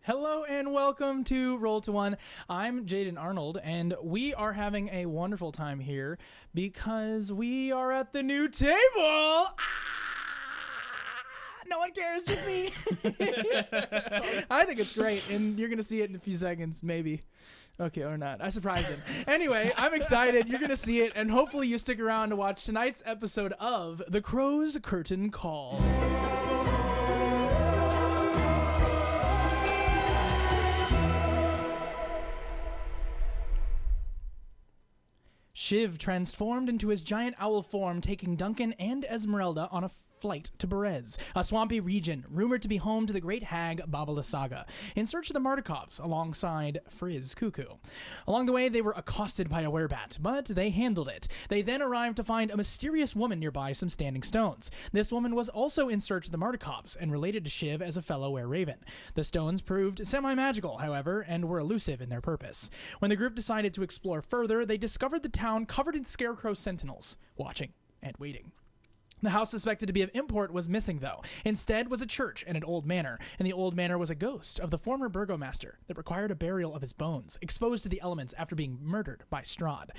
Hello and welcome to Roll to One. I'm Jaden Arnold, and we are having a wonderful time here because we are at the new table. No one cares, just me. I think it's great, and you're going to see it in a few seconds, maybe. Okay, or not. I surprised him. Anyway, I'm excited. You're going to see it, and hopefully you stick around to watch tonight's episode of The Crow's Curtain Call. Shiv transformed into his giant owl form, taking Duncan and Esmeralda on a flight to Berez, a swampy region rumored to be home to the great hag Baba Lysaga, in search of the Mardikovs alongside Frizz Cuckoo. Along the way, they were accosted by a werebat, but they handled it. They then arrived to find a mysterious woman nearby some standing stones. This woman was also in search of the Mardikovs and related to Shiv as a fellow were-raven. The stones proved semi-magical, however, and were elusive in their purpose. When the group decided to explore further, they discovered the town covered in scarecrow sentinels, watching and waiting. The house suspected to be of import was missing, though. Instead was a church and an old manor, and the old manor was a ghost of the former burgomaster that required a burial of his bones, exposed to the elements after being murdered by Strahd.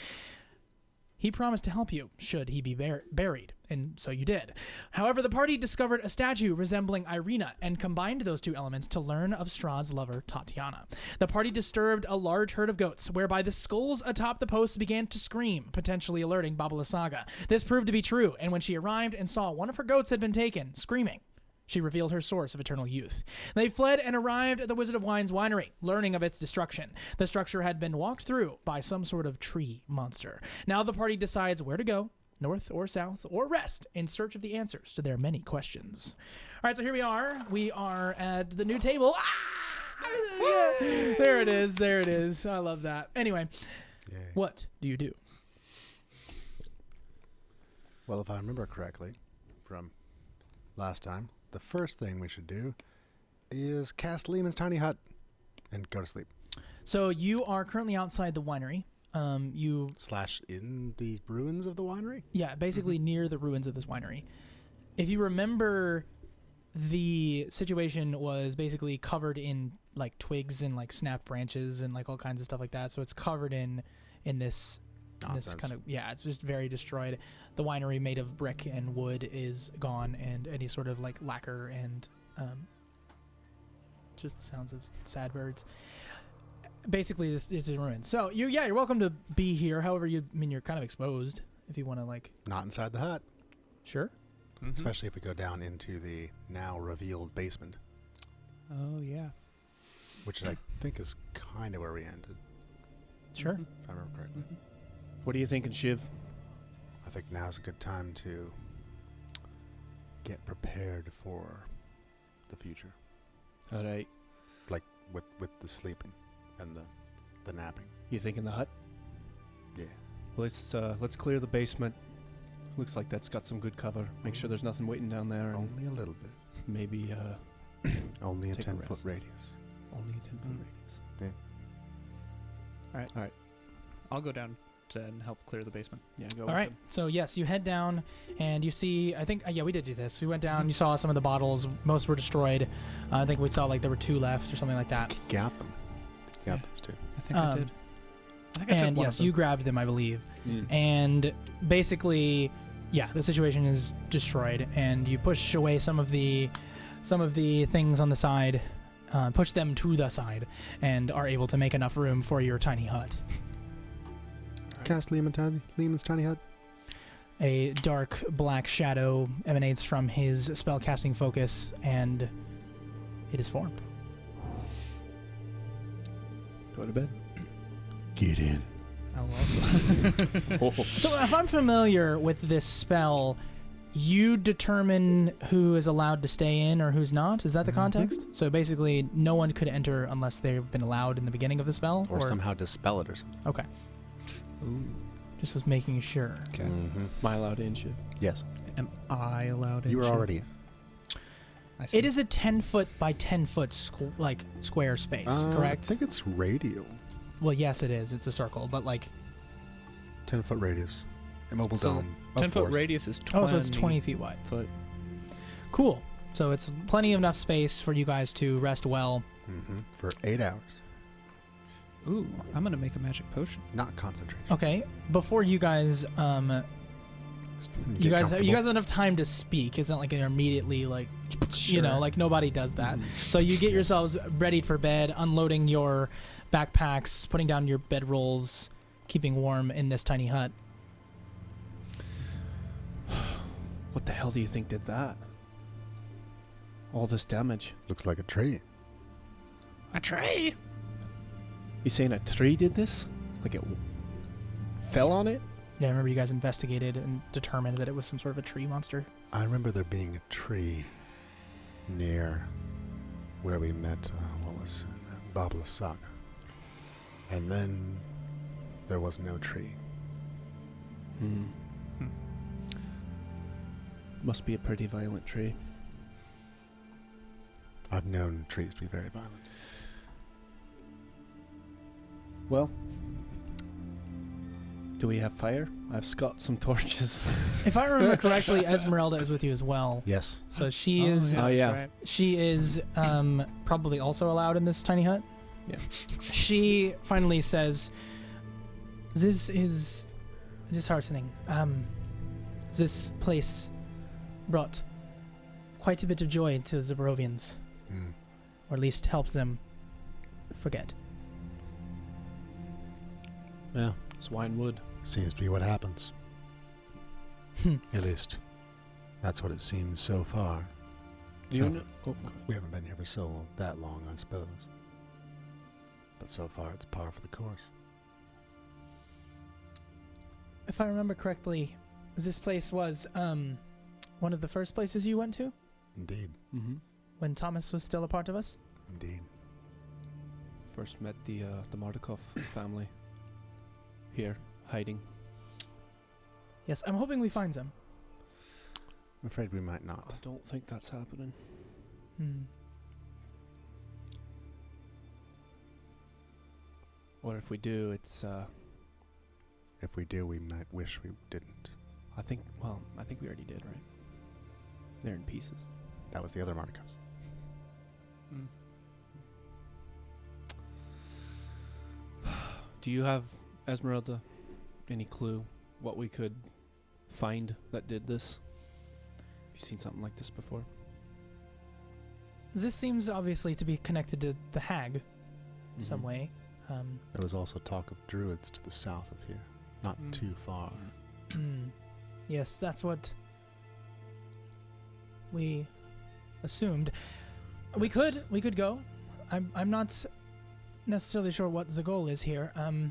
He promised to help you, should he be buried, and so you did. However, the party discovered a statue resembling Irina and combined those two elements to learn of Strahd's lover, Tatiana. The party disturbed a large herd of goats, whereby the skulls atop the posts began to scream, potentially alerting Baba Lysaga. This proved to be true, and when she arrived and saw one of her goats had been taken, screaming, she revealed her source of eternal youth. They fled and arrived at the Wizard of Wine's winery, learning of its destruction. The structure had been walked through by some sort of tree monster. Now the party decides where to go, north or south or west, in search of the answers to their many questions. All right, so here we are. We are at the new table. There it is. There it is. I love that. Anyway, Yay. What do you do? Well, if I remember correctly from last time, the first thing we should do is cast Lehman's tiny hut and go to sleep. So you are currently outside the winery. You / in the ruins of the winery? Yeah, basically near the ruins of this winery. If you remember, the situation was basically covered in like twigs and like snapped branches and like all kinds of stuff like that. So it's covered in this Nonsense. this kind of, yeah, it's just very destroyed. The winery made of brick and wood is gone, and any sort of like lacquer and just the sounds of sad birds. Basically, this is in ruins. So you're welcome to be here. However, you're kind of exposed if you want to like. Not inside the hut. Sure. Mm-hmm. Especially if we go down into the now revealed basement, Oh, yeah. which I think is kind of where we ended, Sure. Mhm. if I remember correctly. What are you thinking, Shiv? I think now's a good time to get prepared for the future, All right. like with the sleeping and the napping. You thinking the hut? Yeah. Let's clear the basement. Looks like that's got some good cover. Make sure there's nothing waiting down there. And Only a little bit. maybe Only a Take a 10-foot rest. radius. only a 10-foot radius. All right. I'll go down and help clear the basement. Yeah, go All with right. him. So yes, you head down and you see. I think we did do this. We went down. You saw some of the bottles. Most were destroyed. I think we saw like there were 2 left or something like that. Got them. Got Yeah. those two. I think I did. I think I took And one yes, of them. you grabbed them, I believe. Mm. And basically, yeah, the situation is destroyed, and you push away some of the things on the side, push them to the side, and are able to make enough room for your tiny hut. Cast Lehman's tiny hut. A dark black shadow emanates from his spellcasting focus, and it is formed. Go to bed. Get in. I'll also. So if I'm familiar with this spell, you determine who is allowed to stay in or who's not. Is that the Mhm. context? So basically, no one could enter unless they've been allowed in the beginning of the spell? Or somehow dispel it or something. Okay. Ooh. Just was making sure. Okay. Mm-hmm. Am I allowed in, Shiv? Yes. Am I allowed in? You were Shiv? already in. I see. It is a 10-foot by 10-foot square space, correct? I think it's radial. Well, yes, it is. It's a circle, but like... 10-foot radius. Immobile So, dome. of 10-foot force. radius is 20. Oh, so it's 20 feet wide. foot. Cool. So it's plenty enough space for you guys to rest well For 8 hours. Ooh, I'm gonna make a magic potion. Not concentration. Okay, before you guys, you guys have enough time to speak. It's not like you're immediately like, you know, like nobody does that. So you get yourselves readied for bed, unloading your backpacks, putting down your bedrolls, keeping warm in this tiny hut. What the hell do you think did that? All this damage. Looks like a tree. A tree. You saying a tree did this? Like it fell on it? Yeah, I remember you guys investigated and determined that it was some sort of a tree monster. I remember there being a tree near where we met, Baba Saga. And then there was no tree. Must be a pretty violent tree. I've known trees to be very violent. Well, do we have fire? I've got some torches. If I remember correctly, Esmeralda is with you as well. Yes. So she is yeah. she is probably also allowed in this tiny hut. Yeah. She finally says, "This is disheartening. This place brought quite a bit of joy to the Barovians, or at least helped them forget." Yeah. Swine wood. Seems to be what happens. At least, that's what it seems so far. Do you Oh. know? Oh, We haven't been here for that long, I suppose. But so far, it's par for the course. If I remember correctly, this place was one of the first places you went to Indeed. when Thomas was still a part of us. Indeed. First met the Mardukov family. Here, hiding. Yes, I'm hoping we find them. I'm afraid we might I not. don't think that's happening. Or if we do, it's If we do, we might wish we didn't. I think we already did, right? They're in pieces. That was the other Markovs. Do you have, Esmeralda, any clue what we could find that did this? Have you seen something like this before? This seems obviously to be connected to the hag in some way. There was also talk of druids to the south of here. Not too far. Yes, that's what we assumed. We could go. I'm not necessarily sure what the goal is here. I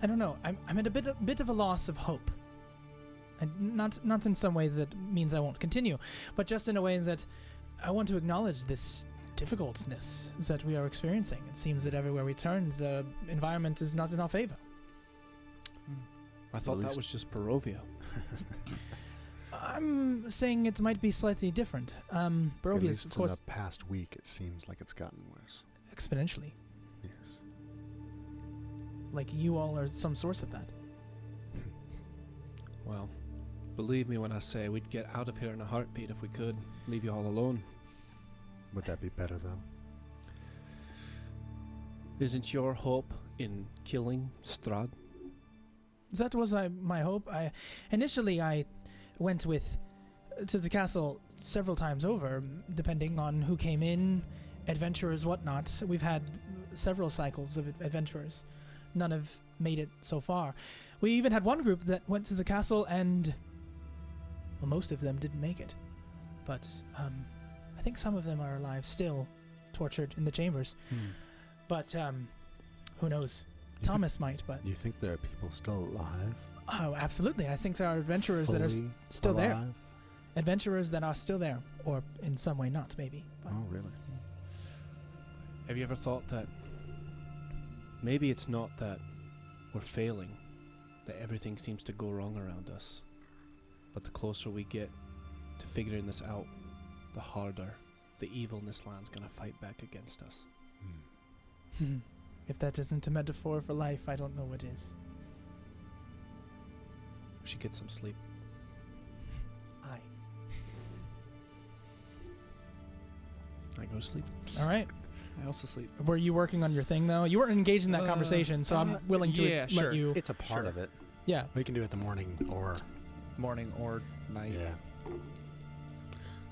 don't know. I'm at a bit of a loss of hope. And not in some ways that means I won't continue, but just in a way that I want to acknowledge this difficultness that we are experiencing. It seems that everywhere we turn, the environment is not in our favor. I thought that was just Barovia. I'm saying it might be slightly different. Barovia At is, least of course, in the past week, it seems like it's gotten worse. exponentially. Yes. Like you all are some source of that. Well, believe me when I say we'd get out of here in a heartbeat if we could. Leave you all alone. Would that be better, though? Isn't your hope in killing Strahd? That was my hope. Initially I went to the castle several times over, depending on who came in, adventurers, whatnot. We've had several cycles of adventurers. None have made it so far. We even had one group that went to the castle and, well, most of them didn't make it. But I think some of them are alive still, tortured in the chambers. But who knows? Thomas might, but... You think there are people still alive? Oh, absolutely. I think there are adventurers that are still there. alive? Adventurers that are still there, or in some way not, maybe. But Oh, really? Have you ever thought that maybe it's not that we're failing, that everything seems to go wrong around us, but the closer we get to figuring this out, the harder the evil in this land's gonna fight back against us? If that isn't a metaphor for life, I don't know what is. We should get some sleep. Aye. I go to sleep. All right. I also sleep. Were you working on your thing though? You weren't engaged in that conversation, so I'm willing to yeah, let sure. you. It's a part of it. Yeah. We can do it in the morning or... Morning or night. Yeah.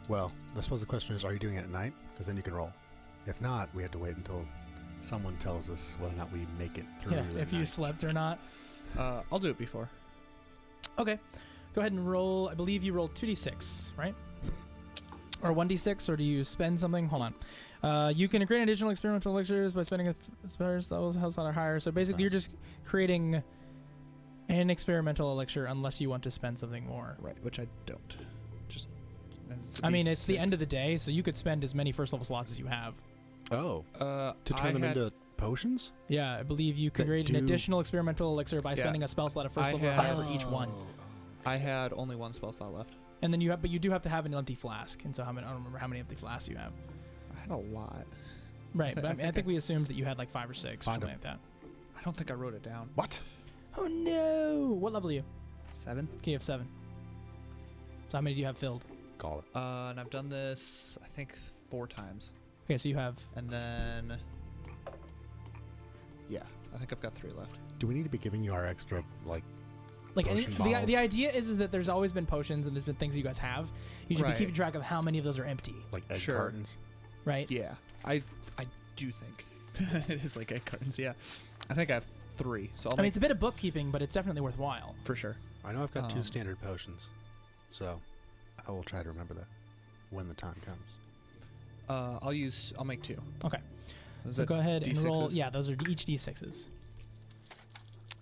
Well, I suppose the question is, are you doing it at night? Because then you can roll. If not, we have to wait until someone tells us whether or not we make it through Yeah. the If you night. slept or not. I'll do it before. Okay. Go ahead and roll. I believe you rolled 2d6, right? Or 1d6, or do you spend something? Hold on. You can create additional experimental elixirs by spending spells that are higher. So basically, you're just creating an experimental elixir unless you want to spend something more. Right, which I don't. Just. I mean, it's the end of the day, so you could spend as many first level slots as you have. Oh. To To turn them into potions? Yeah, I believe you could That create an do- additional experimental elixir by Yeah. spending a spell slot at first I level or have- higher for each one. I had only one spell slot left. And then but you do have to have an empty flask. And so I don't remember how many empty flasks you have. I had a lot. Right, but I I think we assumed that you had like 5 or 6, Find something like that. I don't think I wrote it down. What? Oh no! What level are you? 7. Okay, you have 7. So how many do you have filled? Call it. And I've done this, I think, 4 times. Okay, so you have... And then. Yeah, I think I've got 3 left. Do we need to be giving you our extra, like Potion bottles? the idea is that there's always been potions and there's been things you guys have. You should Right. be keeping track of how many of those are empty, egg Sure. cartons? right? Yeah, I do think it is like egg cartons. Yeah, I think I have 3. So I'll I mean, make it's a bit of bookkeeping, but it's definitely worthwhile. for sure. I know I've got 2 Um, standard potions, so I will try to remember that when the time comes. I'll make 2. Okay. Is So that go ahead and roll. D6s? Yeah, those are each d6s.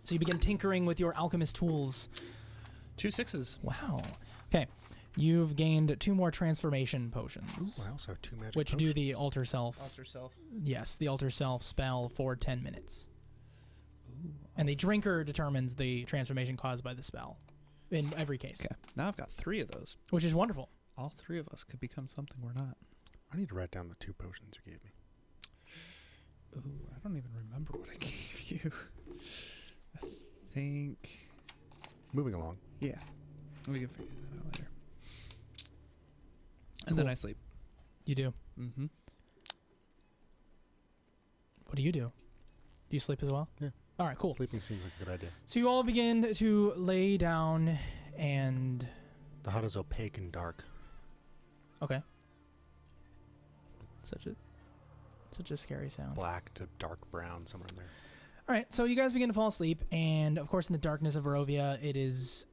So you begin tinkering with your alchemist tools. 2 6s. Wow. Okay. You've gained 2 more transformation potions, Ooh, I also have 2 magic which potions. do the alter self. Alter self. Yes, the alter self spell for 10 minutes. Ooh, And the drinker determines the transformation caused by the spell in every case, okay. Now I've got 3 of those. which is wonderful. All 3 of us could become something we're not. I need to write down the 2 potions you gave me. Ooh, I don't even remember what I gave you. I think. Moving along. Yeah. We can figure that out later. And then Cool. I sleep. You do. Mm-hmm. What do? Do you sleep as well? Yeah. All right, cool. Sleeping seems like a good idea. So you all begin to lay down and... The hut is opaque and dark. Okay. Such a scary sound. Black to dark brown, somewhere in there. All right, so you guys begin to fall asleep, and of course in the darkness of Barovia, it is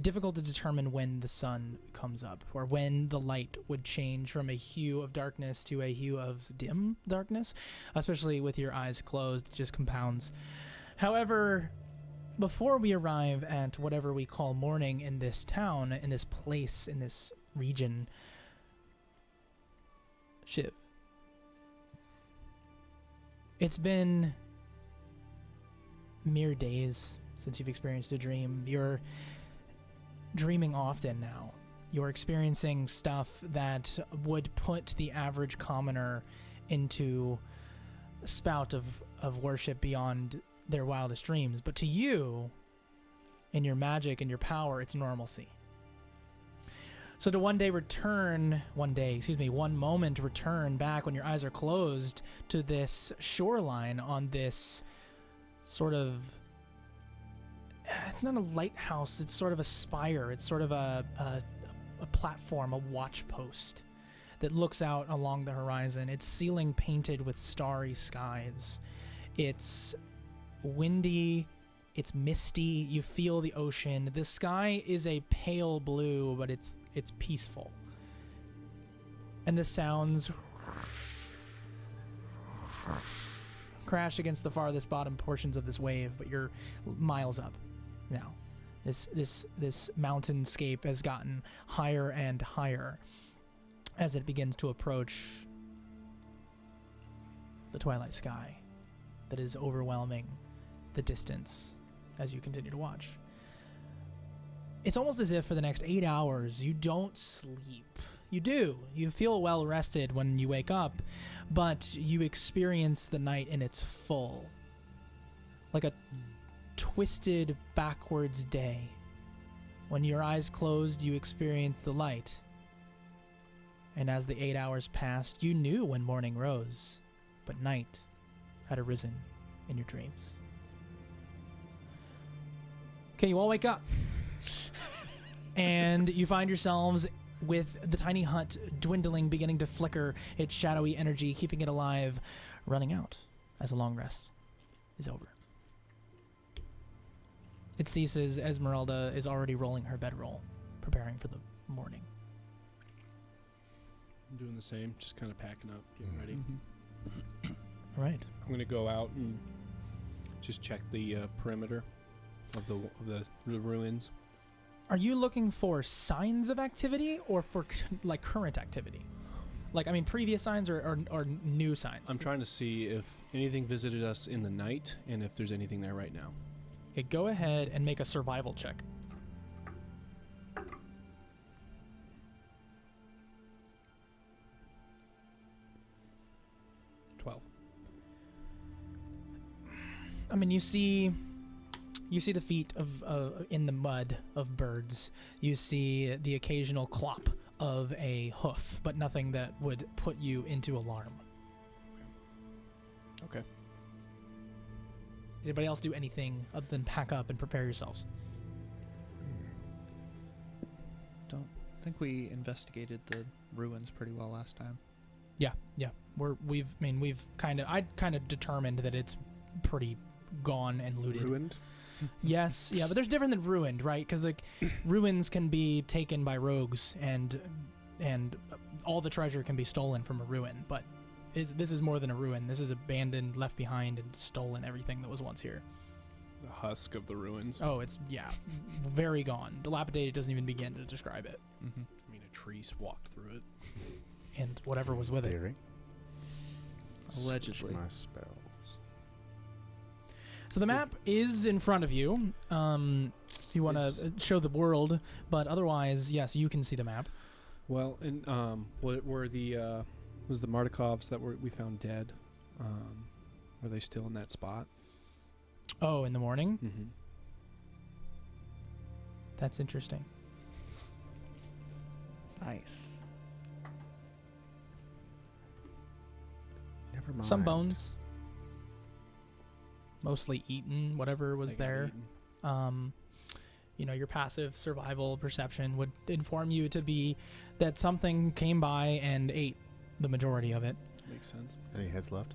difficult to determine when the sun comes up, or when the light would change from a hue of darkness to a hue of dim darkness, especially with your eyes closed. It just compounds. However, before we arrive at whatever we call morning in this town, in this place, in this region, Shiv, it's been mere days since you've experienced a dream. You're dreaming often now. You're experiencing stuff that would put the average commoner into a spout of worship beyond their wildest dreams. But to you, in your magic and your power, it's normalcy. So to one moment return back when your eyes are closed to this shoreline on this sort of, it's not a lighthouse, it's sort of a spire, it's sort of a platform, a watch post that looks out along the horizon. Its ceiling painted with starry skies. It's windy, it's misty, you feel the ocean. The sky is a pale blue, but it's peaceful. And the sounds crash against the farthest bottom portions of this wave, but you're miles up now. This mountainscape has gotten higher and higher as it begins to approach the twilight sky that is overwhelming the distance as you continue to watch. It's almost as if for the next 8 hours you don't sleep. You do. You feel well rested when you wake up, but you experience the night in its full. Like a twisted backwards day. When your eyes closed, you experience the light. And as the 8 hours passed, you knew when morning rose, but night had arisen in your dreams. Okay, you all wake up. And you find yourselves with the tiny hut dwindling, beginning to flicker, its shadowy energy keeping it alive, running out as a long rest is over. It ceases. Esmeralda is already rolling her bedroll, preparing for the morning. I'm doing the same, just kind of packing up, getting ready. All right. I'm going to go out and just check the perimeter of the ruins. Are you looking for signs of activity or for like current activity? Like, I mean, previous signs or new signs? I'm trying to see if anything visited us in the night and if there's anything there right now. Okay, go ahead and make a survival check. 12. I mean, you see the feet of in the mud of birds. You see the occasional clop of a hoof, but nothing that would put you into alarm. Okay. Does anybody else do anything other than pack up and prepare yourselves? Don't think we investigated the ruins pretty well last time. Yeah. We've kind of determined that it's pretty gone and looted. Ruined? Yes, yeah, but there's different than ruined, right? Because like ruins can be taken by rogues, and all the treasure can be stolen from a ruin. But this is more than a ruin. This is abandoned, left behind, and stolen everything that was once here. The husk of the ruins. Oh, it's very gone. Dilapidated doesn't even begin to describe it, I mean, a tree walked through it. and whatever was with it. Theory. Allegedly. Switch my spells. So the map is in front of you. If you want to show the world, but otherwise, yes, you can see the map. Well, and what were the was the Martikovs that we found dead? Were they still in that spot? Oh, in the morning? Mm-hmm. That's interesting. Nice. Never mind. Some bones. Mostly eaten, whatever was They got there. eaten. Your passive survival perception would inform you to be that something came by and ate the majority of it. Makes sense. Any heads left?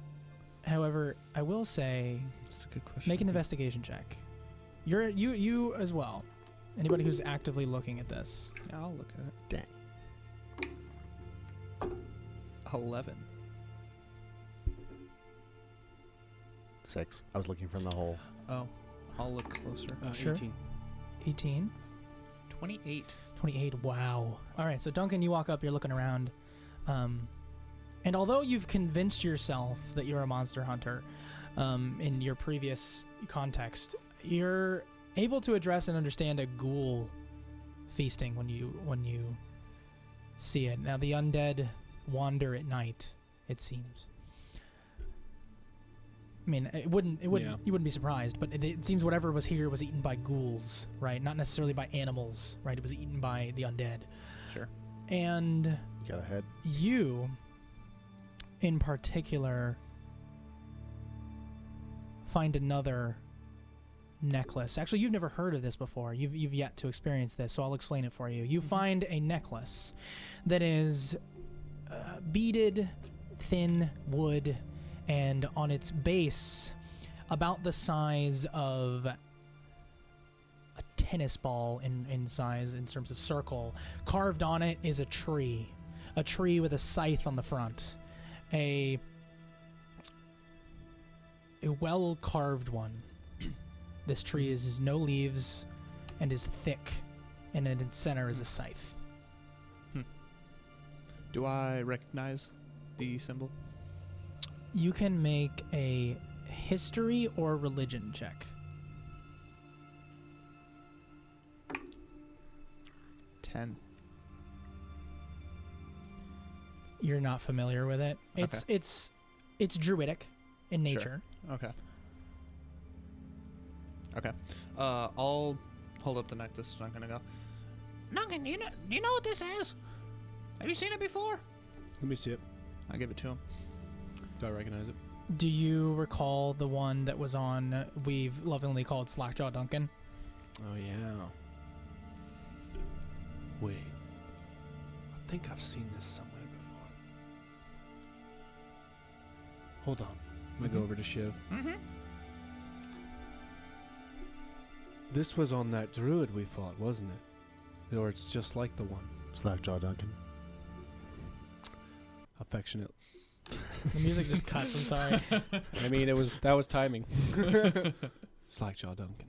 However, I will say, That's a good question. make an investigation check. You as well. Anybody who's actively looking at this. Yeah, I'll look at it. Dang. 11. 6. I was looking from the hole. Oh, I'll look closer. Sure. 18. 18. 28. 28. Wow. All right. So Duncan, you walk up. You're looking around, and although you've convinced yourself that you're a monster hunter, in your previous context, you're able to address and understand a ghoul feasting when you see it. Now the undead wander at night. It seems. I mean, it wouldn't. You wouldn't be surprised, but it seems whatever was here was eaten by ghouls, right? Not necessarily by animals, right? It was eaten by the undead. Sure. And You got a head? you, in particular, find another necklace. Actually, you've never heard of this before. You've yet to experience this, so I'll explain it for you. You find a necklace that is beaded, thin wood, and on its base, about the size of a tennis ball in size, in terms of circle. Carved on it is a tree with a scythe on the front. A well-carved one. This tree is no leaves and is thick, and in its center is a scythe. Do I recognize the symbol? You can make a history or religion check. 10. You're not familiar with it. It's druidic in nature. Okay. I'll hold up the necklace and I'm gonna go. Duncan, do you know what this is? Have you seen it before? Let me see it. I give it to him. Do I recognize it? Do you recall the one that was on, we've lovingly called Slackjaw Duncan? Oh, yeah. Wait. I think I've seen this somewhere before. Hold on. I'm going to go over to Shiv. Mm-hmm. This was on that druid we fought, wasn't it? Or it's just like the one. Slackjaw Duncan. Affectionate. The music just cuts, I'm sorry. I mean, that was timing. Slackjaw Duncan.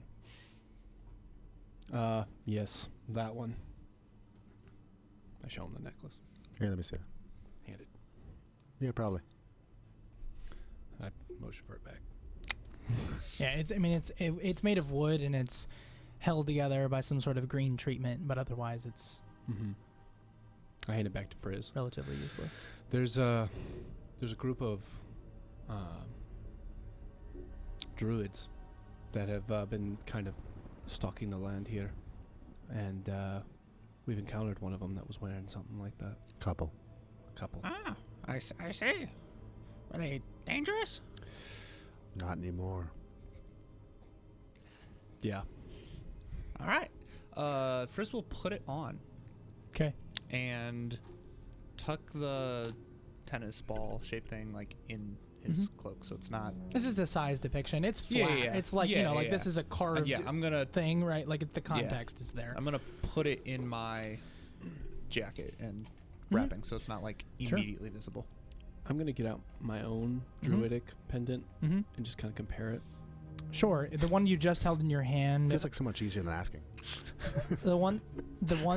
Yes, that one. I show him the necklace. Here, let me see it. Hand it. Yeah, probably. I motion for it back. Yeah, it's made of wood and it's held together by some sort of green treatment, but otherwise it's Mm-hmm. I hand it back to Frizz. relatively useless. There's a group of druids that have been kind of stalking the land here, and we've encountered one of them that was wearing something like that. Couple. A couple. Ah, I see. Are they dangerous? Not anymore. Yeah. All right. Frizz will put it on Okay. and tuck the tennis ball shaped thing like in his cloak, so it's not. It's just a size depiction. It's Yeah, flat. yeah, yeah. It's like, Yeah, like yeah, this yeah. is a carved Yeah, I'm gonna thing, right? Like the context is there. I'm gonna put it in my jacket and wrapping, so it's not like Sure. immediately visible. I'm gonna get out my own druidic pendant Mm-hmm. and just kind of compare it. Sure. The one you just held in your hand, Feels like so much easier than asking. the one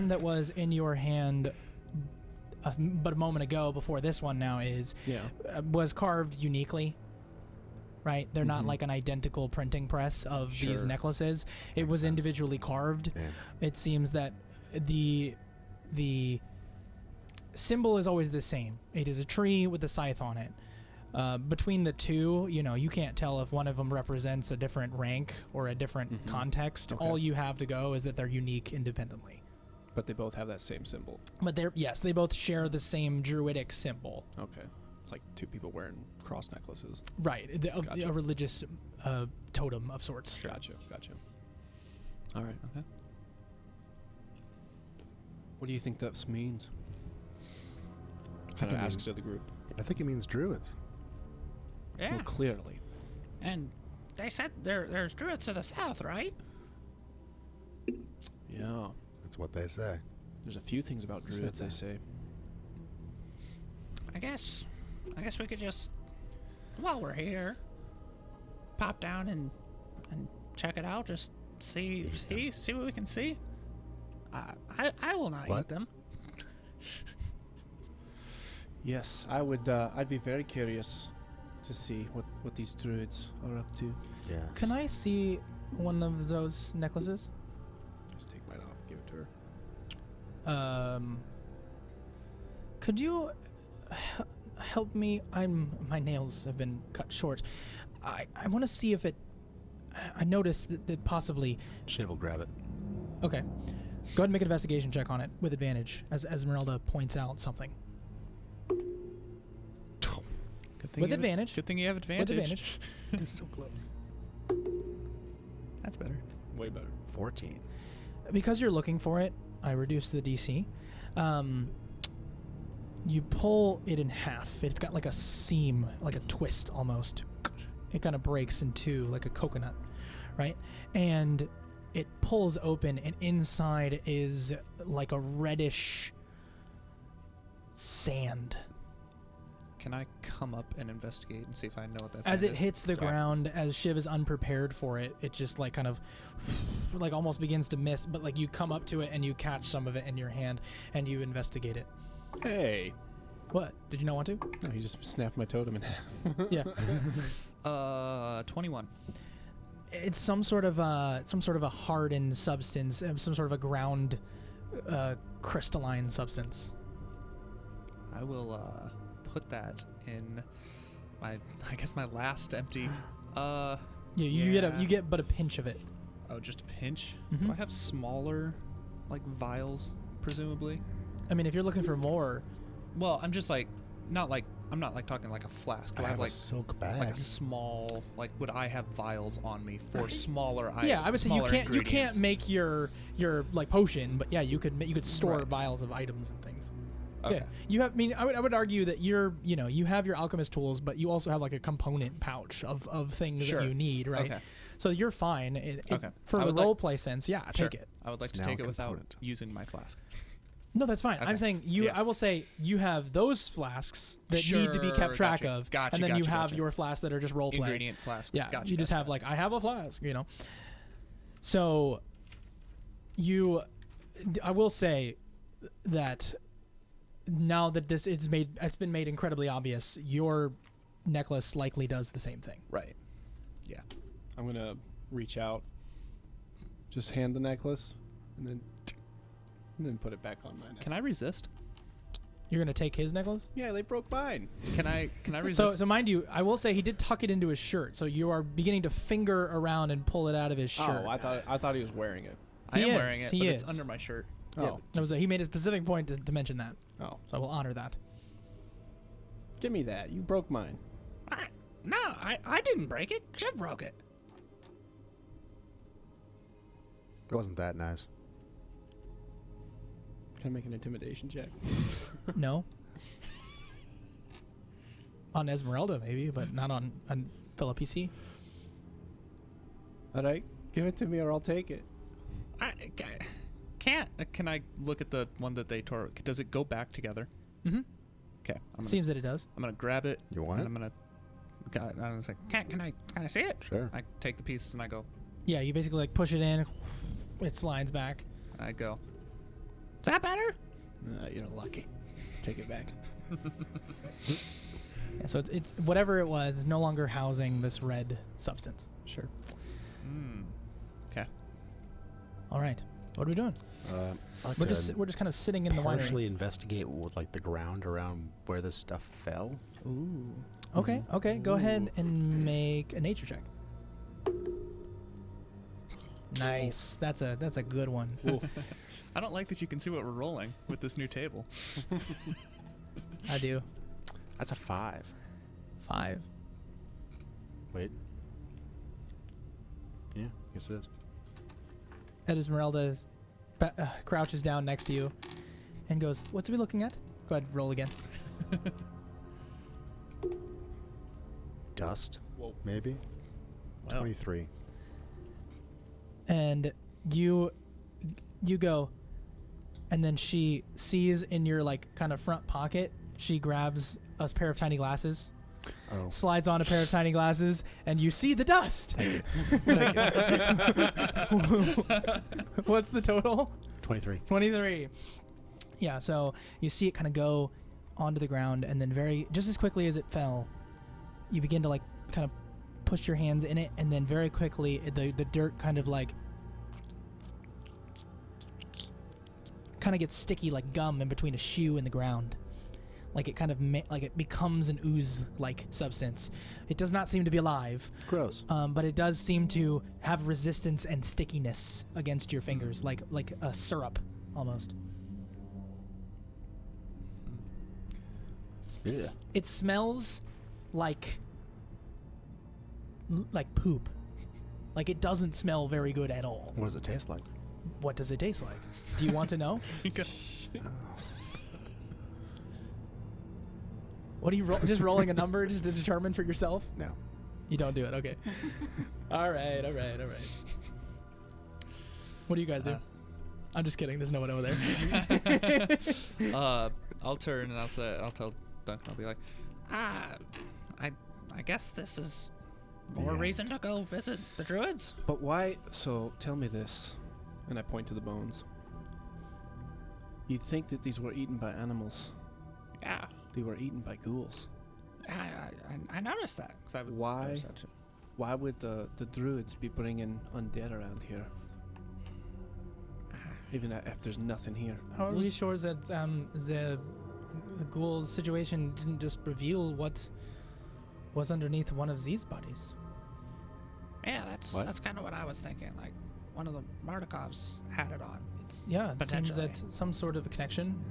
that was in your hand but a moment ago before this one now is Yeah. was carved uniquely, right? They're not Mhm. like an identical printing press of these Sure. necklaces. It Makes was sense. individually carved. Yeah. It seems that the symbol is always the same. It is a tree with a scythe on it. Between the two, you can't tell if one of them represents a different rank or a different Mhm. context. Okay. All you have to go is that they're unique independently. But they both have that same symbol. But they both share the same druidic symbol. Okay. It's like two people wearing cross necklaces. Right. Gotcha. A religious totem of sorts. Gotcha. All right. Okay. What do you think that means? think Kind of it asks means- to the group. I think it means druids. Yeah. Well, clearly. And they said there's druids to the south, right? Yeah. That's what they say. There's a few things about Who said druids they that? say. I guess we could just, while we're here, pop down and check it out. Just see what we can see. I will not What? eat them. Yes, I would. I'd be very curious to see what these druids are up to. Yes. Can I see one of those necklaces? Just take mine off, give it to her. Could you help me? My nails have been cut short. I want to see if it. I noticed that possibly. Shiv will grab it. Okay, go ahead and make an investigation check on it with advantage, as Esmeralda points out something. Good With advantage. Good thing you have advantage. With advantage. It's so close. That's better. Way better. 14. Because you're looking for it, I reduce the DC. You pull it in half. It's got like a seam, like a twist almost. It kind of breaks in two like a coconut, right? And it pulls open, and inside is like a reddish sand. Can I come up and investigate and see if I know what that's? As it hits the ground, as Shiv is unprepared for it, it just like kind of like almost begins to miss, but like you come up to it and you catch some of it in your hand and you investigate it. Hey. What? Did you not want to? No, you just snapped my totem in half. Yeah. 21. It's some sort of a hardened substance, some sort of a ground crystalline substance. I will put that in my last empty. You get but a pinch of it. Oh, just a pinch. Mhm. Do I have smaller, like vials, presumably? I mean, if you're looking for more, Well, I'm just like, I'm not like talking like a flask. Do I I have have a like silk bag. like a small, like would I have vials on me for smaller items? yeah, I would say you smaller can't ingredients? make your like potion, but yeah, you could store Right. vials of items and things. Okay. Yeah, you have. I mean, I would argue that you have your alchemist tools, but you also have like a component pouch of things Sure. that you need, right? Okay. So you're fine. Okay. For I the would like- role play sense, yeah, Sure. take it. I would like It's to now take a it without component. using my flask. No, that's fine. I'm Okay. saying you. Yeah. I will say you have those flasks that need to be Sure, kept track gotcha, of, gotcha, and then you gotcha, have gotcha. your flasks that are just role play. Ingredient flasks. Yeah, Gotcha, you just gotcha, have like I have a flask, you know. So, I will say that now that it's been made incredibly obvious, your necklace likely does the same thing. Right. Yeah. I'm gonna reach out, just hand the necklace, and then put it back on my neck. Can I resist? You're gonna take his necklace. Yeah, they broke mine. Can I So, resist? so mind you, I will say he did tuck it into his shirt, so you are beginning to finger around and pull it out of his shirt. Oh, I thought he was wearing it. I he am is, wearing it, he but is. it's under my shirt. Oh, He made a specific point to mention that, oh, so I will honor that. give me that. You broke mine. No, I didn't break it. Jeff broke it. It wasn't that nice. Can I make an intimidation check? No. On Esmeralda, maybe, but not on fellow PC. All right, give it to me or I'll take it. I can't. Can I look at the one that they tore? Does it go back together? Mm-hmm. Okay. Seems that it does. I'm gonna grab it. You want and it? I'm gonna. I'm gonna say. Can I see it? Sure. I take the pieces and I go. Yeah, you basically like push it in, it slides back. I go. Is that better? You're lucky. Take it back. Yeah, so it's whatever it was is no longer housing this red substance. Sure. Okay. All right, what are we doing? I'd like We're to just kind of sitting in the winery. partially investigate with like the ground around where this stuff fell. Ooh. Okay, go ahead and make a nature check. Nice. That's a good one. I don't like that you can see what we're rolling with this new table. I do. That's a 5. 5. Wait. Yeah, yes it is. Ed Esmeralda crouches down next to you and goes, "What's he looking at?" Go ahead, roll again. Dust, Whoa. maybe. Well. 23. And you go, and then she sees in your like kind of front pocket, she grabs a pair of tiny glasses, Oh. slides on a pair of tiny glasses, and you see the dust. What's the total? 23. 23. Yeah, so you see it kind of go onto the ground, and then just as quickly as it fell, you begin to like kind of push your hands in it, and then very quickly the dirt kind of gets sticky like gum in between a shoe and the ground. Like it kind of like it becomes an ooze-like substance. It does not seem to be alive, Gross. but it does seem to have resistance and stickiness against your fingers, like a syrup almost. Yeah. It smells like poop. Like it doesn't smell very good at all. What does it taste like? What does it taste like? Do you want to know? What are you just rolling a number just to determine for yourself? No. You don't do it. Okay. All right. What do you guys do? I'm just kidding. There's no one over there. I'll turn and I'll tell Duncan. I'll be like, I guess this is more Yeah. reason to go visit the Druids. But why? So tell me this, and I point to the bones. You'd think that these were eaten by animals. Yeah, They were eaten by ghouls. I noticed that. 'cause I would Why? notice that too. Why would the druids be bringing undead around here? Even if there's nothing here. How are we sure that the ghoul's situation didn't just reveal what was underneath one of these bodies? Yeah, What? that's kind of what I was thinking. Like one of the Mardikovs had it on. It seems Potentially. that some sort of a connection.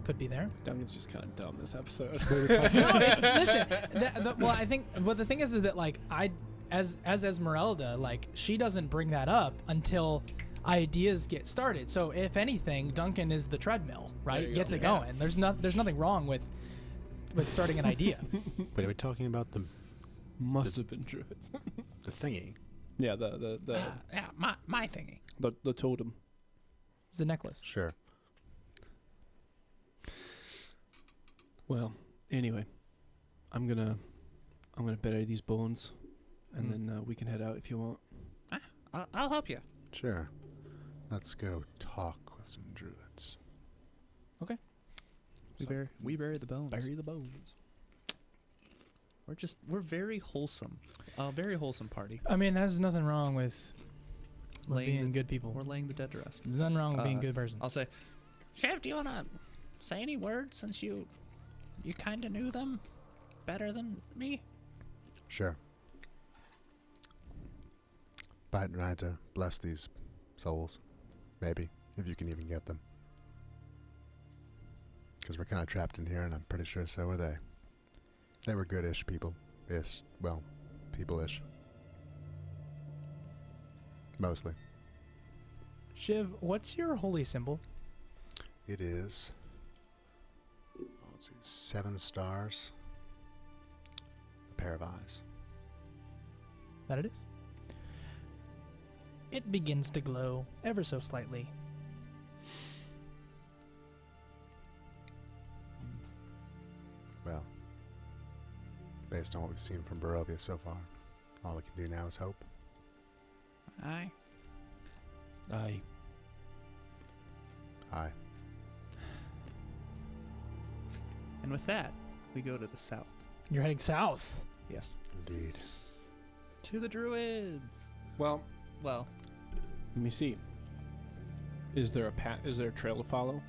could be there. Duncan's just kind of dumb this episode. No, listen. Well, I think. Well, the thing is that like as Esmeralda, like she doesn't bring that up until ideas get started. So if anything, Duncan is the treadmill, right? Gets it going. There's nothing wrong with starting an idea. Wait, are we talking about the Must have been Druids. the thingy? Yeah, the Yeah, my thingy. the totem. It's the necklace. Sure. Well, anyway, I'm gonna bury these bones, and then we can head out if you want. I'll help you. Sure. Let's go talk with some druids. We bury the bones. Bury the bones. We're very wholesome. Very wholesome party. I mean, there's nothing wrong with Laying being the- good people. We're laying the dead to rest. There's nothing wrong with being a good person. I'll say, Chef, do you wanna say any words since you kind of knew them better than me? Sure. But I had to bless these souls. Maybe, if you can even get them. Because we're kind of trapped in here, and I'm pretty sure so were they. They were good-ish people. Yes, well, people-ish. Mostly. Shiv, what's your holy symbol? It is, let's see, 7 stars, a pair of eyes. That it is. It begins to glow ever so slightly. Well, based on what we've seen from Barovia so far, all we can do now is hope. Aye. Aye. Aye. and with that, we go to the south. You're heading south. Yes. Indeed. To the Druids. Well, Well, let me see. Is there a trail to follow?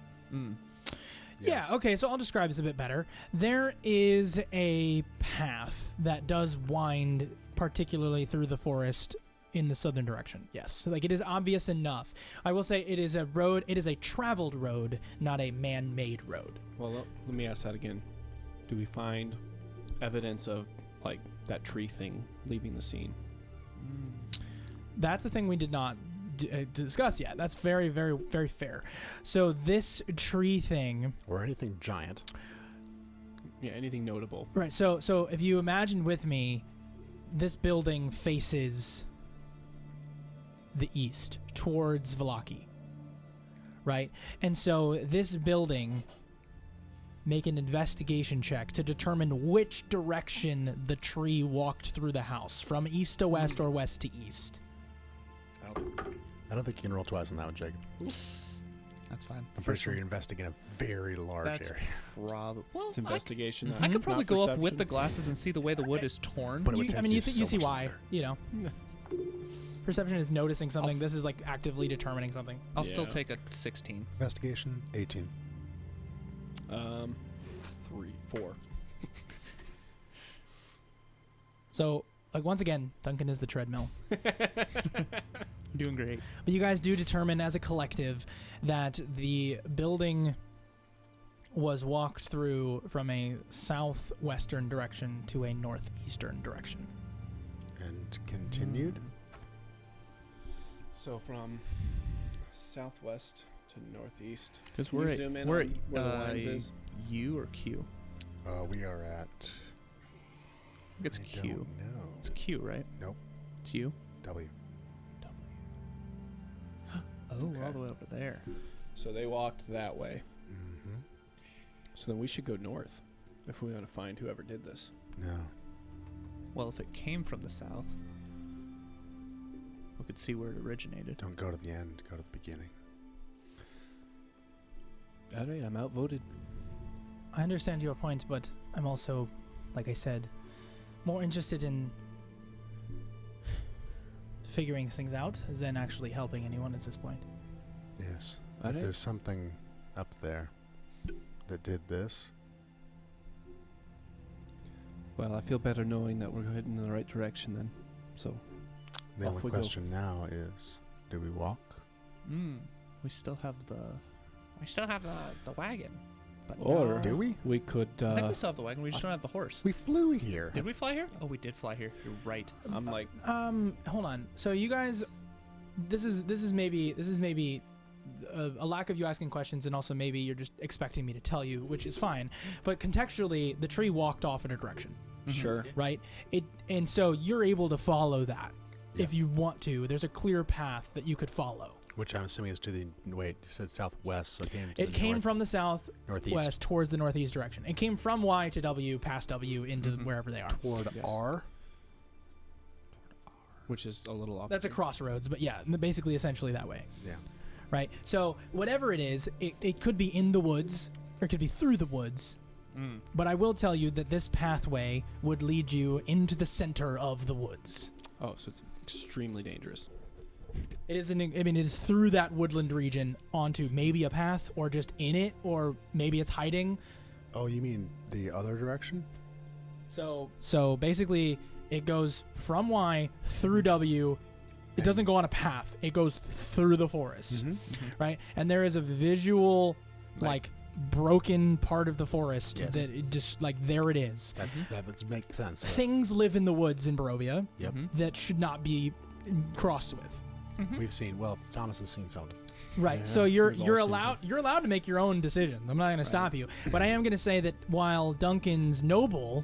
Yeah, okay, so I'll describe this a bit better. There is a path that does wind particularly through the forest in the southern direction. Yes. So, like, it is obvious enough. I will say it is a road, it is a traveled road, not a man-made road. Well, let me ask that again. Do we find evidence of, like, that tree thing leaving the scene? That's a thing we did not discuss yet. That's very, very, very fair. So this tree thing, Or anything giant. Yeah, anything notable? right? So if you imagine with me, this building faces the east towards Vallaki, right? And so this building, make an investigation check to determine which direction the tree walked through the house, from east to west or west to east. I don't think you can roll twice on that one, Jacob. that's fine. I'm pretty sure you're investing in a very large That's area. probably. Well, It's investigation. I could not probably go up with perception. the glasses and see the way the wood is torn. But it would You, I take mean, you you so see much why, longer. you know. Perception is noticing something. This is like actively determining something. I'll still Yeah. take a 16. Investigation, 18. 3, 4. So, like, once again, Duncan is the treadmill. Doing great. But you guys do determine as a collective that the building was walked through from a southwestern direction to a northeastern direction. And continued? So from southwest to northeast. Because Can you zoom in we're on where the lines is? U or Q? We are at... I think it's I Q. don't know. It's Q, right? Nope. It's U. W. Oh, Okay. all the way over there. So they walked that way. Mm-hmm. So then we should go north if we want to find whoever did this. No. Well, if it came from the south, we could see where it originated. Don't go to the end. Go to the beginning. All right, I'm outvoted. I understand your point, but I'm also, like I said, more interested in figuring things out than actually helping anyone at this point. Yes. All If right. there's something up there that did this, Well, I feel better knowing that we're heading in the right direction then. So, the Off only we go. question now is, do we walk? We still have the... We still have the wagon. But Or no. Do we? we could. I think we still have the wagon. We just don't have the horse. We flew here. Did we fly here? Oh, we did fly here. You're right. I'm like, Hold on. So you guys, this is maybe a lack of you asking questions, and also maybe you're just expecting me to tell you, which is fine. But contextually, the tree walked off in a direction, sure. right? And so you're able to follow that if Yeah. you want to. There's a clear path that you could follow. Which I'm assuming is to the you said southwest, so It came from the southwest northeast towards the northeast direction. It came from Y to W, past W, into wherever they are. toward Yes. R. Which is a little off. That's a crossroads, but yeah, basically, essentially that way. Yeah. Right? So whatever it is, it could be in the woods, or it could be through the woods. But I will tell you that this pathway would lead you into the center of the woods. Oh, so it's extremely dangerous. It is it is through that woodland region onto maybe a path, or just in it, or maybe it's hiding. Oh, you mean the other direction? So basically, it goes from Y through W. It doesn't go on a path. It goes through the forest, right? And there is a visual, like broken part of the forest Yes. that it just like there it is. That would make sense. yes. Things live in the woods in Barovia Yep. that should not be crossed with. We've seen. Well, Thomas has seen something. Right. Yeah, So you're we've all you're seen allowed to make your own decisions. I'm not going to stop you, but I am going to say that while Duncan's noble,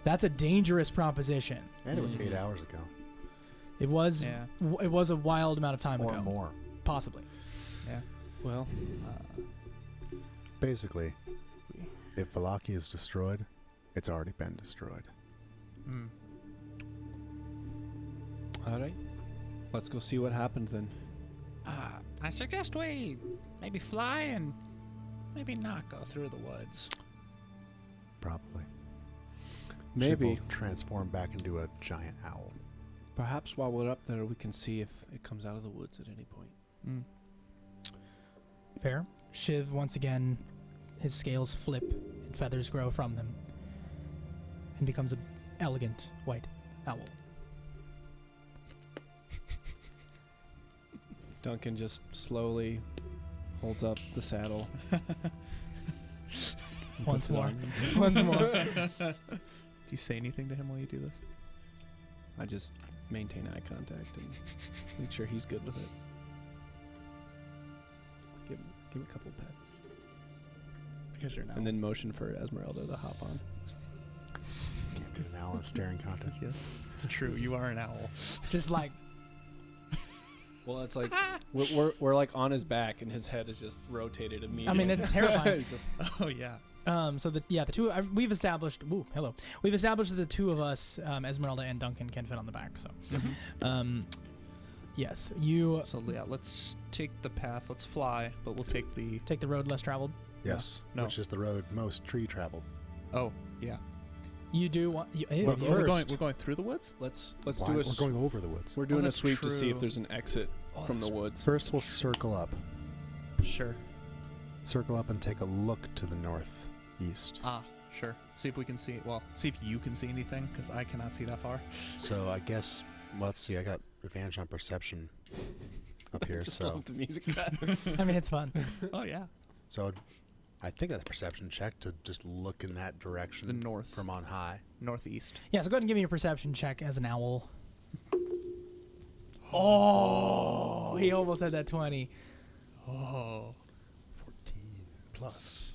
that's a dangerous proposition. And it was 8 hours ago, It was Yeah. it was a wild amount of time or ago, more. possibly. Yeah. Well, Basically, if Valaki is destroyed, it's already been destroyed. Mm. all right. Let's go see what happens then. I suggest we maybe fly and maybe not go through the woods. Probably. Maybe. She will transform back into a giant owl. Perhaps while we're up there, we can see if it comes out of the woods at any point. Mm. Fair. Shiv once again, his scales flip and feathers grow from them, and becomes an elegant white owl. Duncan just slowly holds up the saddle. Once puts it more. on. Once more. Do you say anything to him while you do this? I just maintain eye contact and make sure he's good with it. Give him a couple pets. Because you're now. And then motion for Esmeralda to hop on. Can't do an owl in a staring contest. Yes, it's true. You are an owl. Just like Well, it's like we're like on his back and his head is just rotated immediately. I mean, it's terrifying. He's just, Oh yeah. So the two we've established. Ooh, hello. We've established that the two of us, Esmeralda and Duncan, can fit on the back. So, yes, you So yeah, let's take the path. Let's fly, but we'll take the. take the road less traveled. Yes, No. which is the road most tree traveled. Oh yeah. You do want. But Oh, we're first- going through the woods. let's Why? do a We're going over the woods. we're doing a that's sweep to see if true. there's an exit Oh, from the that's woods. First, we'll circle up. Sure. Circle up and take a look to the northeast. Ah, sure. See if we can see. Well, see if you can see anything, because I cannot see that far. So I guess, well, let's see. I got advantage on perception up here. Just So, let the music cut. I mean, it's fun. Oh yeah. so I think that's a perception check to just look in that direction. The north. from on high. Northeast. Yeah. So go ahead and give me a perception check as an owl. Oh, he almost had that 20. Oh. 14 plus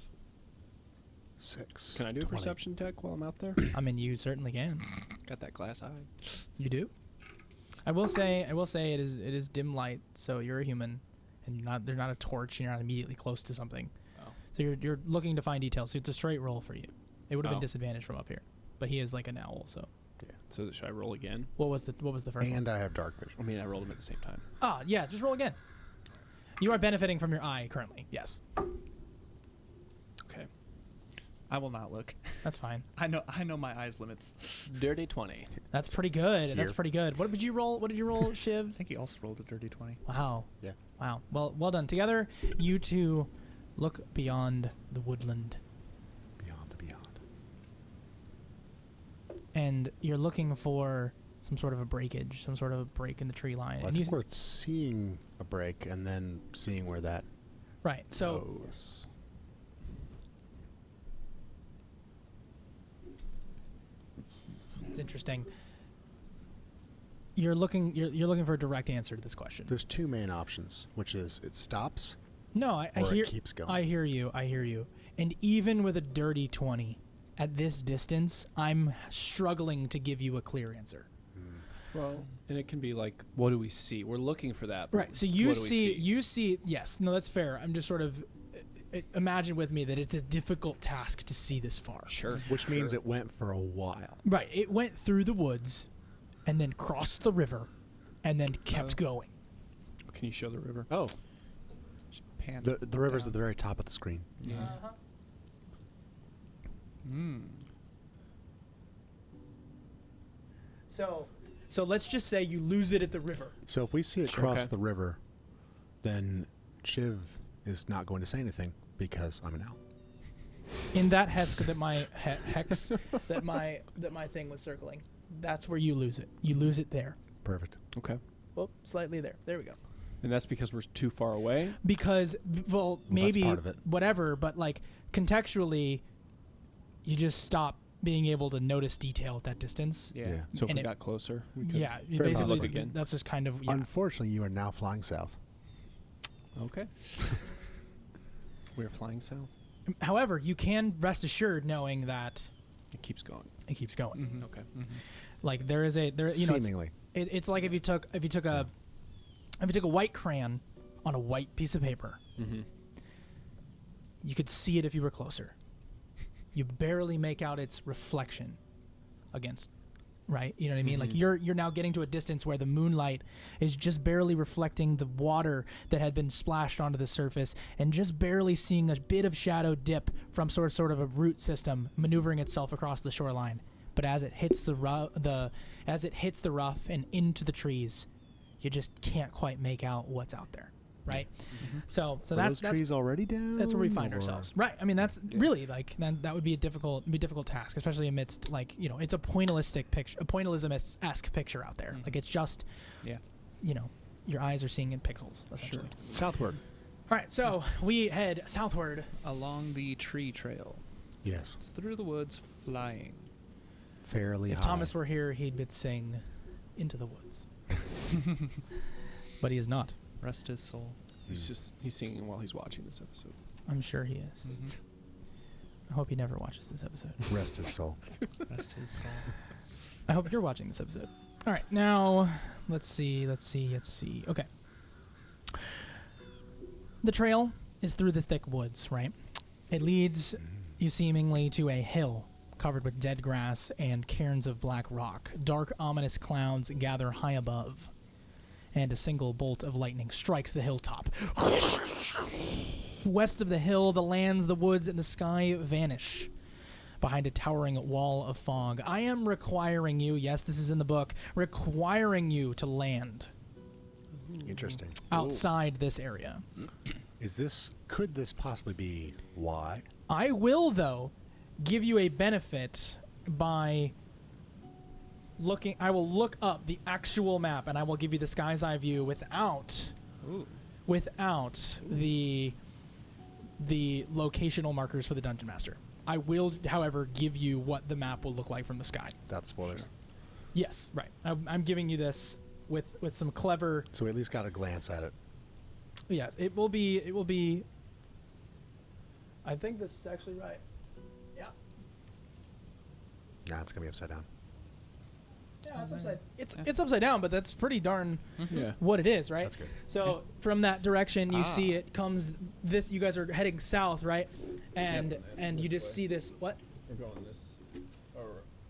6. Can I do a 20. perception check while I'm out there? I mean, you certainly can. Got that glass eye. You do. I will say it is dim light, so you're a human, and they're not a torch, and you're not immediately close to something. Oh. So you're looking to find details. So it's a straight roll for you. It would have been Oh. disadvantaged from up here, but he is like an owl. So So should I roll again? what was the first one? And I have dark vision. I mean, I rolled them at the same time. Ah, yeah, just roll again. You are benefiting from your eye currently. Yes, Okay. I will not look. that's fine. I know my eyes limits. Dirty 20. That's pretty good. That's Here. pretty good. What did you roll? What did you roll, I Shiv? think he also rolled a dirty 20. Wow. Yeah. Wow. Well done. Together, you two look beyond the woodland, Beyond the beyond. and you're looking for some sort of a breakage, some sort of a break in the tree line. Well, I and you think we're seeing a break and then seeing where that right. So goes. it's interesting. You're looking for a direct answer to this question. There's two main options, which is it stops No, I or hear it keeps going. I hear you. And even with a dirty 20 at this distance, I'm struggling to give you a clear answer. Well, and it can be like, what do we see? We're looking for that. Right. So you see yes, no, that's fair. I'm just sort of imagine with me that it's a difficult task to see this far. Sure. Which means it went for a while. Right. It went through the woods and then crossed the river and then kept going. Can you show the river? Oh, Pan the river's at the very top of the screen. Yeah. So let's just say you lose it at the river. So if we see it Sure, cross okay. the river, then Shiv is not going to say anything because I'm an owl. In that hex that my hex that my thing was circling, that's where you lose it. You lose it there. Perfect. Okay. Well, slightly there. There we go. And that's because we're too far away? Because well, maybe part of it. whatever, but like contextually, you just stop being able to notice detail at that distance. Yeah. So if And we it- got closer, we could Yeah, very much basically look again. that's just kind of Unfortunately, you are now flying south. Okay. We're flying south. However, you can rest assured knowing that It keeps going. it keeps going. Mm-hmm. Okay. Like there, you know, Seemingly. it's like if you took a white crayon on a white piece of paper, Mm-hmm. you could see it if you were closer. You barely make out its reflection against, right? You know what I mean? Like Mhm. you're now getting to a distance where the moonlight is just barely reflecting the water that had been splashed onto the surface, and just barely seeing a bit of shadow dip from sort of a root system maneuvering itself across the shoreline. But as it hits the rough and into the trees, you just can't quite make out what's out there, right? So Are that's those trees already down? that's where we find or- ourselves, right? I mean, that's really like that would be a difficult task, especially amidst like it's a pointillism-esque picture out there. Like it's just, Yeah. Your eyes are seeing in pixels essentially. Southward. All right, so we head southward. Along the tree trail, Yes. through the woods, flying. Fairly If high. Thomas were here, he'd sing "Into the Woods," but he is not. Rest his soul. He's singing while he's watching this episode. I'm sure he is. I hope he never watches this episode. Rest his soul. Rest his soul. I hope you're watching this episode. All right, now let's see. Okay. The trail is through the thick woods, right? It leads you seemingly to a hill covered with dead grass and cairns of black rock. Dark, ominous clouds gather high above, and a single bolt of lightning strikes the hilltop. West of the hill, the lands, the woods, and the sky vanish behind a towering wall of fog. I am requiring you, yes, this is in the book, requiring you to land Interesting. outside this area. Could this possibly be why? I will, though, give you a benefit by I will look up the actual map and I will give you the sky's eye view without the locational markers for the Dungeon Master. I will, however, give you what the map will look like from the sky. That's spoilers. Yes, right. I'm giving you this with some clever. So we at least got a glance at it. Yeah, it will be. I think this is actually right. Yeah. Nah, it's gonna be upside down. Yeah, it's upside. It's upside down, but that's pretty darn Yeah. what it is, right? That's good. So from that direction, you see it comes. This you guys are heading south, right? And you just see this. What? We're going this.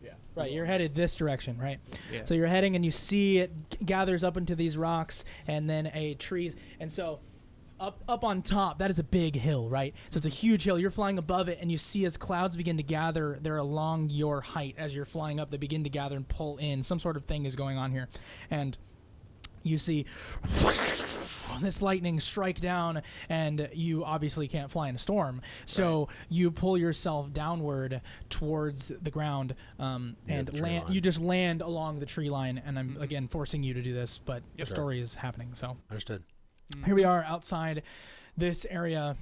Yeah. Right, you're headed this direction, right? Yeah. So you're heading, and you see it gathers up into these rocks, and then trees, and so. Up on top, that is a big hill, right? So it's a huge hill. You're flying above it, and you see as clouds begin to gather, they're along your height. As you're flying up, they begin to gather and pull in. Some sort of thing is going on here. And you see this lightning strike down, and you obviously can't fly in a storm. So you pull yourself downward towards the ground and the tree land. line. You just land along the tree line, and I'm, again, forcing you to do this, but the Sure. story is happening, so... Understood. Here we are outside this area,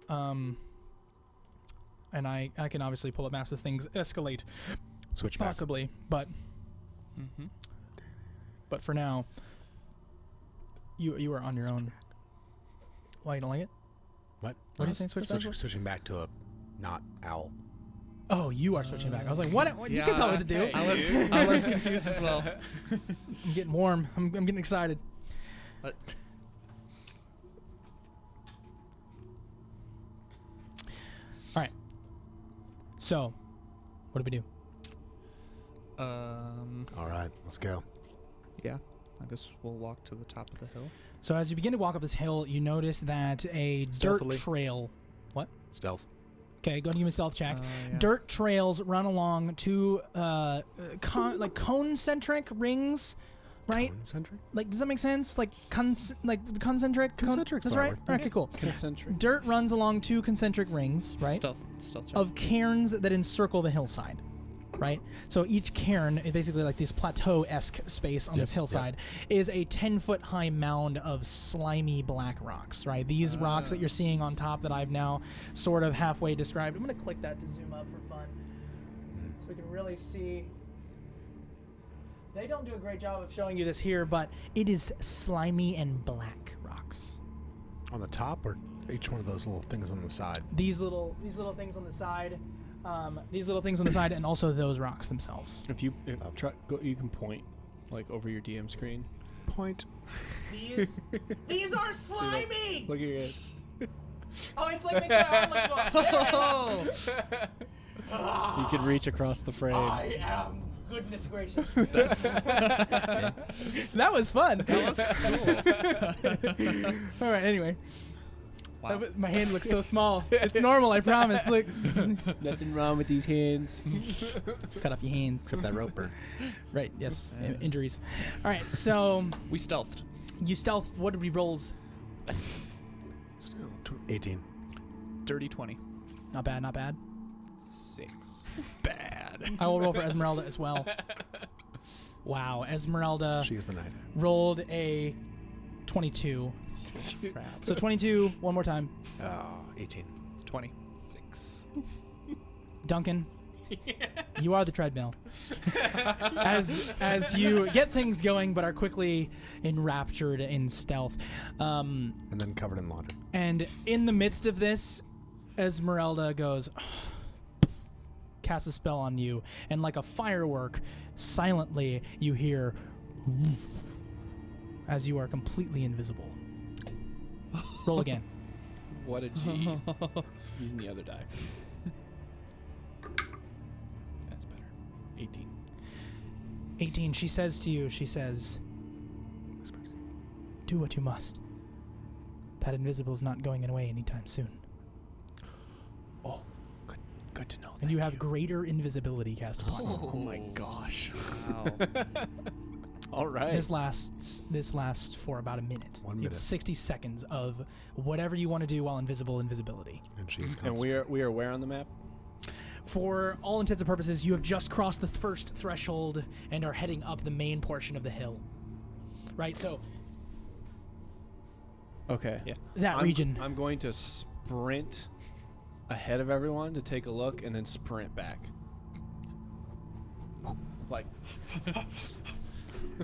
and I can obviously pull up maps as things escalate. Switch back. possibly, but for now, you are on your own. Why, you don't like it? What? What do you think? Switch back? Switching back to a not owl. Oh, you are switching back. I was like, what? You can tell me what to do. Hey, I was confused as well. I'm getting warm. I'm getting excited. But All right. So, what do we do? All right, let's go. yeah, I guess we'll walk to the top of the hill. So as you begin to walk up this hill, you notice that a dirt Stealthily. trail. What? Stealth. Okay, go and give me a stealth check. Yeah. Dirt trails run along two like cone-centric rings, right? Concentric? Like, does that make sense? Like concentric. Concentric's That's the right. word. All right, okay, cool. Concentric. Dirt runs along two concentric rings, right? Stealth check. Of cairns that encircle the hillside, right? So each cairn is basically like this plateau-esque space on this hillside is a 10-foot high mound of slimy black rocks, right? These rocks that you're seeing on top that I've now sort of halfway described. I'm going to click that to zoom up for fun so we can really see. They don't do a great job of showing you this here, but it is slimy and black rocks. On the top or each one of those little things on the side? These little things on the side, and also those rocks themselves. If you try, go, you can point like over your DM screen. Point. These are slimy. Look at yours. Oh, it's like makes my arm look small. You can reach across the frame. I am goodness gracious. That was fun. That was cool. All right. Anyway. Wow. My hand looks so small. It's normal, I promise. Look. Nothing wrong with these hands. Cut off your hands. Except that roper. Right, yes. Injuries. All right, so We stealthed. you stealth. What did we rolls? Still 18. Dirty 20. Not bad, not bad. 6. Bad. I will roll for Esmeralda as well. Wow, Esmeralda She is the knight. rolled a 22. Crap. So 22, one more time. 18. 20. 6. Duncan, you are the treadmill. As you get things going, but are quickly enraptured in stealth. And then covered in laundry. And in the midst of this, Esmeralda goes, casts a spell on you, and like a firework, silently you hear as you are completely invisible. Roll again. What a G. Using the other die. That's better. 18. 18, she says to you, do what you must. That invisible is not going away anytime soon. Oh, good to know. And you have greater invisibility cast upon you. Oh my gosh. Wow. All right. This lasts for about a minute. 1 You have minute. 60 seconds of whatever you want to do while invisibility. And she's And we are where on the map? For all intents and purposes, you have just crossed the first threshold and are heading up the main portion of the hill. Right, so Okay. Yeah. that region. I'm going to sprint ahead of everyone to take a look and then sprint back. Like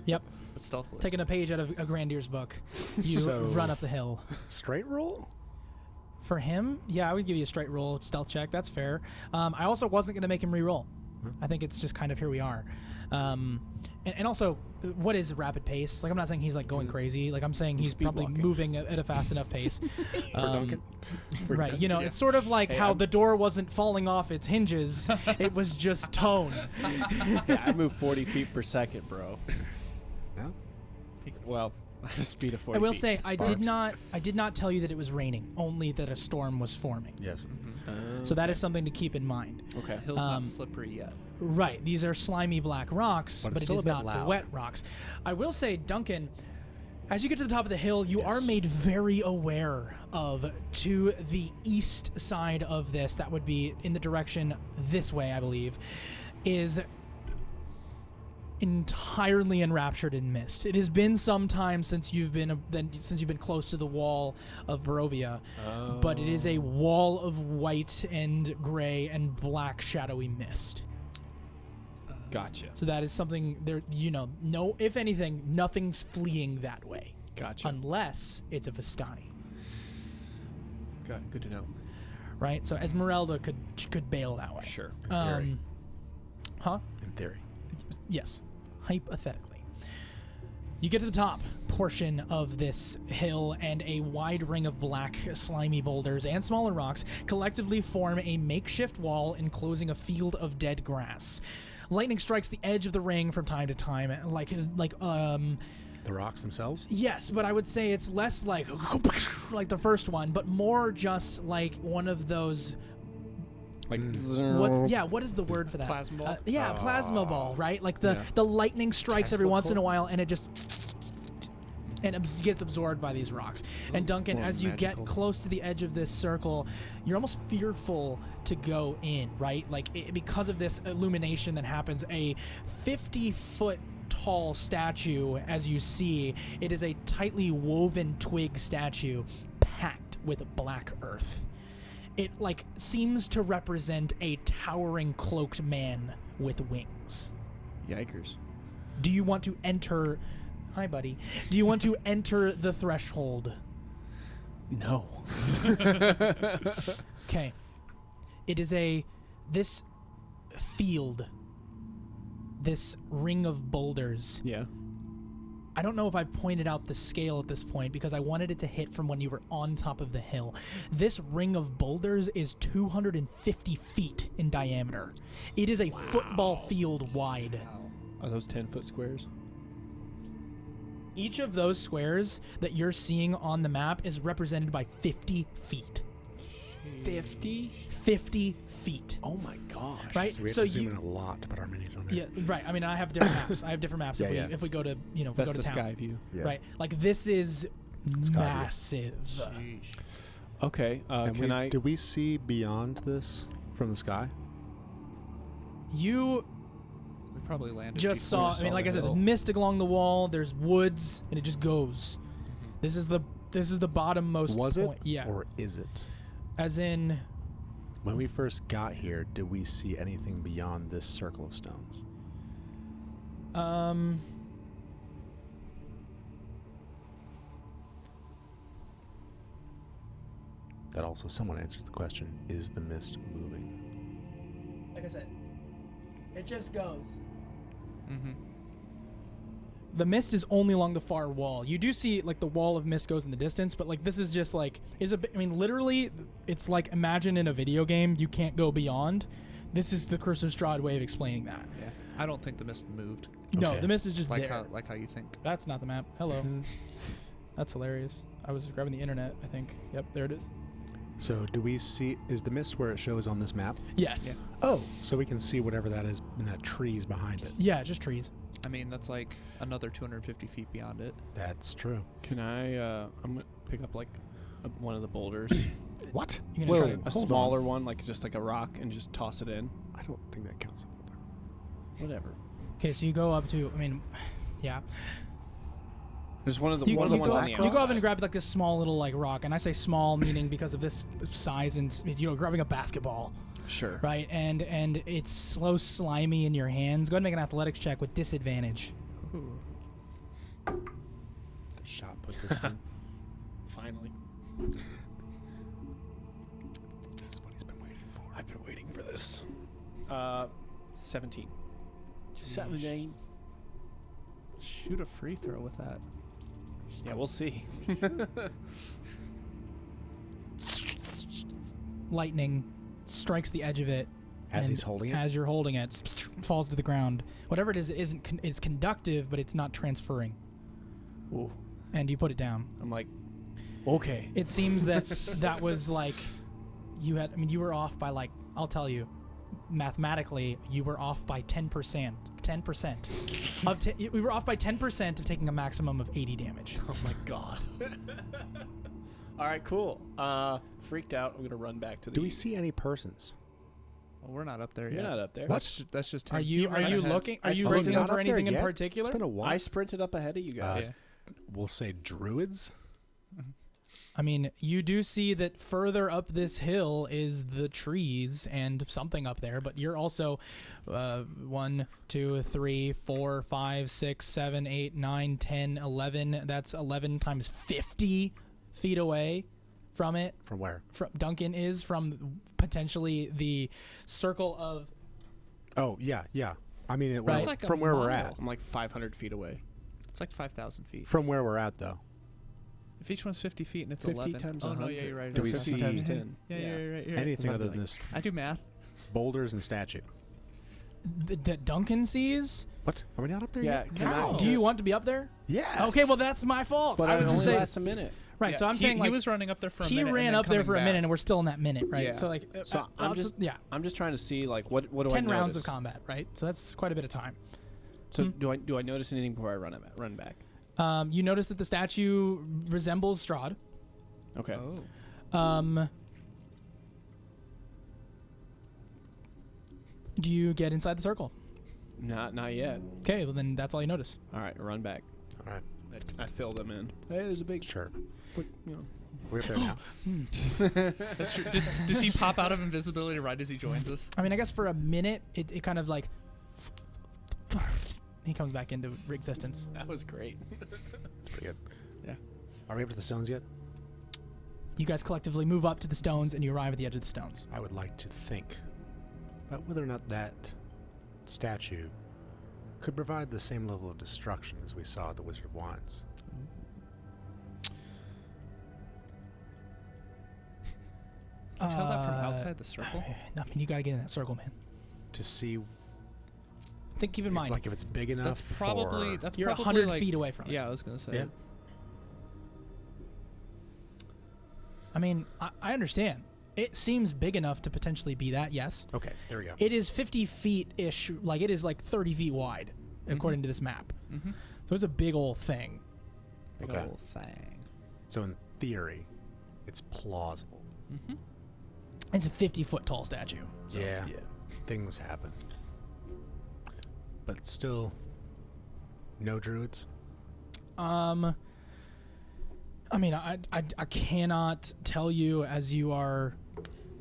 Yep, Stealthily. taking a page out of a Grandir's book. You So- run up the hill. straight roll? For him, yeah, I would give you a straight roll stealth check. That's fair. I also wasn't going to make him re-roll. I think it's just kind of here we are. And also, what is rapid pace? Like, I'm not saying he's like going crazy. Like, I'm saying he's Speed probably walking. moving at a fast enough pace. for Duncan. For Right, Duncan, you know, yeah. it's sort of like Hey, how I'm- the door wasn't falling off its hinges; it was just tone. Yeah, I move 40 feet per second, bro. Yeah. Well, I have a speed of 40 I will feet. say, I Sparks. did not tell you that it was raining, only that a storm was forming. Yes. So that is something to keep in mind. Okay. Hill's um, not slippery yet. Right, these are slimy black rocks, But but, it's it still a is bit not loud. wet rocks. I will say, Duncan, as you get to the top of the hill, you are Yes. made very aware of, to the east side of this, that would be in the direction this way, I believe, is entirely enraptured in mist. It has been some time since you've been close to the wall of Barovia, but it is a wall of white and gray and black shadowy mist. Gotcha. So that is something there. No. If anything, nothing's fleeing that way, Gotcha. unless it's a Vistani, Good to know. right? So Esmeralda could bail that way. Sure. In theory. Huh? In theory. Yes, hypothetically. You get to the top portion of this hill, and a wide ring of black, slimy boulders and smaller rocks collectively form a makeshift wall enclosing a field of dead grass. Lightning strikes the edge of the ring from time to time, like The rocks themselves? yes, but I would say it's less like the first one, but more just like one of those. Like What is the word for that? Plasma ball? Plasma ball, right? Like the Yeah. lightning strikes every Tesla once in a core? while, and it just gets absorbed by these rocks. And Duncan, more as you magical. get close to the edge of this circle, you're almost fearful to go in, right? Like because of this illumination that happens, a 50-foot tall statue, as you see, it is a tightly woven twig statue packed with black earth. It seems to represent a towering cloaked man with wings. Yikers. Do you want to enter? Hi, buddy. Do you want to enter the threshold? No. Okay. It is this field, this ring of boulders. Yeah. I don't know if I pointed out the scale at this point because I wanted it to hit from when you were on top of the hill. This ring of boulders is 250 feet in diameter. It is a football field wide. Are those 10-foot squares? Each of those squares that you're seeing on the map is represented by 50 feet. 50? 50 feet. Oh my gosh. Right? So we have to zoom in a lot to put our minis on there. Yeah, right. I mean, I have different maps. I have different maps Yeah, if we go to, if we That's go to the town. sky view. Yes. Right. Like this is Sky massive. Okay. And did we see beyond this from the sky? You We probably landed. just before. saw, I mean, like I said, hill. mist along the wall, there's woods, and it just goes. Mhm. This is the bottommost Was it? point. Yeah. Or is it? As in, When we first got here, did we see anything beyond this circle of stones? That also someone answers the question, is the mist moving? like I said, it just goes. Mhm. The mist is only along the far wall. You do see like the wall of mist goes in the distance, but like this is just like I mean, literally, it's like imagine in a video game you can't go beyond. This is the Curse of Strahd way of explaining that. Yeah. I don't think the mist moved. No, Okay. the mist is just Like there. how you think. That's not the map. Hello. That's hilarious. I was grabbing the internet, I think. Yep, there it is. So do we see, is the mist where it shows on this map? Yes. Oh, so we can see whatever that is in that trees behind it. Yeah, just trees. I mean, that's like another 250 feet beyond it. That's true. Can I? I'm gonna pick up like one of the boulders, What? You can Just just a hold smaller on. one, like just like a rock, and just toss it in. I don't think that counts as a boulder. Whatever. Okay, so you go up to, I mean, yeah. There's one of the You, one of the you ones go, on the you outside. go up and grab like this small little like rock, and I say small meaning because of this size and grabbing a basketball, Sure. right? And it's slow, slimy in your hands. Go ahead and make an athletics check with disadvantage. Ooh. The shot put this thing. Finally. This is what he's been waiting for. I've been waiting for this. 17. 17. Shoot a free throw with that. Yeah, we'll see. Lightning strikes the edge of it. As and he's holding it? As you're holding it, falls to the ground. Whatever it is, it's conductive, but it's not transferring. Ooh. And you put it down. I'm like, okay. It seems that that was like you were off by like, I'll tell you, mathematically you were off by 10%. 10%. We were off by 10% of taking a maximum of 80 damage. Oh my god. All right, cool. Freaked out. I'm gonna run back to the. Do we see any persons? Well, we're not up there You're yet. not up there. That's just Are him. you ran ahead. looking? Are I you sprinted looking up for there anything in yet? particular? It's been a while. I sprinted up ahead of you guys. Yeah. We'll say druids. I mean, you do see that further up this hill is the trees and something up there, but you're also 1, 2, 3, 4, 5, 6, 7, 8, 9, 10, 11. That's 11 times 50 feet away from it. From where? From Duncan is from potentially the circle of. Oh, yeah. I mean, it Right. was It's like a from where we're mile. at. I'm like 500 feet away. It's like 5,000 feet. From where we're at, though. If each one's 50 feet and it's 50 11. times oh, 100. no, yeah, you're right. Do we 50 see- times 10. Yeah, you're right. Anything Nothing other like- than this I do math. boulders and statue. That Duncan sees. What? Are we not up there Yeah, yet? can I- How? Do you want to be up there? Yes. Okay, well that's my fault. But I it would only just say lasts a minute. right. Yeah, So I'm saying he like was running up there for a he minute. and ran then up there coming for a back. minute, and we're still in that minute, right? Yeah. So like, So I'll I'm just yeah, I'm just trying to see like what do 10 I rounds notice? of combat, right? So that's quite a bit of time. So do I notice anything before I run back? You notice that the statue resembles Strahd. Okay. Oh. Do you get inside the circle? Not yet. Okay, well then that's all you notice. All right, run back. All right. I fill them in. Hey, there's a big Sure. quick, you know. We're up there now. That's true. Does he pop out of invisibility right as he joins us? I mean, I guess for a minute it kind of like he comes back into existence. That was great. Pretty good. Yeah. Are we up to the stones yet? You guys collectively move up to the stones and you arrive at the edge of the stones. I would like to think about whether or not that statue could provide the same level of destruction as we saw at the Wizard of Wands. Can you tell that from outside the circle? I mean, you got to get in that circle, man. To see, Keep in if, mind, like, if it's big enough. That's probably for, you're probably 100 like, feet away from it. Yeah, I was gonna say. Yeah. I mean, I understand. It seems big enough to potentially be that, yes. Okay, there we go. It is 50 feet-ish, like it is like 30 feet wide, according to this map. Mm-hmm. So it's a big old thing. Big Okay. old thing. So in theory, it's plausible. Mm-hmm. It's a 50-foot tall statue. So, Yeah. Things happen. But still, no druids. I mean, I cannot tell you as you are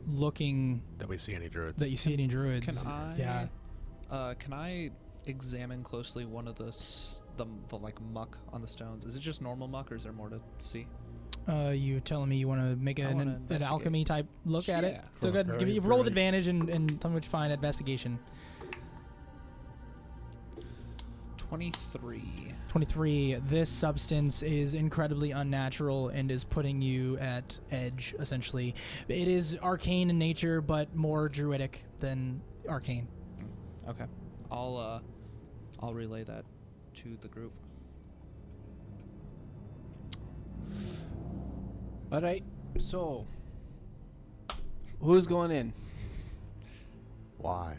looking That we see any druids. that you see any druids. Can I? Yeah. Can I examine closely one of the like muck on the stones? Is it just normal muck, or is there more to see? You telling me you want to make I wanna an investigate. alchemy type look at it? Yeah. So For a good. very, Roll with very- advantage and tell me what you find. Investigation. 23. 23. This substance is incredibly unnatural and is putting you at edge, essentially. It is arcane in nature, but more druidic than arcane. Okay. I'll relay that to the group. All right. So, who's going in? Why?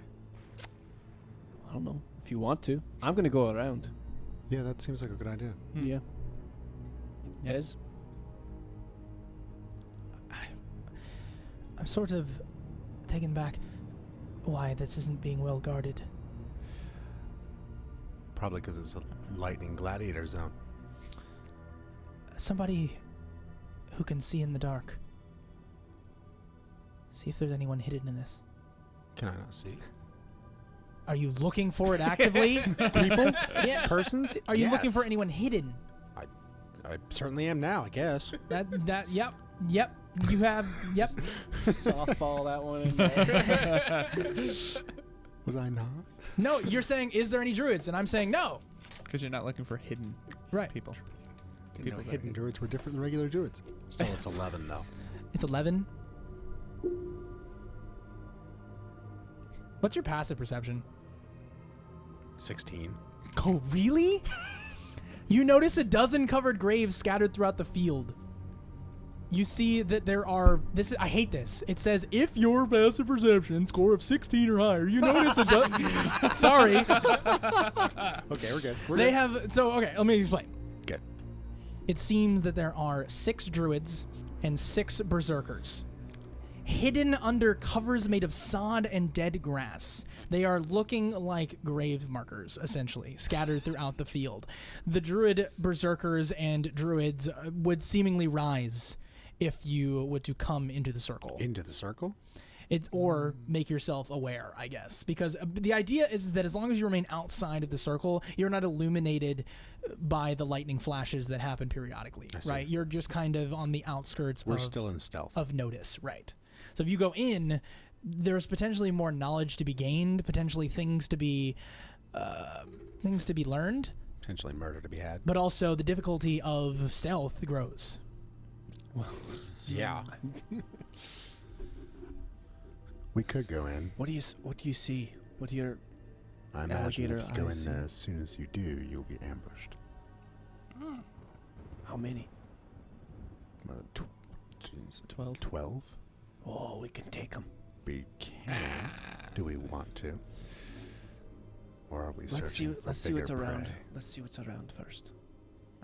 I don't know. If you want to, I'm gonna go around. Yeah, that seems like a good idea. Hmm. Yeah. Ez? I'm sort of taken back why this isn't being well guarded. Probably because it's a lightning gladiator zone. Somebody who can see in the dark. See if there's anyone hidden in this. Can I not see? Are you looking for it actively? People? Yeah. Persons? Are you looking Yes. for anyone hidden? I certainly am now, I guess. Yep. You have, yep. Softball that one in there. Was I not? No, you're saying, is there any druids? And I'm saying no. Because you're not looking for hidden Right. people. Didn't People know that hidden are- druids were different than regular druids. Still, it's 11, though. It's 11. What's your passive perception? 16. Oh, really? You notice a dozen covered graves scattered throughout the field. You see that there are I hate this. It says if your passive perception score of 16 or higher, you notice a dozen. Sorry. Okay, we're good. Okay, let me explain. Good. It seems that there are 6 druids and 6 berserkers. Hidden under covers made of sod and dead grass. They are looking like grave markers, essentially, scattered throughout the field. The druid berserkers and druids would seemingly rise if you were to come into the circle. Into the circle? Or make yourself aware, I guess. Because the idea is that as long as you remain outside of the circle, you're not illuminated by the lightning flashes that happen periodically, I see. right? You're just kind of on the outskirts We're still in stealth. of notice, right? So if you go in, there's potentially more knowledge to be gained, potentially things to be learned, Potentially murder to be had. but also the difficulty of stealth grows. Yeah. We could go in. What do you see? What do your I imagine Alligator if you go eyes in there and- as soon as you do, you'll be ambushed. how many? 12. 12? Oh, we can take them. We can. Do we want to? Or are we Let's see. searching for Let's see bigger what's around. prey? Let's see what's around first.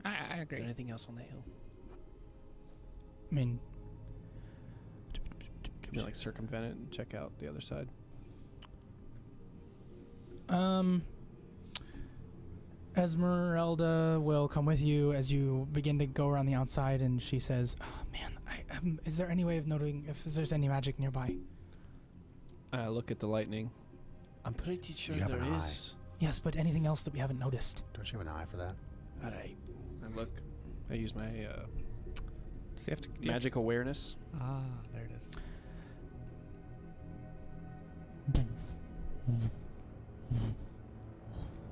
I Is there agree. anything else on the hill? I mean, Can you like circumvent it and check out the other side? Esmeralda will come with you as you begin to go around the outside, and she says, oh, man, is there any way of noting if there's any magic nearby? I look at the lightning. I'm pretty sure You have there an is. Yes, but anything else that we haven't noticed? Don't you have an eye for that? All right. I look. I use my Does he have to, do you have magic awareness. Ah, there it is.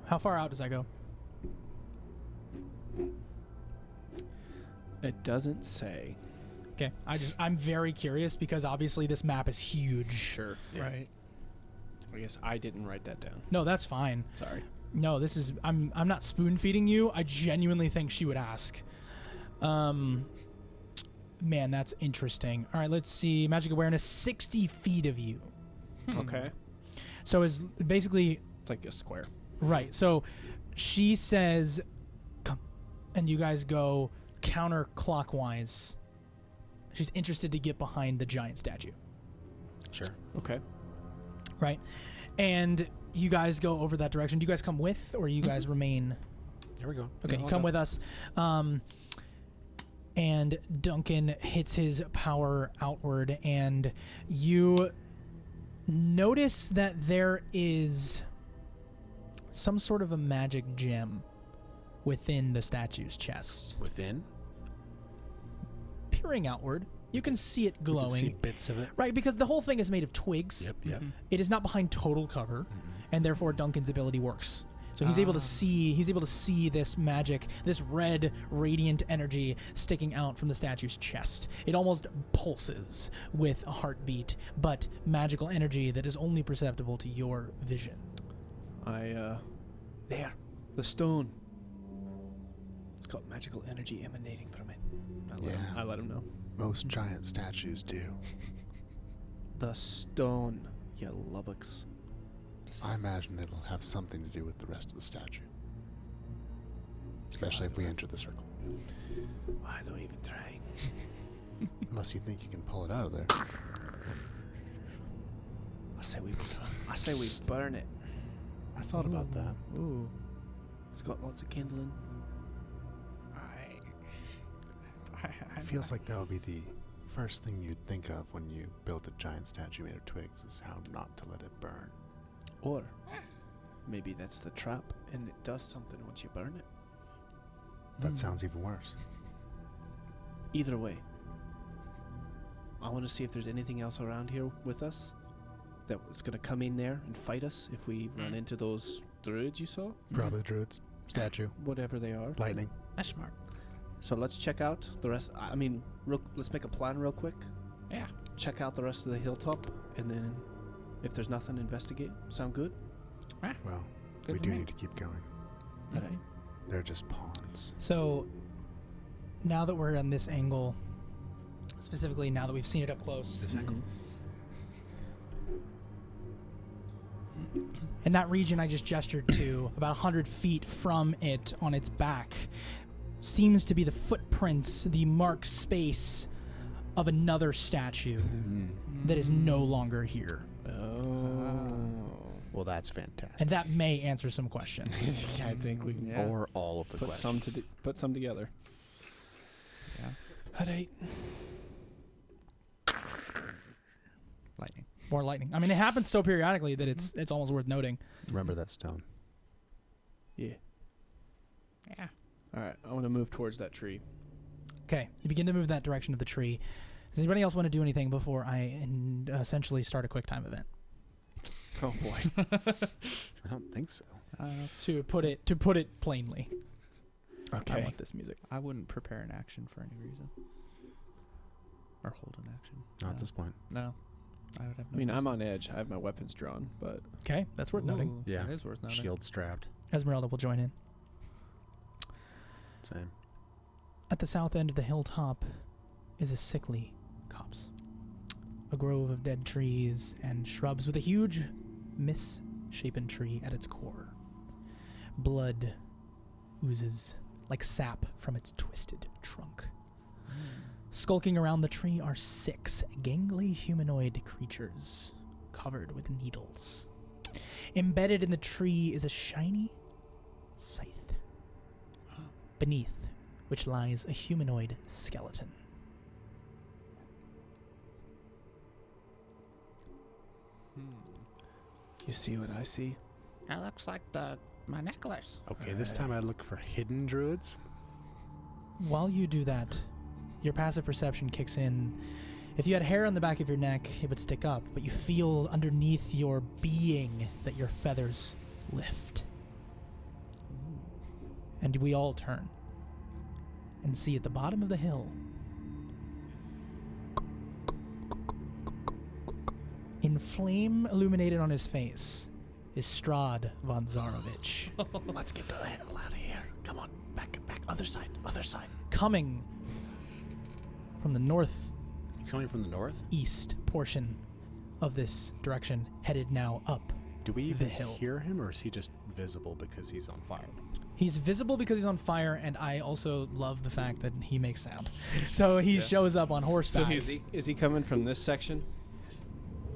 How far out does that go? It doesn't say. Okay, I'm very curious because obviously this map is huge. Sure. Yeah. Right. I guess I didn't write that down. No, that's fine. Sorry. No, this is I'm not spoon feeding you. I genuinely think she would ask. Man, that's interesting. All right, let's see. Magic awareness, 60 feet of you. Okay. So is basically It's like a square. right. So she says, "Come," and you guys go counterclockwise. She's interested to get behind the giant statue, Sure. Okay. right? And you guys go over that direction. Do you guys come with, or you guys remain? Here we go. Okay, Yeah, you I'll come go. with us. And Duncan hits his power outward, and you notice that there is some sort of a magic gem within the statue's chest. Within? Peering outward, you can see it You can see glowing. bits of it. Right, because the whole thing is made of twigs. Yep. It is not behind total cover, and therefore Duncan's ability works. So he's able to see this magic, this red radiant energy sticking out from the statue's chest. It almost pulses with a heartbeat, but magical energy that is only perceptible to your vision. There. The stone. It's got magical energy emanating from it. I let him know. Most giant statues do. The stone. You lubbox. I imagine it'll have something to do with the rest of the statue. Especially if we enter the circle. Why do we even try? Unless you think you can pull it out of there. I say we burn it. I thought about that. Ooh. It's got lots of kindling. It feels like that would be the first thing you'd think of when you build a giant statue made of twigs, is how not to let it burn. Or maybe that's the trap and it does something once you burn it. That sounds even worse. Either way, I want to see if there's anything else around here with us that was going to come in there and fight us if we run into those druids you saw. Probably druids. Statue. Whatever they are. Lightning. That's smart. So let's check out the rest. I mean, let's make a plan real quick. Yeah. Check out the rest of the hilltop, and then if there's nothing, investigate. Sound good? Well, Good we for do me. need to keep going. All right. They're just pawns. So now that we're on this angle, specifically now that we've seen it up close, This angle. in that region I just gestured to, about 100 feet from it on its back, seems to be the footprints, the marked space of another statue that is no longer here. Oh. Well, that's fantastic. And that may answer some questions. Yeah, I think we can Or all of the put questions. put some together. Yeah. All right. more lightning. I mean, it happens so periodically that it's almost worth noting. Remember that stone. Yeah. Yeah. All right, I want to move towards that tree. Okay, you begin to move that direction of the tree. Does anybody else want to do anything before I essentially start a quick time event? Oh boy. I don't think so. To put it plainly. I Okay. want this music. I wouldn't prepare an action for any reason. Or hold an action. Not No. at this point. No. I would have no I mean, reason. I'm on edge. I have my weapons drawn, but Okay, that's worth noting. Ooh, Yeah. That is worth noting. Shield strapped. Esmeralda will join in. Same. At the south end of the hilltop is a sickly copse. A grove of dead trees and shrubs with a huge, misshapen tree at its core. Blood oozes like sap from its twisted trunk. Skulking around the tree are 6 gangly humanoid creatures covered with needles. Embedded in the tree is a shiny scythe. Beneath which lies a humanoid skeleton. you see what I see? That looks like my necklace. Okay, this time I look for hidden druids. While you do that, your passive perception kicks in. If you had hair on the back of your neck, it would stick up, but you feel underneath your being that your feathers lift. And we all turn and see at the bottom of the hill, in flame illuminated on his face, is Strahd von Zarovich. Let's get the hell out of here. Come on, back, other side. Coming from the northeast He's coming from the north. portion of this direction, headed now up. Do we The even hill. hear him, or is he just visible because he's on fire? He's visible because he's on fire, and I also love the fact that he makes sound. So he shows up on horseback. Is he coming from this section?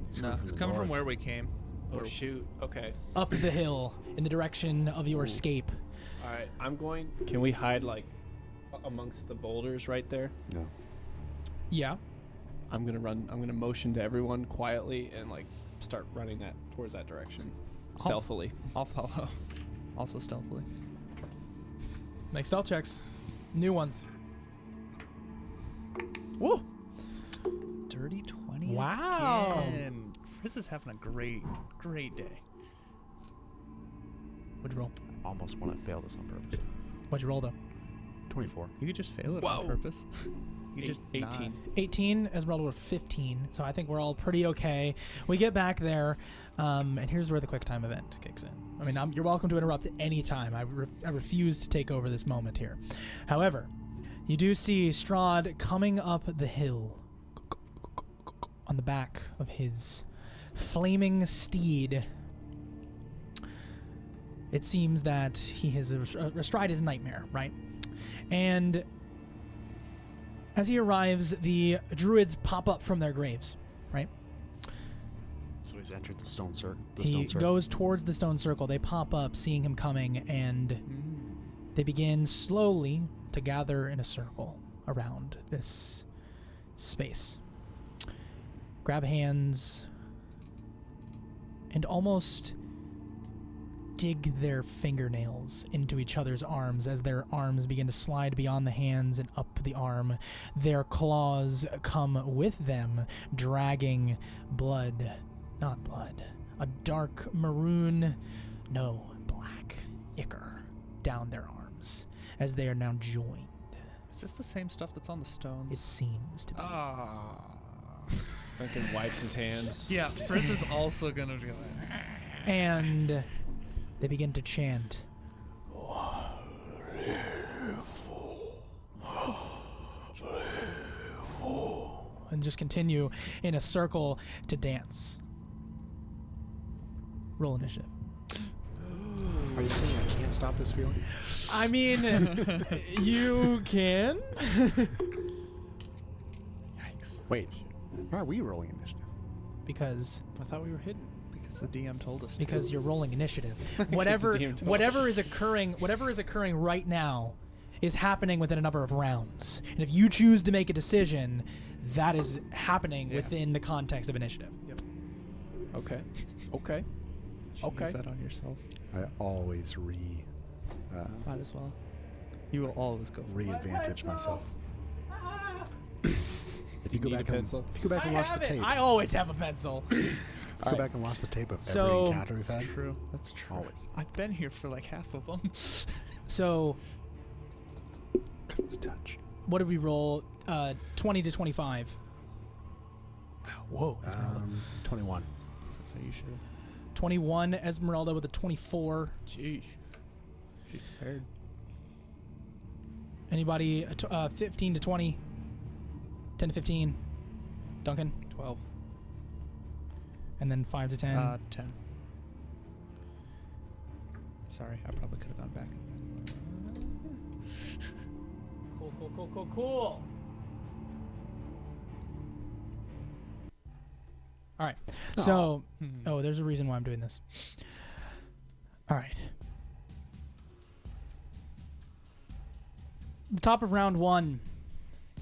He's No, it's the coming from north. where we came. Oh Or- shoot. Okay. up the hill in the direction of your escape. All right. I'm going. Can we hide like amongst the boulders right there? No. Yeah. I'm gonna run. I'm gonna motion to everyone quietly and like start running that towards that direction, stealthily. I'll follow. Also stealthily. Make stealth checks. New ones. Woo! Dirty 20. Wow. Again. Frizz is having a great day. What'd you roll? Almost want to fail this on purpose. What'd you roll, though? 24. You could just fail it Whoa. on purpose. You just 18. 18. Esmeralda with 15. So I think we're all pretty okay. We get back there, and here's where the quick time event kicks in. I mean, you're welcome to interrupt at any time. I refuse to take over this moment here. However, you do see Strahd coming up the hill on the back of his flaming steed. It seems that he has astride his nightmare, right? And as he arrives, the druids pop up from their graves, right? So he's entered the stone circle. He goes towards the stone circle. They pop up, seeing him coming, and they begin slowly to gather in a circle around this space. Grab hands and almost dig their fingernails into each other's arms as their arms begin to slide beyond the hands and up the arm. Their claws come with them, dragging a dark maroon, no, black ichor down their arms as they are now joined. Is this the same stuff that's on the stones? It seems to be. Duncan wipes his hands. Yeah, Frizz is also gonna do that. And they begin to chant. And just continue in a circle to dance. Roll initiative. Are you saying I can't stop this feeling? I mean, you can. Yikes. Wait. Why are we rolling initiative? Because I thought we were hidden. Because the DM told us because you're rolling initiative. the Whatever DM told whatever is occurring right now is happening within a number of rounds. And if you choose to make a decision, that is happening Yeah. within the context of initiative. Yep. Okay. Okay. Okay. Use that on yourself. I always Might as well. You will always go. re-advantage myself. If you go need back a and pencil? if you go back and watch the tape, I always have a pencil. go back and watch the tape of So- every encounter we've had. True. That's true. Always. I've been here for like half of them. So, 'Cause it's touch. what did we roll? 20 to 25. Whoa. 21. So you should. 21, Esmeralda with a 24. Jeez. She's prepared. Anybody 15 to 20? 10 to 15? Duncan? 12. And then 5 to 10? 10. Sorry, I probably could have gone back. Cool. All right. So, there's a reason why I'm doing this. All right. The top of round 1,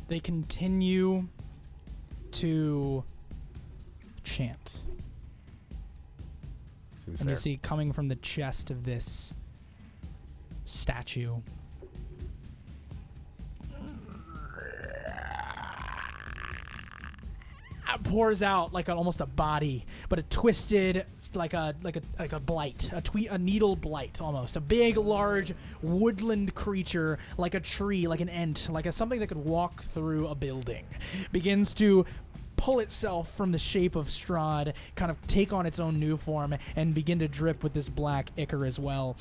they continue to chant. Seems And fair. you see coming from the chest of this statue. Pours out like almost a body, but a twisted, like a blight, a needle blight almost, a big, large woodland creature, like a tree, like an ent, like something that could walk through a building, begins to pull itself from the shape of Strahd, kind of take on its own new form, and begin to drip with this black ichor as well.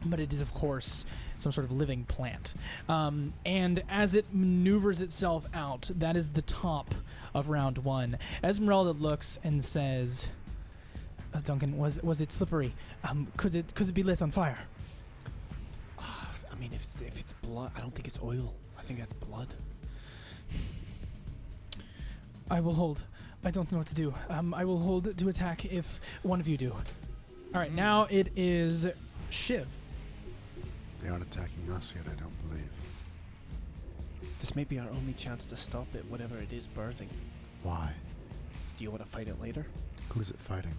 But it is, of course, some sort of living plant. And as it maneuvers itself out, that is the top of round 1. Esmeralda looks and says, Duncan, was it slippery? Could it be lit on fire? I mean, if it's blood, I don't think it's oil. I think that's blood. I will hold. I don't know what to do. I will hold to attack if one of you do. All right, now it is Shiv. They aren't attacking us yet, I don't believe. This may be our only chance to stop it, whatever it is birthing. Why? Do you want to fight it later? Who's it fighting?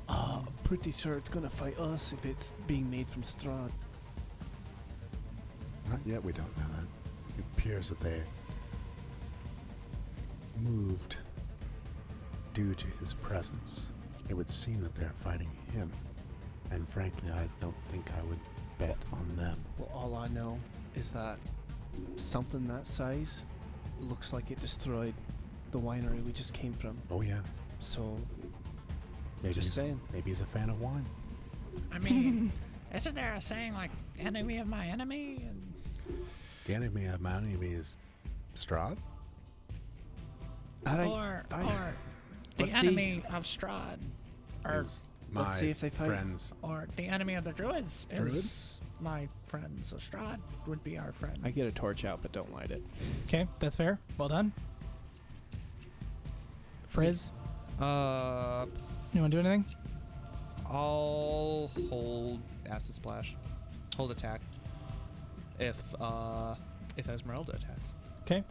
I'm pretty sure it's gonna fight us if it's being made from Strahd. Not yet, we don't know that. It appears that they moved due to his presence. It would seem that they're fighting him. And frankly, I don't think I would bet on them. Well, all I know is that something that size looks like it destroyed the winery we just came from. Oh yeah. So, Maybe Just he's, saying. Maybe he's a fan of wine. I mean, isn't there a saying like "enemy of my enemy"? And The enemy of my enemy is Strahd? or the Let's see. enemy of Strahd, or Is my let's see if they fight. friends. or the enemy of the Druids Druid? is my friend. So Strahd would be our friend. I get a torch out, but don't light it. Okay, that's fair. Well done. Frizz, you want to do anything? I'll hold acid splash, hold attack. If Esmeralda attacks. Okay.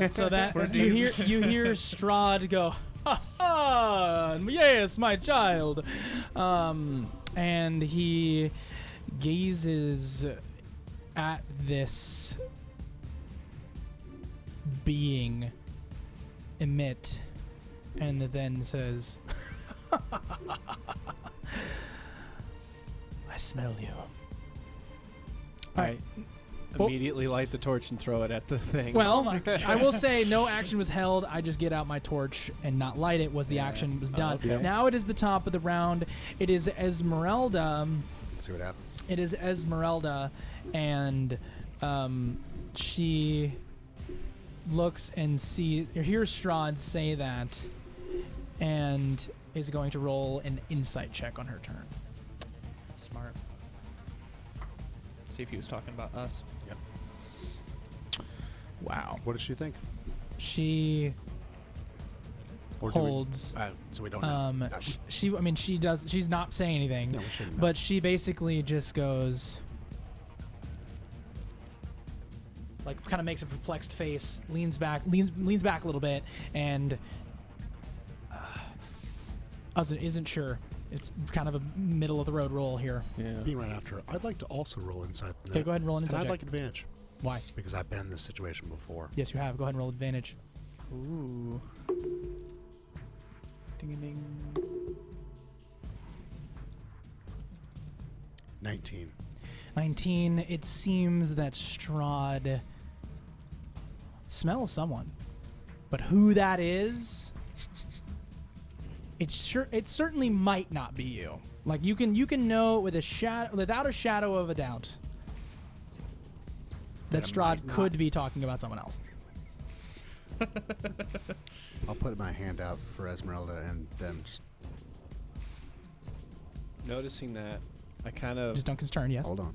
So that For you hear days. you hear Strahd go, ha ha! Yes, my child. And he gazes at this being emit, and then says, "I smell you." I Oh. immediately light the torch and throw it at the thing. Well, I will say no action was held. I just get out my torch and not light it was the action was done. okay. Now it is the top of the round. It is Esmeralda. Let's see what happens. It is Esmeralda, and she looks and hears Strahd say that, and is going to roll an insight check on her turn. That's smart. See if he was talking about us. Wow. What does she think? She Or do we- holds. so we don't know. She's not saying anything. No, we shouldn't know. But she basically just goes, like, kind of makes a perplexed face, leans back a little bit, and Isn't sure. It's kind of a middle of the road roll here. Yeah. Being right after her, I'd like to also roll inside the net. Okay, go ahead and roll an And inside I'd check. like advantage Why? because I've been in this situation before. Yes, you have. Go ahead and roll advantage. Ooh. Ding a ding. 19. 19. It seems that Strahd smells someone, but who that is, it certainly might not be you. Like you can know without a shadow of a doubt that That it Strahd might not. could be talking about someone else. I'll put my hand out for Esmeralda and then just Noticing that, I kind of. Just Duncan's turn. Yes, hold on.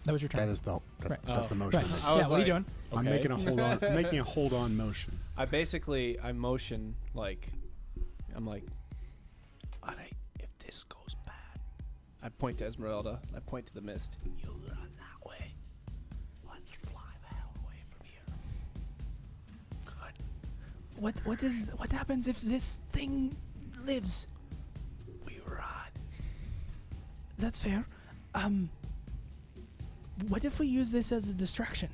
that was your turn. That is the that's, Right. that's Oh. the motion. Right. I'm making. I Yeah. was What are you like- doing? I'm Okay. making a hold on, making a hold on motion. I motion like, I'm like, alright, if this goes bad, I point to Esmeralda. I point to the mist. You run that way. Let's fly the hell away from here. Good. What happens if this thing lives? We run. That's fair. What if we use this as a distraction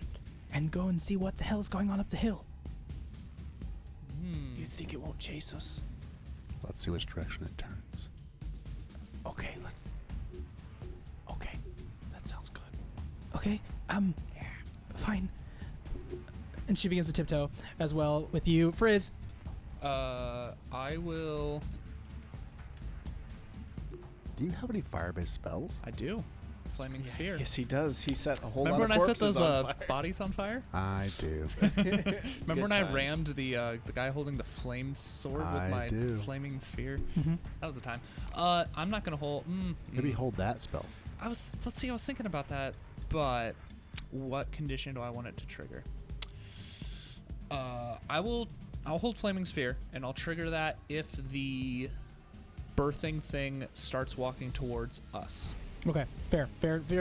and go and see what the hell is going on up the hill? You think it won't chase us? Let's see which direction it turns. Okay, let's. Okay, that sounds good. Okay, fine. And she begins to tiptoe as well with you. Frizz, I will. Do you have any fire-based spells? I do. Flaming sphere. Yes, he does. He set a whole Remember lot when of I set corpses those on fire. bodies on fire? I do. Remember Good when I times. rammed the guy holding the flame sword I with my do. flaming sphere? Mhm. That was the time. I'm not gonna hold. Maybe hold that spell. Let's see. I was thinking about that, but what condition do I want it to trigger? I'll hold flaming sphere, and I'll trigger that if the birthing thing starts walking towards us. okay, fair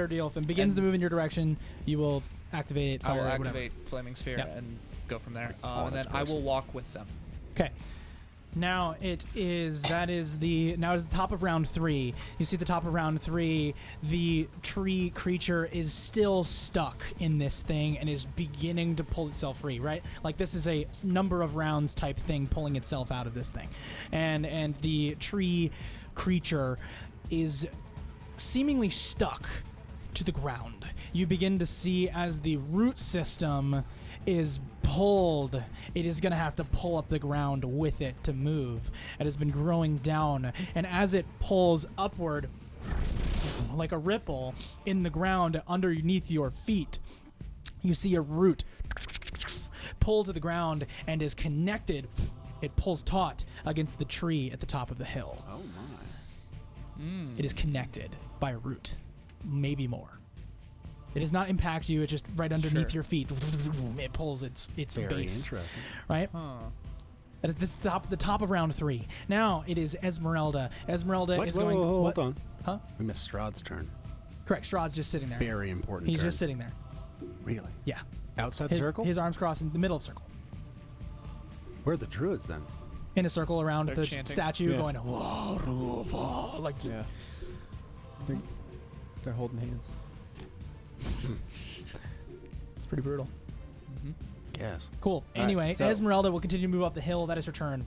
deal. If it begins And- to move in your direction, you will activate I fire will or whatever. activate flaming sphere Yep. and go from there. Oh, And then that's I will person. walk with them. Okay. Now it is the top of round 3. You see the top of round 3, the tree creature is still stuck in this thing and is beginning to pull itself free, right? Like this is a number of rounds type thing pulling itself out of this thing. And the tree creature is seemingly stuck to the ground. You begin to see as the root system is pulled, it is going to have to pull up the ground with it to move. It has been growing down, and as it pulls upward like a ripple in the ground underneath your feet, you see a root pull to the ground and is connected. It pulls taut against the tree at the top of the hill. Oh my. It is connected by a root, maybe more. It does not impact you. It's just right underneath Sure. your feet. It pulls its Very base, interesting. right? Huh. That is the top of round 3. Now it is Esmeralda. Esmeralda Wait, is whoa, going. whoa, hold what? on. Huh? We missed Strahd's turn. Correct. Strahd's just sitting there. Very important. He's turn. just sitting there. Really? Yeah. Outside the His, circle? his arms crossed in the middle of the circle. Where are the druids then? In a circle around They're the chanting. statue, Yeah. going whoa, whoa, whoa, like just, Yeah. They're holding hands. it's pretty brutal. Yes. Cool. All right, Anyway, so- Esmeralda will continue to move up the hill. That is her turn.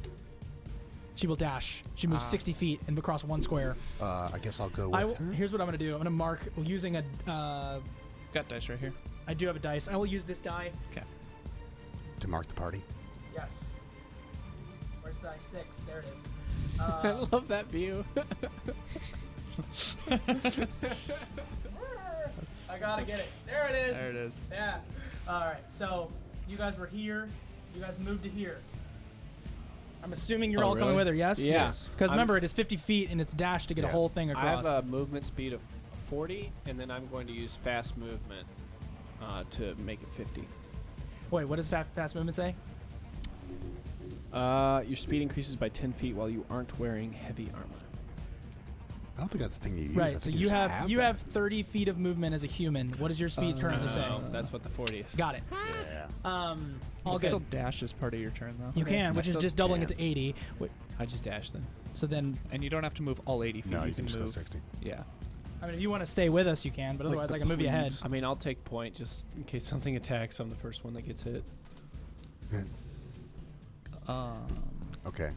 She will dash. She moves Ah. 60 feet and across one square. I guess I'll go with her. Here's what I'm going to do. I'm going to mark using a. Got dice right here. I do have a dice. I will use this die. Okay. To mark the party. Yes. Where's die 6? There it is. I love that view. I gotta get it. There it is. There it is. Yeah. All right. So you guys were here. You guys moved to here. I'm assuming you're Oh, all coming really? with her. Yes. Yeah. Because I'm- remember, it is 50 feet and it's dash to get a Yeah. whole thing I have across. a movement speed of 40, and then I'm going to use fast movement to make it 50. Wait, what does fast movement say? Your speed increases by 10 feet while you aren't wearing heavy armor. I don't think that's the thing you use. I Right. So think you just have that. 30 feet of movement as a human. What does your speed currently say? That's what the 40 is. Got it. Yeah. All You can good. still dash as part of your turn, though. You can, I which is still just doubling can. it to 80. I just dash then. So then, And you don't have to move all 80 feet. No, you you can just go move. 60. Yeah. I mean, if you want to stay with us, you can, but Like otherwise the I can move you ahead. plebes. I mean, I'll take point just in case something attacks. I'm the first one that gets hit. Yeah. Okay. Okay.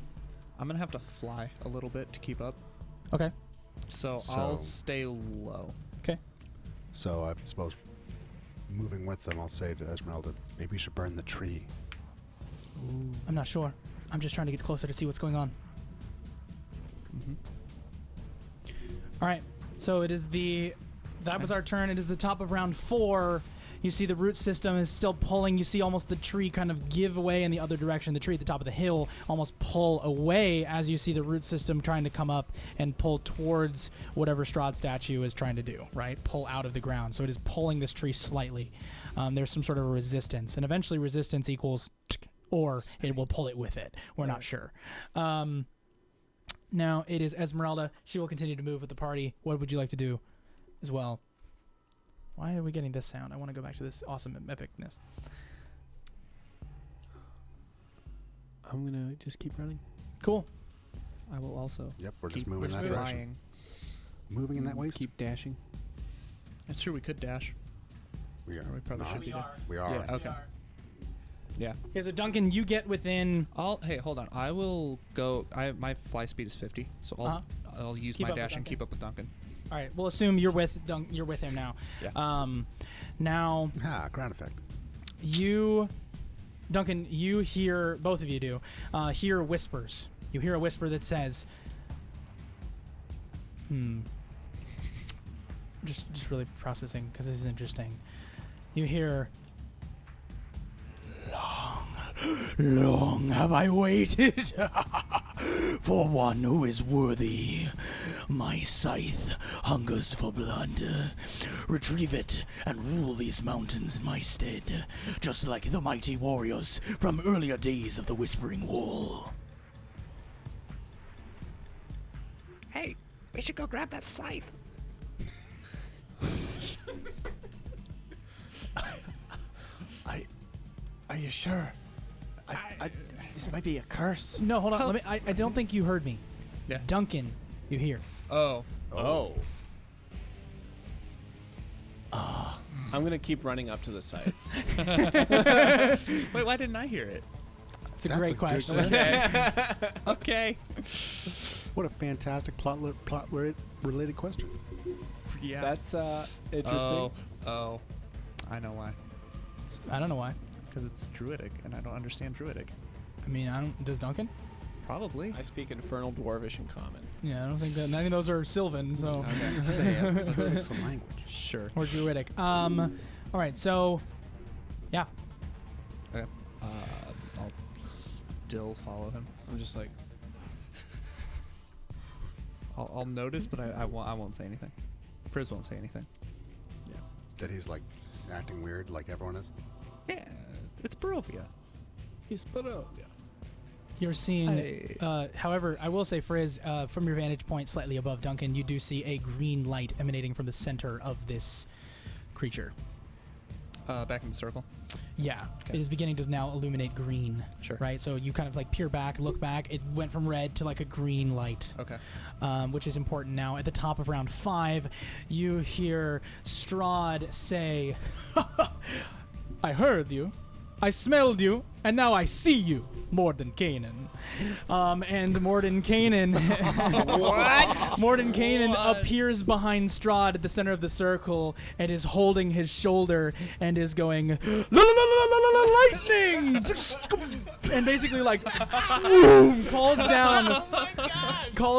I'm gonna have to fly a little bit to keep up, Okay. so So- I'll stay low. So I suppose moving with them, I'll say to Esmeralda, maybe we should burn the tree. I'm not sure. I'm just trying to get closer to see what's going on. Mm-hmm. All right. So it is that was our turn. It is the top of round 4. You see the root system is still pulling. You see almost the tree kind of give away in the other direction. The tree at the top of the hill almost pull away as you see the root system trying to come up and pull towards whatever Strahd statue is trying to do, right? Pull out of the ground. So it is pulling this tree slightly. There's some sort of a resistance. And eventually resistance equals or it will pull it with it. We're not sure. Now it is Esmeralda. She will continue to move with the party. What would you like to do as well? Why are we getting this sound? I want to go back to this awesome epicness. I'm gonna just keep running. Cool. I will also Yep, we're keep just moving in that flying. direction. Moving in that way. Keep dashing. It's true we could dash. We are. Or we probably not. should be. We are. Yeah. Okay. Yeah. Okay, so Duncan, you get within. Hey, hold on. I will go. My fly speed is 50, so I'll use Keep my up with dash and Duncan. keep up with Duncan. All right, we'll assume you're with you're with him now. Yeah. Now Ground effect. you, Duncan, you hear, both of you do, hear whispers. You hear a whisper that says, Just really processing because this is interesting. You hear, long have I waited for one who is worthy. My scythe hungers for blood. Retrieve it and rule these mountains in my stead, just like the mighty warriors from earlier days of the Whispering Wall. Hey, we should go grab that scythe. Are you sure? This might be a curse. No, hold on. I don't think you heard me. Yeah. Duncan, you hear. Oh. I'm gonna keep running up to the side. Wait, why didn't I hear it? It's a That's great a good question. question. Okay. What a fantastic plot-related question. Yeah. That's interesting. Oh. I know why. I don't know why. Because it's Druidic, and I don't understand Druidic. I mean, does Duncan? Probably. I speak Infernal Dwarvish and Common. Yeah, I don't think that. None of those are Sylvan, so Okay. Say it. It's a language. Sure. or Druidic. All right, so yeah, Okay. I'll still follow him. I'm just like, I'll notice, but I won't say anything. Frizz won't say anything. That he's like acting weird, like everyone is. Yeah. It's Barovia. he's put out. you're seeing. Hey. However, I will say, Frizz, from your vantage point, slightly above Duncan, you do see a green light emanating from the center of this creature. Back in the circle. Yeah, Okay. it is beginning to now illuminate green. Sure. Right, so you kind of like peer back, look back. It went from red to like a green light. Okay. Which is important now. At the top of round 5, you hear Strahd say, I heard you, I smelled you, and now I see you, Mordenkainen. And Mordenkainen... What? Mordenkainen appears behind Strahd at the center of the circle and is holding his shoulder and is going, lightning! And basically like, boom, calls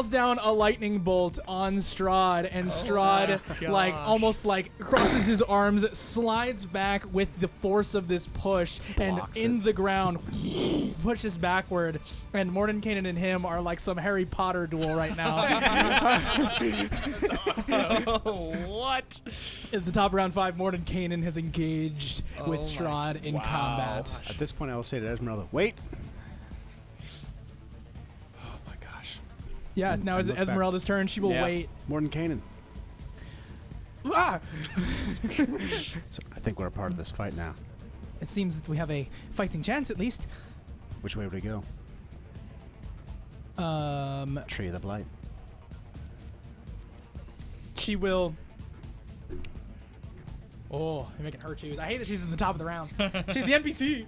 down a lightning bolt on Strahd, and Strahd like almost like crosses his arms, slides back with the force of this push, and Blocks in it. the ground pushes backward, and Mordenkainen and him are like some Harry Potter duel right now. What? At the top of round 5, Mordenkainen has engaged with Strahd in combat. At this point, I will say to Esmeralda, wait. Oh my gosh. Yeah, And- now and is look back. Esmeralda's turn. She will Yeah. wait. Mordenkainen. Ah! So I think we're a part of this fight now. it seems that we have a fighting chance at least. Which way would we go? Tree of the Blight. She will. Oh, you're making her choose. I hate that she's at the top of the round. She's the NPC.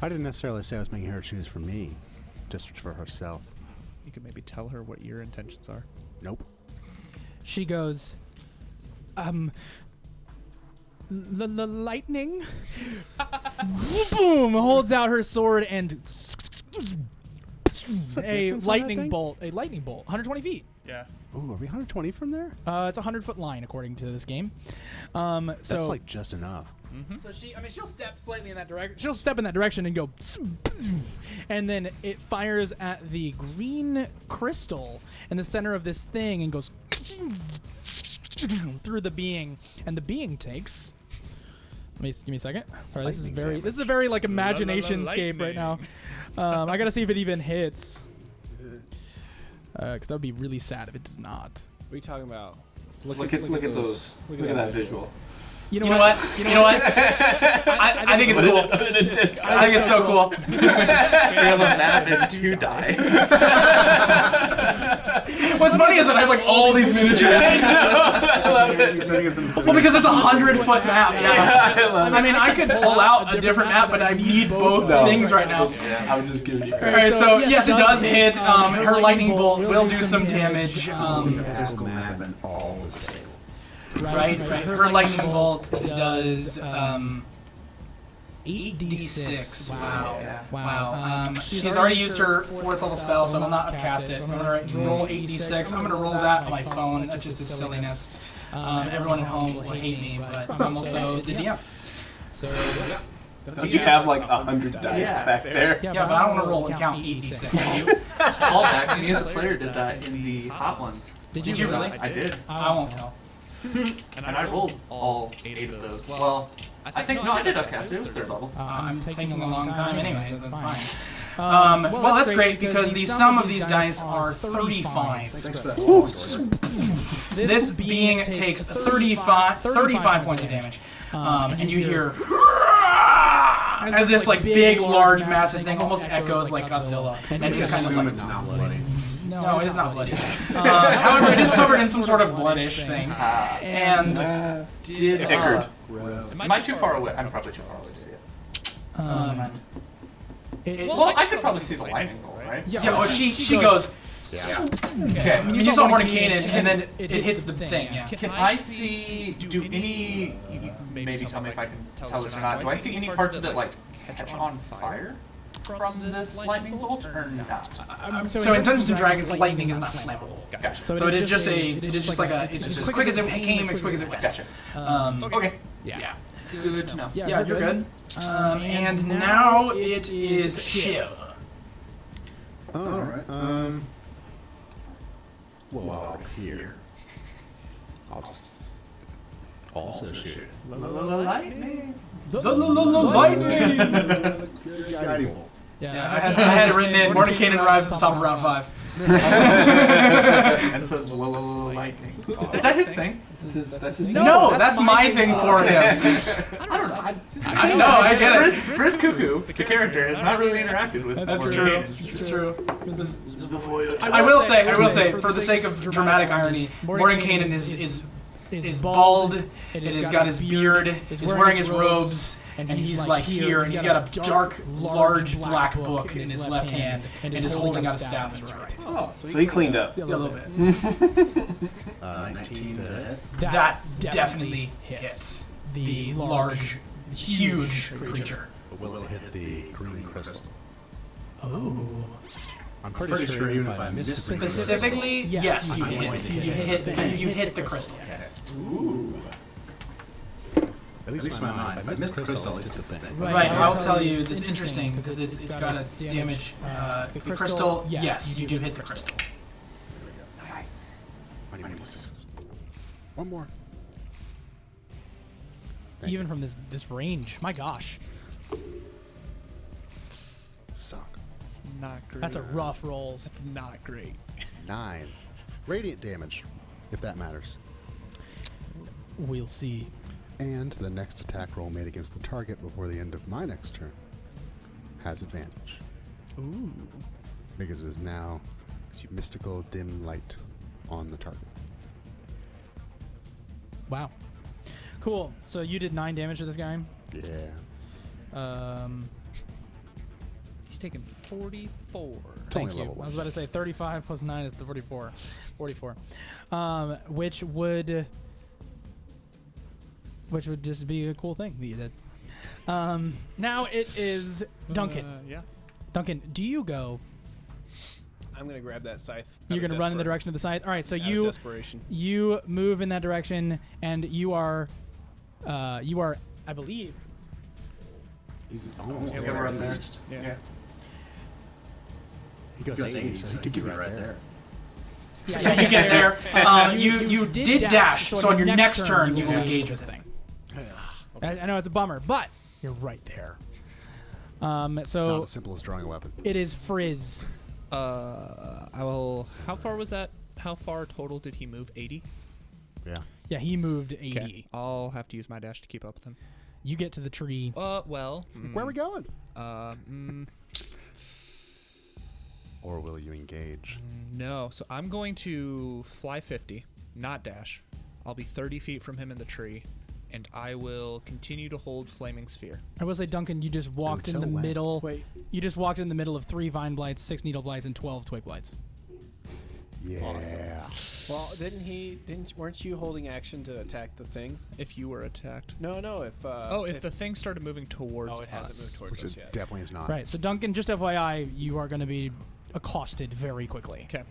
I didn't necessarily say I was making her choose for me, just for herself. You could maybe tell her what your intentions are. Nope. She goes, lightning. Boom! Holds out her sword and the a distance on that lightning thing? bolt. A lightning bolt. 120 feet. Yeah. Ooh, are we 120 from there? It's a 100-foot line according to this game. So That's like just enough. So she'll step slightly in that direction. She'll step in that direction and go, and then it fires at the green crystal in the center of this thing and goes through the being, and the being takes. Give me a second. Sorry, this is a very like imagination scape right now. I gotta see if it even hits, because that would be really sad if it does not. What are you talking about? Look at those. Look at that visual. You know what? I think it's cool. I think it's so cool. We have a map and 2 die. What's funny is that I have like all these miniatures. I love it. Well, because it's a 100-foot map. Yeah. I mean, I could pull out a different map, but I need both things right now. Yeah, I was just giving you All right, so yes, it does hit. Her lightning bolt will do some damage. Physical map and all is stable. Right. Her lightning bolt does 8d6. Wow. She's already used her 4th level spell, so I will not cast it. I'm gonna roll 8d6. I'm gonna roll that on my phone. That's just a silliness. Everyone at home will hate me, but I'm also the DM. So yeah. Don't you have like 100 dice back there? Yeah, but I don't want to roll and count 8d6. All that, me as a player did that in the hot ones. Did you really? I did. I won't tell. And I rolled all 8 of those. Well, I think, no, I did upcast it. It was 3rd level. I'm taking a long time anyways, that's fine. Well, that's great because the sum of these dice are 35. This being takes 35 points of damage. And you hear as this like big, large, massive thing almost echoes like Godzilla. And it's just kind of like, It's not bloody. no, it is not bloody. However, it is covered in some sort of bloodish thing. And did Ickard. Am I too far away? I'm probably too far away to see it. Well, I could probably see the lightning bolt, right? yeah, well, she goes. Okay. I mean, you saw Mordenkainen, and then it hits the thing. Yeah. Can I see, do any, you can maybe tell me if I can tell this or not, do I see any parts of it like catch on fire from this lightning bolt or not? So in Dungeons and Dragons, lightning is not flammable. Gotcha. So it is just as quick as it came, as quick as it went. Gotcha. Okay. Yeah. Good to know. Yeah, you're good. And now it is Shiv. Alright, well, here. I'll just also shoot. Lightning. The lightning! Guiding bolt. Yeah, I had it written in. Mordenkainen arrives at the top of round 5. And says lightning. Is that his thing? That's his thing? No, that's my thing for him. I don't know. I know, I get it. Frisk Cuckoo, the character, has not really interacted with. That's true. It's true. Before you I will say, for the sake of dramatic irony, Mordenkainen is bald, and he's got his beard, is wearing his robes, and he's like here, and he's got a dark, large black book in his left hand, and is holding out a staff in his right. Oh, so he cleaned up. Yeah, a little bit. 19 to hit. That definitely hits the large, huge creature. Will it hit the green crystal? Oh. I'm pretty sure even if I miss Specifically, yes, you hit. You hit the crystal. Ooh. At least my mind. If I miss the crystal, at least the thing. Right, I'll tell you, it's interesting because it's got a damage. The crystal, yes, you do hit the crystal. One more. Even from this range, my gosh, Suck. It's not great. that's a rough rolls. That's not great. 9. Radiant damage, if that matters. We'll see. And the next attack roll made against the target before the end of my next turn has advantage. Ooh. Because it is now mystical dim light on the target. Wow. Cool. So you did 9 damage to this guy. Yeah. He's taking 44. Thank only you. level I was 1. about to say 35 plus 9 is the 44. 44. Which would just be a cool thing that you did. Now it is Duncan. Yeah. Duncan, do you go? I'm gonna grab that scythe. You're going to run in the direction of the scythe? All right, so you desperation. you move in that direction, and you are, I believe. He's almost Yeah, there we're at up there. least. Yeah. He goes 80, so he could be right there. Yeah, you get there. You did dash, so on your next turn, you will will engage this with thing. I know it's a bummer, but you're right there. It's not So as simple as drawing a weapon. it is Frizz. I will. How far was that? How far total did he move? 80. Yeah. Yeah, he moved 80. Okay. I'll have to use my dash to keep up with him. You get to the tree. Well. Where are we going? Or will you engage? No. So I'm going to fly 50, not dash. I'll be 30 feet from him in the tree, and I will continue to hold Flaming Sphere. I will say, Duncan, you just walked in Until the when? middle. Wait. You just walked in the middle of 3 vine blights, 6 needle blights, and 12 twig blights. Yeah. Well, weren't you holding action to attack the thing? If you were attacked. No. If If the thing started moving towards it hasn't us. moved towards Which us it yet. definitely is not. Right. So, Duncan, just FYI, you are going to be accosted very quickly. Okay.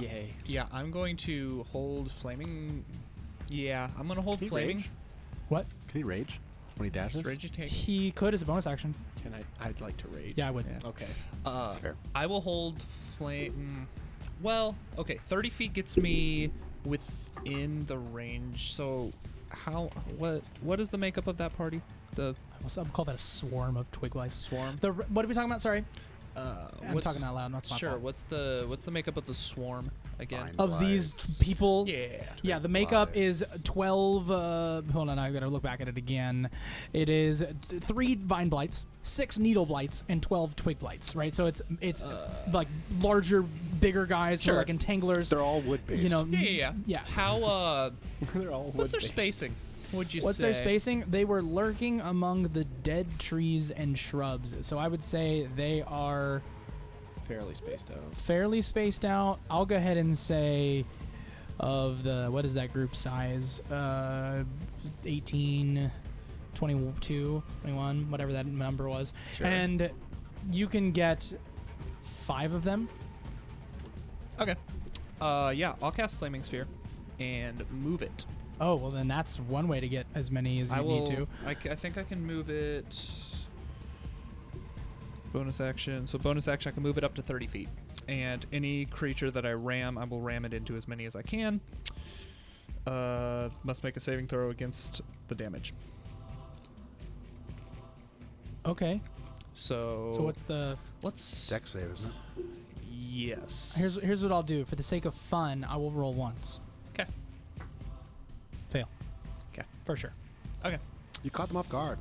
Yay. Yeah, I'm going to hold Flaming. Yeah, I'm going to hold Can he Flaming. rage? What? Can he rage when he dashes? Rage attack. He could as a bonus action. Can I'd like to rage. Yeah, I would. Yeah. Okay. That's fair. I will hold flame. Well, okay, 30 feet gets me within the range. So, what is the makeup of that party? The I'll call that a swarm of twig blights. swarm. What are we talking about? Sorry. I'm What's- talking out loud. That's my Sure. fault. What's the makeup of the swarm again? Fine. Of these people. Yeah. Yeah, the makeup Blights. is 12. Hold on, I gotta look back at it again. It is 3 vine blights, 6 needle blights, and 12 twig blights. Right, so it's like larger, bigger guys, Sure. like entanglers. They're all wood based. You know, Yeah. How They're all what's their wood-based. spacing? Would you What's say? their spacing? They were lurking among the dead trees and shrubs. So I would say they are Fairly spaced out. fairly spaced out. I'll go ahead and say of the, what is that group size? 18, 22, 21, whatever that number was. Sure. And you can get 5 of them. Okay. Yeah, I'll cast Flaming Sphere and move it. Oh, well then that's one way to get as many as you need to. I think I can move it. Bonus action. So bonus action, I can move it up to 30 feet. And any creature that I ram, I will ram it into as many as I can. Must make a saving throw against the damage. Okay. So So let's Deck save, isn't it? yes. here's what I'll do. For the sake of fun, I will roll once. Okay. Fail. 'Kay. For sure. Okay. You caught them off guard.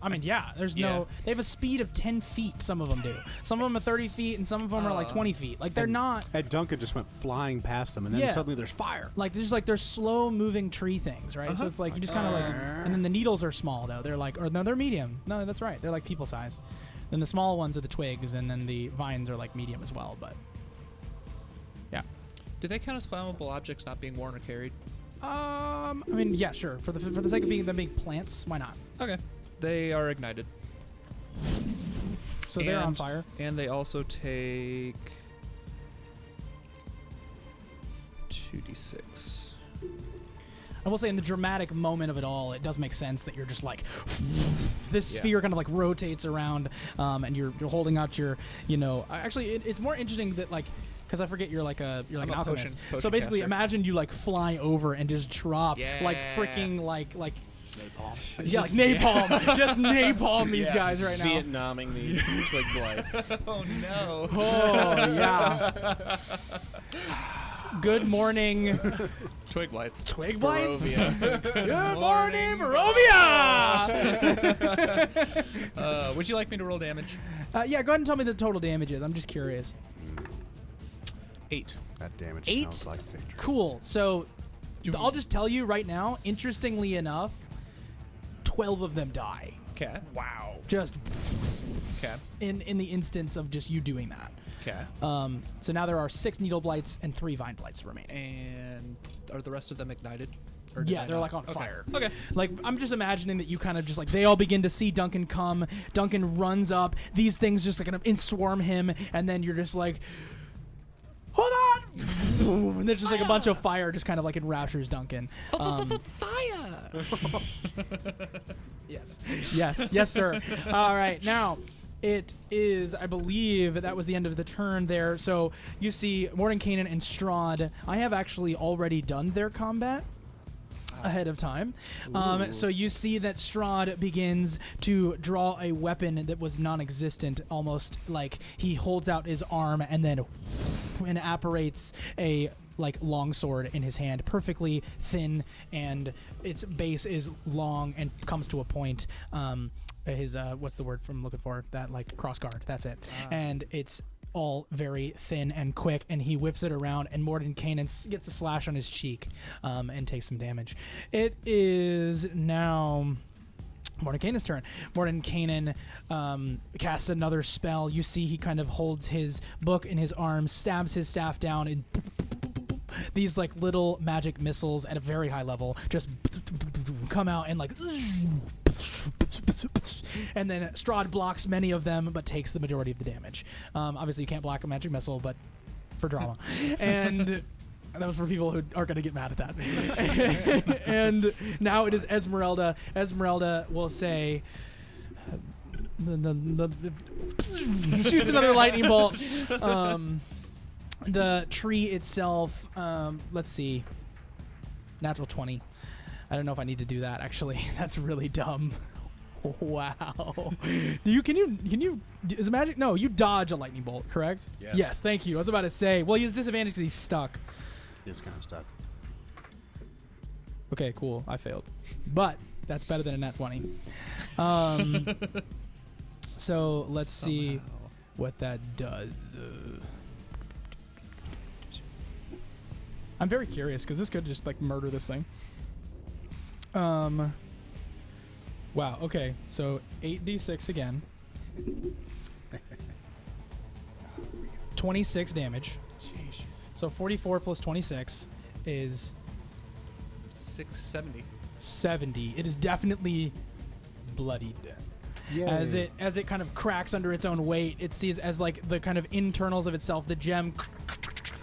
I mean, yeah, there's no... They have a speed of 10 feet, some of them do. Some of them are 30 feet, and some of them are like 20 feet. Like, they're not... And Duncan just went flying past them, and then Yeah. suddenly there's fire. Like, they're slow-moving tree things, right? So it's like, you just kind of like... And then the needles are small, though. They're like... Or no, they're medium. No, that's right. They're like people size. Then the small ones are the twigs, and then the vines are like medium as well, but... Yeah. Do they count as flammable objects not being worn or carried? I mean, yeah, sure. For the sake of them being plants, why not? Okay. They are ignited. So they're on And- fire. And they also take 2d6. I will say, in the dramatic moment of it all, it does make sense that you're just like, this Yeah. sphere kind of like rotates around, and you're holding out your, actually, it's more interesting that like, because I forget you're like an I'm a alchemist. potion So basically, caster. imagine you like fly over and just drop like Yeah. freaking like Napalm. yeah, like napalm, just napalm these guys right now. Vietnaming these twig blights. Oh no. Oh yeah. Good morning, Twig blights. Twig Blights. Barovia. Good morning, Barovia. Would you like me to roll damage? Yeah, go ahead and tell me the total damages. I'm just curious. 8. That damage 8? smells like victory. Cool. So I'll just tell you right now, interestingly enough, 12 of them die. Okay. Wow. Just Okay. in the instance of just you doing that. Okay. So now there are 6 needle blights and 3 vine blights remaining. And are the rest of them ignited? Or did Yeah, I they're not? like on Okay. fire. Okay. Like, I'm just imagining that you kind of just like, they all begin to see Duncan come. Duncan runs up. These things just like kind of swarm him. And then you're just like, hold on. And there's just like a bunch of fire just kind of like enraptures Duncan. Fire! Yes. Yes, sir. All right. Now, it is, I believe, that was the end of the turn there. So you see Mordenkainen and Strahd. I have actually already done their combat ahead of time. So you see that Strahd begins to draw a weapon that was non-existent, almost like he holds out his arm and then apparates a like longsword in his hand, perfectly thin, and its base is long and comes to a point. His what's the word I'm looking for? That like cross guard. That's it. And it's all very thin and quick, and he whips it around, and Mordenkainen gets a slash on his cheek and takes some damage. It is now Mordenkainen's turn. Mordenkainen casts another spell. You see he kind of holds his book in his arms, stabs his staff down, and these like little magic missiles at a very high level just come out and like, and then Strahd blocks many of them but takes the majority of the damage. Obviously you can't block a magic missile, but for drama. And that was for people who are going to get mad at that. And now it is Esmeralda. Esmeralda will say, shoots another lightning bolt. The tree itself, let's see, natural 20. I don't know if I need to do that, actually. That's really dumb. Wow. Can you is it magic? No, you dodge a lightning bolt, correct? Yes. Yes, thank you. I was about to say, well, he has disadvantage because he's stuck. It's kind of stuck. Okay, cool. I failed. But that's better than a nat 20. So let's see what that does. I'm very curious because this could just like murder this thing. Wow. Okay. So 8d6 again. 26 damage. Sheesh. So 44 plus 26 is 670. 70. It is definitely bloodied. Yay. As it kind of cracks under its own weight, it sees as like the kind of internals of itself, the gem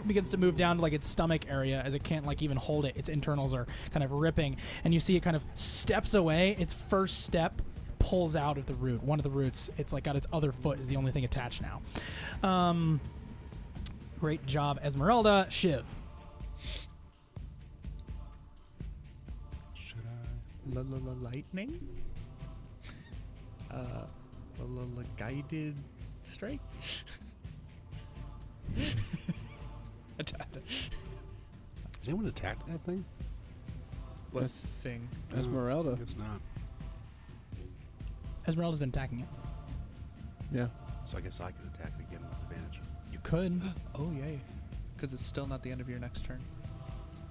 begins to move down to like its stomach area as it can't like even hold it. Its internals are kind of ripping, and you see it kind of steps away. Its first step pulls out of the root. One of the roots, it's like got its other foot is the only thing attached now. Great job, Esmeralda. Shiv. Should I? Lightning? Guided strike? Has anyone attacked that thing? What thing? Esmeralda. It's not. Esmeralda's been attacking it. Yeah. So I guess I could attack it again with advantage. You could. Oh, yay. Because it's still not the end of your next turn.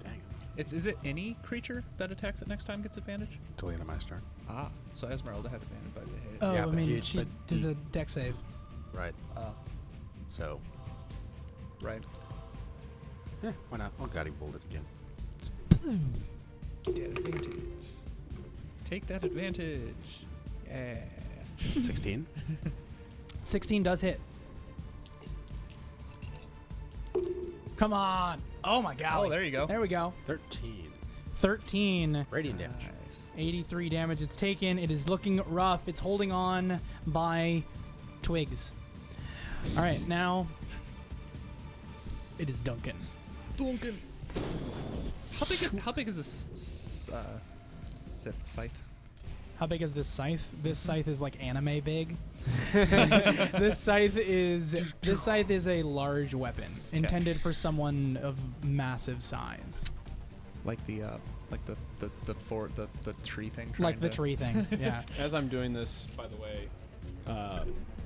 Dang it. Is it any creature that attacks it next time gets advantage? Till the end of my turn. Ah, so Esmeralda had advantage by the hit. Oh, Yeah, I but mean, he- she but does he- a deck save. Right. Oh, So, right. yeah, why not? I'll guiding bolt it again. Get advantage. Take that advantage. Yeah. 16. 16 does hit. Come on. Oh my god. Oh, there you go. There we go. 13. 13. Radiant damage. Nice. 83 damage it's taken. It is looking rough. It's holding on by twigs. All right, now it is Duncan. Duncan. How big is this scythe? How big is this scythe? This scythe is like anime big. This scythe is a large weapon intended for someone of massive size. Like the tree thing. Like the tree thing. Yeah. As I'm doing this, by the way,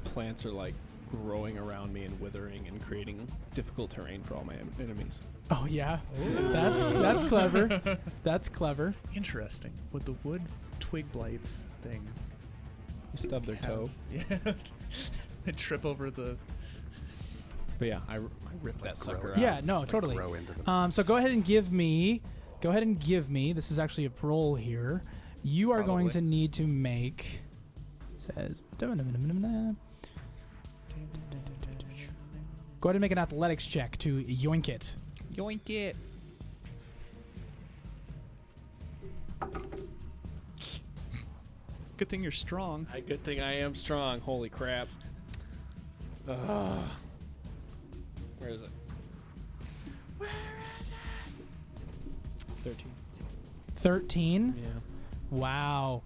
plants are like growing around me and withering and creating difficult terrain for all my enemies. Oh yeah. That's clever. That's clever. Interesting. Would the wood twig blights thing Stub their toe. Yeah. They trip over the. But yeah, I ripped that sucker out. Yeah, no, totally. Grow into them. So go ahead and give me. This is actually a roll here. You are going to need to make. Says. Go ahead and make an athletics check to yoink it. Yoink it. Good thing you're strong. Good thing I am strong. Holy crap. Where is it? 13. 13? Yeah. Wow.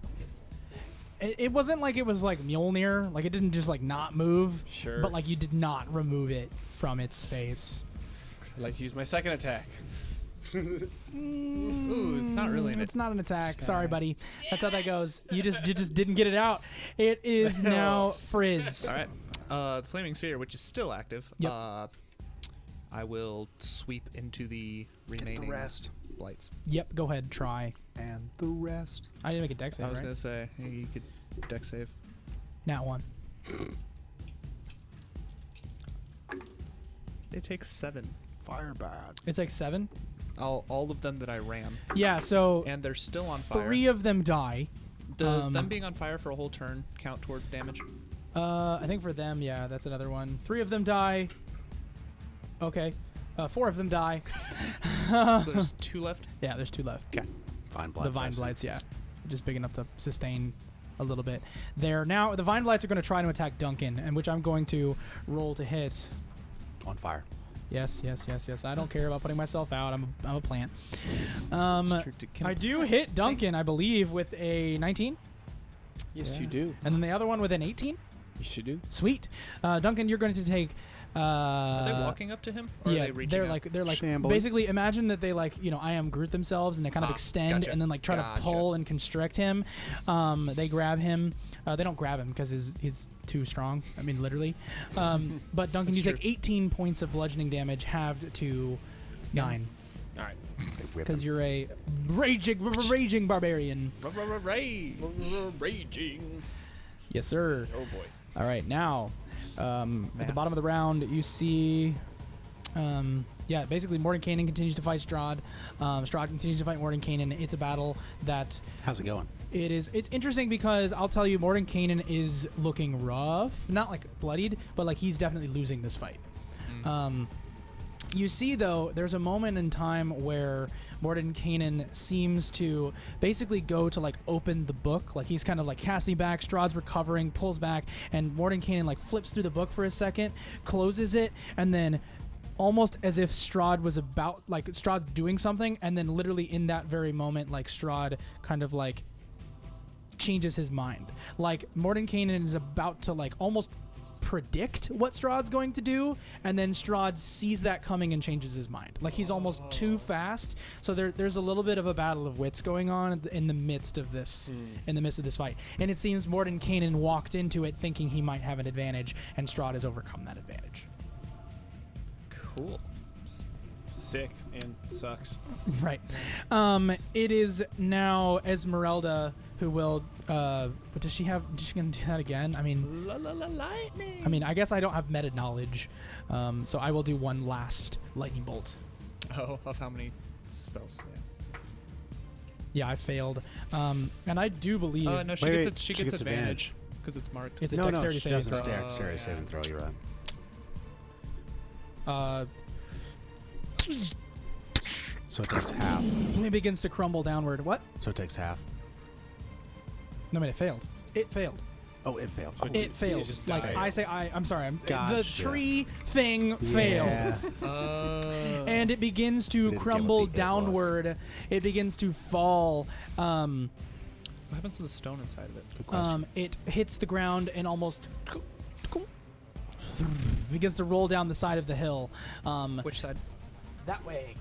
It wasn't like it was like Mjolnir. Like it didn't just like not move. Sure. But like you did not remove it from its space. I'd like to use my second attack. Ooh, it's not really an It's not an attack. Sorry, buddy. That's how that goes. You just didn't get it out. It is now Frizz. All right. The flaming sphere, which is still active. Yep. I will sweep into the remaining the rest. blights. Yep. Go ahead. Try. And the rest. I didn't make a dex save, I was right? gonna say, hey, you could deck save. Nat 1. It takes 7. Fire bad. It's like 7. All of them that I ran, Yeah. So and they're still on fire. 3 of them die. Does them being on fire for a whole turn count toward damage? I think for them, yeah, that's another one. 3 of them die. Okay. 4 of them die. So there's 2 left. Yeah, there's 2 left. Vine blights. The Vine I see. Blights, yeah. Just big enough to sustain a little bit there. Now, the Vine Blights are going to try to attack Duncan, and which I'm going to roll to hit. On fire. Yes. I don't care about putting myself out. I'm a plant. Can I do hit Duncan, I believe, with a 19. Yes, Yeah. you do. And then the other one with an 18. Yes, you do. Sweet. Duncan, you're going to take... Are they walking up to him? Or Yeah, are they reaching they're out? like Shambling. basically imagine that they like I am Groot themselves and they kind of extend gotcha. and then like try to pull and constrict him. They grab him. They don't grab him because he's too strong. I mean literally. But Duncan, you That's take 18 points of bludgeoning damage halved to 9 All right. They whip because him. you're a raging barbarian. Raging. Yes, sir. Oh boy. All right, now at the bottom of the round, you see, basically Mordenkainen continues to fight Strahd. Strahd continues to fight Mordenkainen. It's a battle that How's it going? it's interesting because I'll tell you, Mordenkainen is looking rough, not like bloodied, but like he's definitely losing this fight. You see, though, there's a moment in time where Mordenkainen seems to basically go to like open the book, like he's kind of like casting back. Strahd's recovering, pulls back, and Mordenkainen like flips through the book for a second, closes it, and then almost as if Strahd was about like Strahd's doing something, and then literally in that very moment, like Strahd kind of like changes his mind. Like Mordenkainen is about to like almost predict what Strahd's going to do, and then Strahd sees that coming and changes his mind. Like he's almost too fast. So there's a little bit of a battle of wits going on in the midst of this fight. And it seems Mordenkainen walked into it thinking he might have an advantage, and Strahd has overcome that advantage. Cool. Sick and sucks. Right. It is now Esmeralda who will. But does she gonna do that again? I mean, Lightning. I mean, I guess I don't have meta knowledge, so I will do one last lightning bolt. Oh, of how many spells? Yeah. Yeah, I failed. And I do believe No, she Wait, gets she gets advantage because it's marked. it's a No, dexterity she saving doesn't. throw. Dexterity saving throw. You're right. So it takes half. It begins to crumble downward. What? So it takes half. No, I mean, it failed. It failed. Oh, it failed. It failed. just Like died. I say, I'm sorry. The Gotcha. tree thing failed. Yeah. And it begins We to didn't get crumble what the it was. downward. It begins to fall. What happens to the stone inside of it? Good question. It hits the ground and almost begins to roll down the side of the hill. Which side? That way.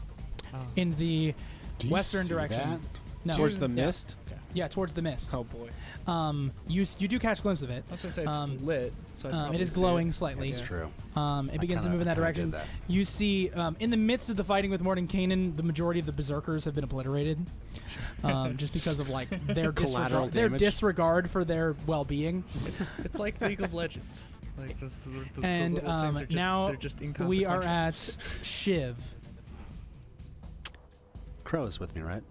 Oh. In the Do you western see direction. that? No. Towards the Yeah. mist? Yeah, towards the mist. Oh, boy. You do catch a glimpse of it. I was gonna say it's lit, so I'd It probably is see glowing slightly. It's true. It begins to move in that direction. You see, in the midst of the fighting with Mordenkainen, the majority of the berserkers have been obliterated, just because of like their Collateral damage. disregard for their well-being. It's like League of Legends. Like the And little things are just, now they're just we are inconsequential. at Shiv. Crow's with me, right?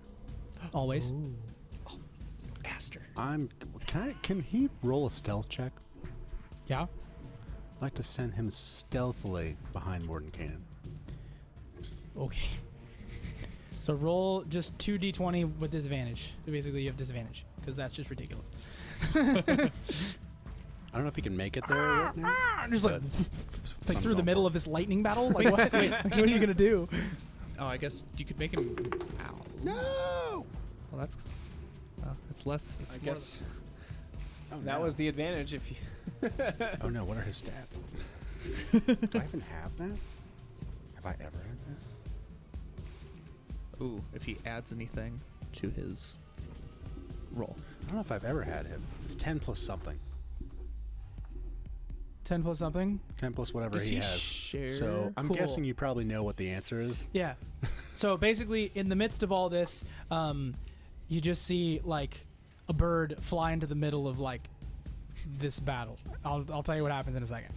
Always. Aster. Can he roll a stealth check? Yeah. I'd like to send him stealthily behind Mordenkainen. Okay. So roll just 2d20 with disadvantage. Basically, you have disadvantage because that's just ridiculous. I don't know if he can make it there right now. Just like, but like through the going middle for of this lightning battle. Like what? What are you gonna do? Oh, I guess you could make him. Ow. No! Well, that's. It's less. It's I more guess Oh, that no. was the advantage if you... Oh no, what are his stats? Do I even have that? Have I ever had that? Ooh, if he adds anything to his roll. I don't know if I've ever had him. It's 10 plus something. 10 plus something. 10 plus whatever Does he he has. share? So I'm Cool. guessing you probably know what the answer is. Yeah. So basically, in the midst of all this, you just see like a bird fly into the middle of like this battle. I'll tell you what happens in a second.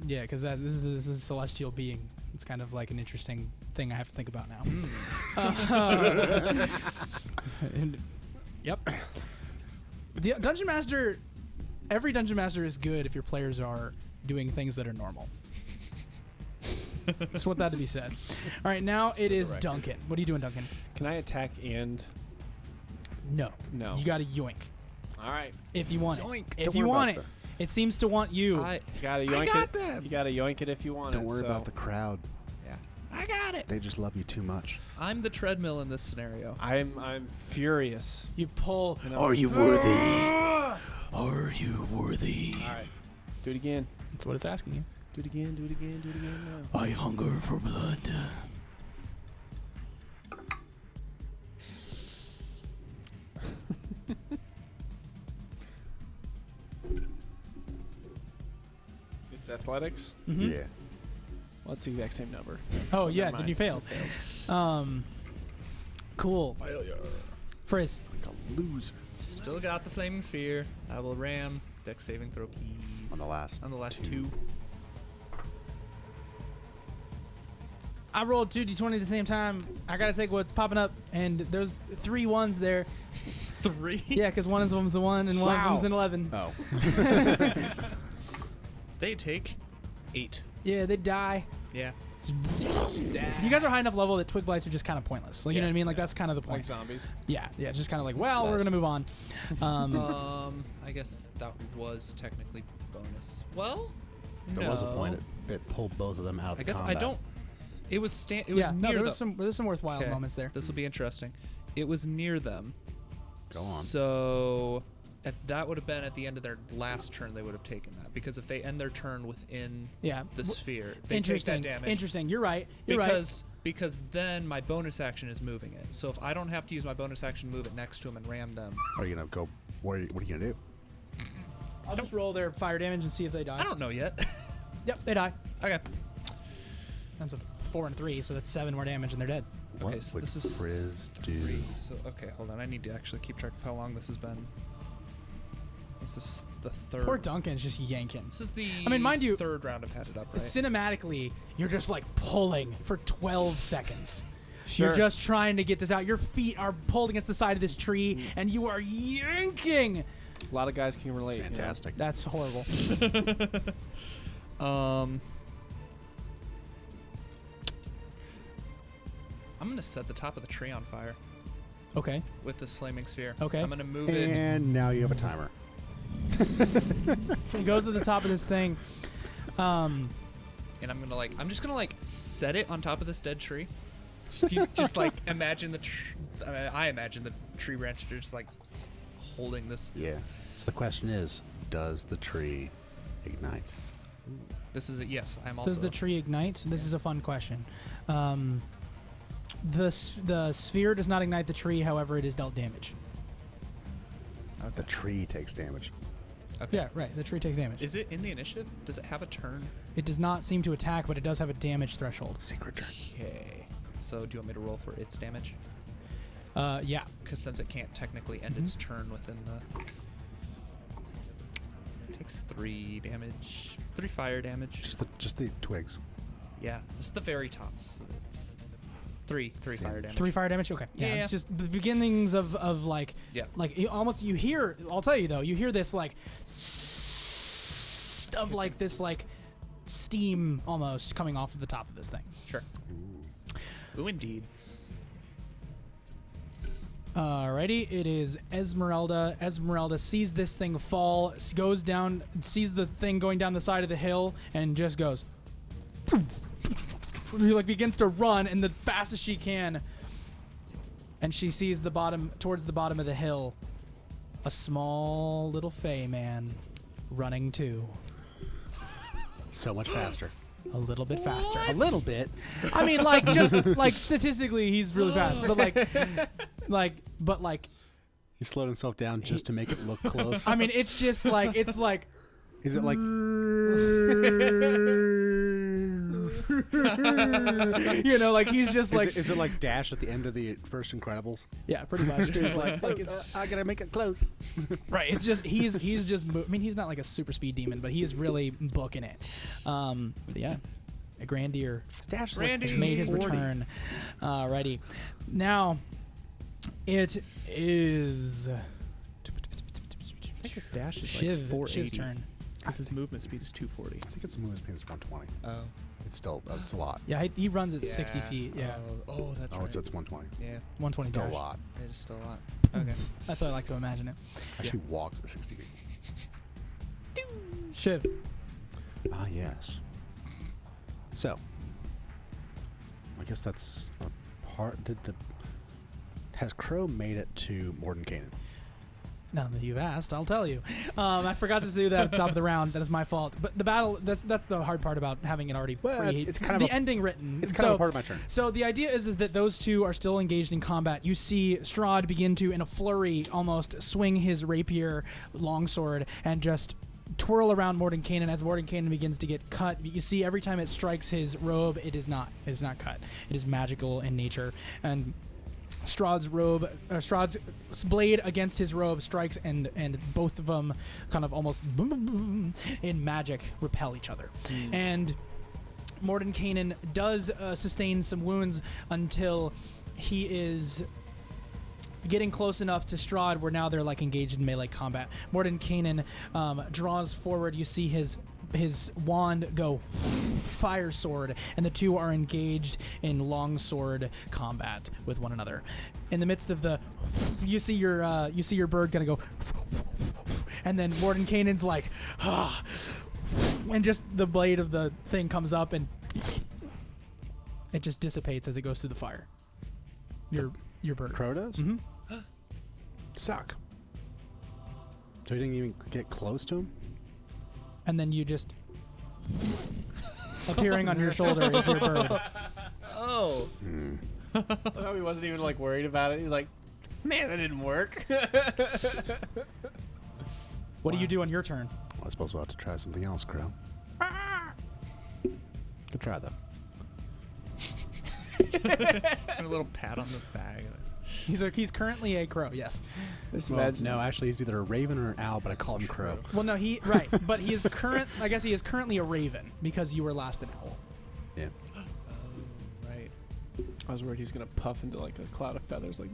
Yeah, because this is a celestial being. It's kind of like an interesting thing I have to think about now. Yep. The dungeon master. Every dungeon master is good if your players are doing things that are normal. Just want that to be said. All right, now it is Duncan. What are you doing, Duncan? Can I attack and... No. No. You got to yoink All right. if you want Yoink. it. If Don't you worry want about it, it seems to want you. I You gotta yoink got it. them. You gotta yoink it if you want it. Don't worry so- about the crowd. I got it. They just love you too much. I'm the treadmill in this scenario. I'm furious. You pull. And I'm- Are you worthy? Are you worthy? All right. Do it again. That's what it's asking you. Do it again. Do it again. Do it again. No. I hunger for blood. It's athletics. Mhm. Yeah. Well, it's the exact same number. Oh So yeah, never then mind. you failed. Cool. Frizz. Like a loser. Still got the flaming sphere. I will ram. Dex saving throw, please. On the last On the last two. I rolled 2d20 at the same time. I gotta take what's popping up, and there's 3 ones there. 3. Yeah, because one of them's a 1 and one of them's an 11. Oh. They take 8. Yeah, they die. Yeah. You guys are high enough level that twig blights are just kind of pointless. Like, you know what I mean? Like, that's kind of the Like point. zombies. Yeah, it's just kind of like, well, we're Less. gonna move on. I guess that was technically bonus. Well, There no. was a point it pulled both of them out of I the guess combat. I don't. It was It was Yeah, no, near there's some worthwhile Okay. moments there. This will be interesting. It was near them. Go on. So that would have been at the end of their last turn. They would have taken that because if they end their turn within Yeah. the sphere, they take that Interesting. damage. Interesting. You're right. You're right. Because then my bonus action is moving it. So if I don't have to use my bonus action to move it next to them and ram them, Are you gonna go? What are you gonna do? I'll just roll their fire damage and see if they die. I don't know yet. Yep, they die. Okay. That's a 4 and 3, so that's 7 more damage and they're dead. What Okay, so would this is Frizz do? So okay, hold on. I need to actually keep track of how long this has been. This is the third. Poor Duncan's just yanking. This is the. I mean, mind you, third round I've had it up. Right? Cinematically, you're just like pulling for 12 seconds. Sure. You're just trying to get this out. Your feet are pulled against the side of this tree, and you are yanking. A lot of guys can relate. you know. Fantastic. That's horrible. I'm gonna set the top of the tree on fire Okay. with this flaming sphere. Okay. I'm gonna move it. And now you have a timer. He goes to the top of this thing. And I'm just gonna set it on top of this dead tree. You just like imagine I imagine the tree branch just like holding this. Yeah. So the question is, does the tree ignite? This is a yes. I'm also. Does the tree ignite? This is a fun question. The sphere does not ignite the tree. However, it is dealt damage. Okay. The tree takes damage. Okay. Yeah, right. The tree takes damage. Is it in the initiative? Does it have a turn? It does not seem to attack, but it does have a damage threshold. Secret turn. Okay. So do you want me to roll for its damage? Yeah. Because since it can't technically end its turn within the. It takes 3 damage. 3 fire damage. Just the twigs. Yeah, just the very tops. 3 fire damage. 3 fire damage. Okay. Yeah. Yeah. It's just the beginnings of like. Yeah. Like you hear. I'll tell you though. You hear this like. Of like this like steam almost coming off of the top of this thing. Sure. Ooh, indeed. Alrighty, it is Esmeralda. Esmeralda sees this thing fall, goes down, sees the thing going down the side of the hill, and just goes. She like begins to run, and the fastest she can. And she sees the bottom, towards the bottom of the hill, a small little fey man running too. So much faster. A little bit faster. A little bit. I mean, like, just like statistically, he's really fast, but like, He slowed himself down just to make it look close. I mean, it's just like, it's like, Is it like you know, like he's just like, is it like Dash at the end of the first Incredibles? yeah, pretty much. It's like it's I gotta make it close. right. It's just he's just. I mean, he's not like a super speed demon, but he's really booking it. But yeah, a Grandier Dash is Randy. has made his 40. return. Alrighty, now it is I think his dash is Shiv, like 480. Shiv's turn. Because his movement speed is 240. I think it's movement speed is 120. Oh. It's still it's a lot. Yeah, he runs at 60 feet. Yeah, Oh, that's Oh, right. it's 120. Yeah, 120 Still dash. a lot. it is still a lot. Okay. That's how I like to imagine it. Actually walks at 60 feet. Shiv. Ah, yes. So, I guess that's a part. Has Crow made it to Mordenkainen? Now that you've asked, I'll tell you. I forgot to do that at the top of the round. That is my fault. But the battle, that's the hard part about having it already it's kind of the a- ending written. It's kind of a part of my turn. So the idea is that those two are still engaged in combat. You see Strahd begin to, in a flurry, almost swing his rapier longsword and just twirl around Mordenkainen as Mordenkainen begins to get cut. You see every time it strikes his robe, it is not cut. It is magical in nature. And Strahd's blade against his robe strikes, and both of them kind of almost in magic repel each other. And Mordenkainen does sustain some wounds until he is getting close enough to Strahd where now they're like engaged in melee combat. Mordenkainen draws forward. You see his wand go fire sword, and the two are engaged in longsword combat with one another. In the midst of the, you see your bird gonna go, and then Mordenkainen's like, and just the blade of the thing comes up and it just dissipates as it goes through the fire. Your bird. Crow does? Mm-hmm. Suck. So he didn't even get close to him? And then you just appearing on your shoulder is your bird. Oh. Oh, he wasn't even like worried about it. He's like, man, that didn't work. What do you do on your turn? Well, I suppose we'll have to try something else, Crow. Good try, though. And a little pat on the back. He's currently a crow. Yes. Just Well, imagine. no, actually, he's either a raven or an owl, but I call him Crow. Well, no, but he is current. I guess he is currently a raven because you were last an owl. Yeah. Oh, right. I was worried he's gonna puff into like a cloud of feathers. Like,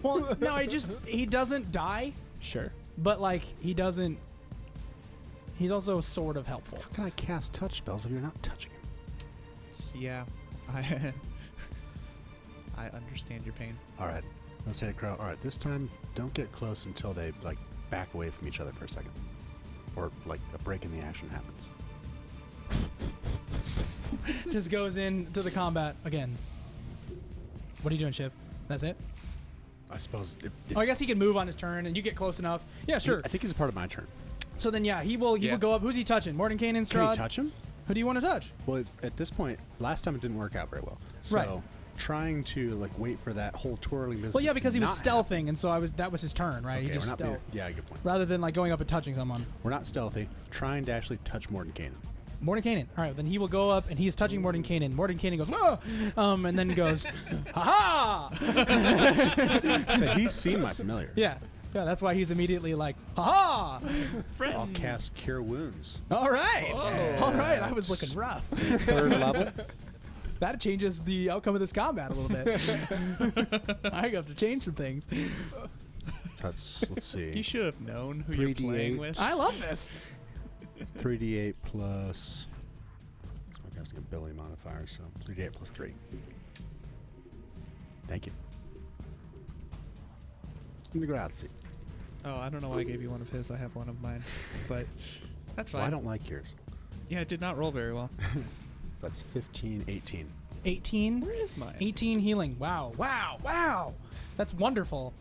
Well, no, he doesn't die, sure. but like he's also sort of helpful. How can I cast touch spells if you're not touching him? Yeah. I understand your pain. All right. Let's say to Crow. All right. This time, don't get close until they like back away from each other for a second, or like a break in the action happens. Just goes into the combat again. What are you doing, Shiv? That's it? I suppose. Oh, I guess he can move on his turn, and you get close enough. Yeah, sure. I think he's a part of my turn. So then, yeah, he will go up. Who's he touching? Mordenkainen, Strahd? Can he touch him? Who do you want to touch? Well, at this point, last time it didn't work out very well. So Right. trying to like wait for that whole twirling business. Well, yeah, because to he was not stealthing, and so that was his turn, right? happen. He just Okay, we're not stealth. yeah, good point. Rather than like going up and touching someone. We're not stealthy. Trying to actually touch Mordenkainen. Mordenkainen. All right, then he will go up, and he's touching Mordenkainen. Mordenkainen goes, whoa! And then goes, ha ha! So he's seen my familiar. Yeah, that's why he's immediately like, ha ha! I'll cast Cure Wounds. All right. All right, I was looking rough. 3rd level. That changes the outcome of this combat a little bit. I have to change some things. So let's see. You should have known who you're 3d8. playing with. I love this. 3d8 plus. So I'm casting ability modifier, so 3d8 plus 3. Thank you. Grazie. Oh, I don't know why I gave you one of his. I have one of mine, but that's fine. Well, I don't like yours. Yeah, it did not roll very well. That's 15, 18. 18. Where is mine? 18 healing. Wow. Wow. Wow. That's wonderful.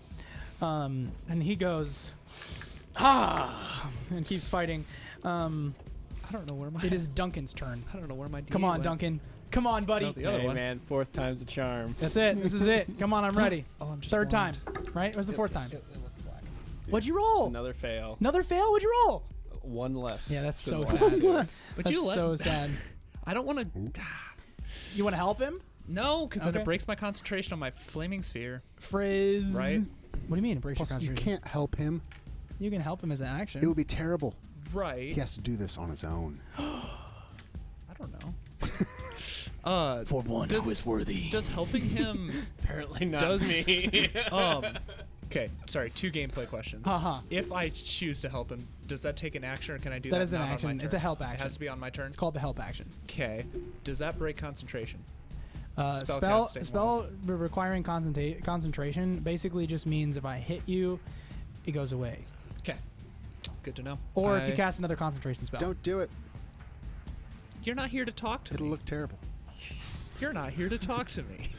And he goes, and keeps fighting. I don't know where my. It is Duncan's turn. I don't know where my. Come D8 on, went. Duncan. Come on, buddy. No, the other Hey, one. man, 4th time's the charm. That's it. This is it. Come on, I'm ready. Oh, I'm just 3rd blind. time, right? It was the 4th time. It looked black. What'd you It's roll? another fail. Another fail? What'd you roll? 1 less. Yeah, that's than so the last sad. two. Would That's you let? so sad. I don't want to. You want to help him? No, because then Okay. it breaks my concentration on my flaming sphere. Frizz. Right. What do you mean? It breaks your Plus, you concentration. can't help him. You can help him as an action. It would be terrible. Right. He has to do this on his own. I don't know. For one does- who is worthy. Does helping him Apparently not Does- me. Okay, sorry, 2 gameplay questions. Haha. If I choose to help him, does that take an action or can I do That that is an not on my action. It's turn? a help It action. has to be on my turn? It's called the help action. Okay. Does that break concentration? Spell Spellcasting requiring concentration basically just means if I hit you, it goes away. Okay. Good to know. Or if you cast another concentration spell. Don't do it. You're not here to talk to It'll me. look terrible. You're not here to talk to me.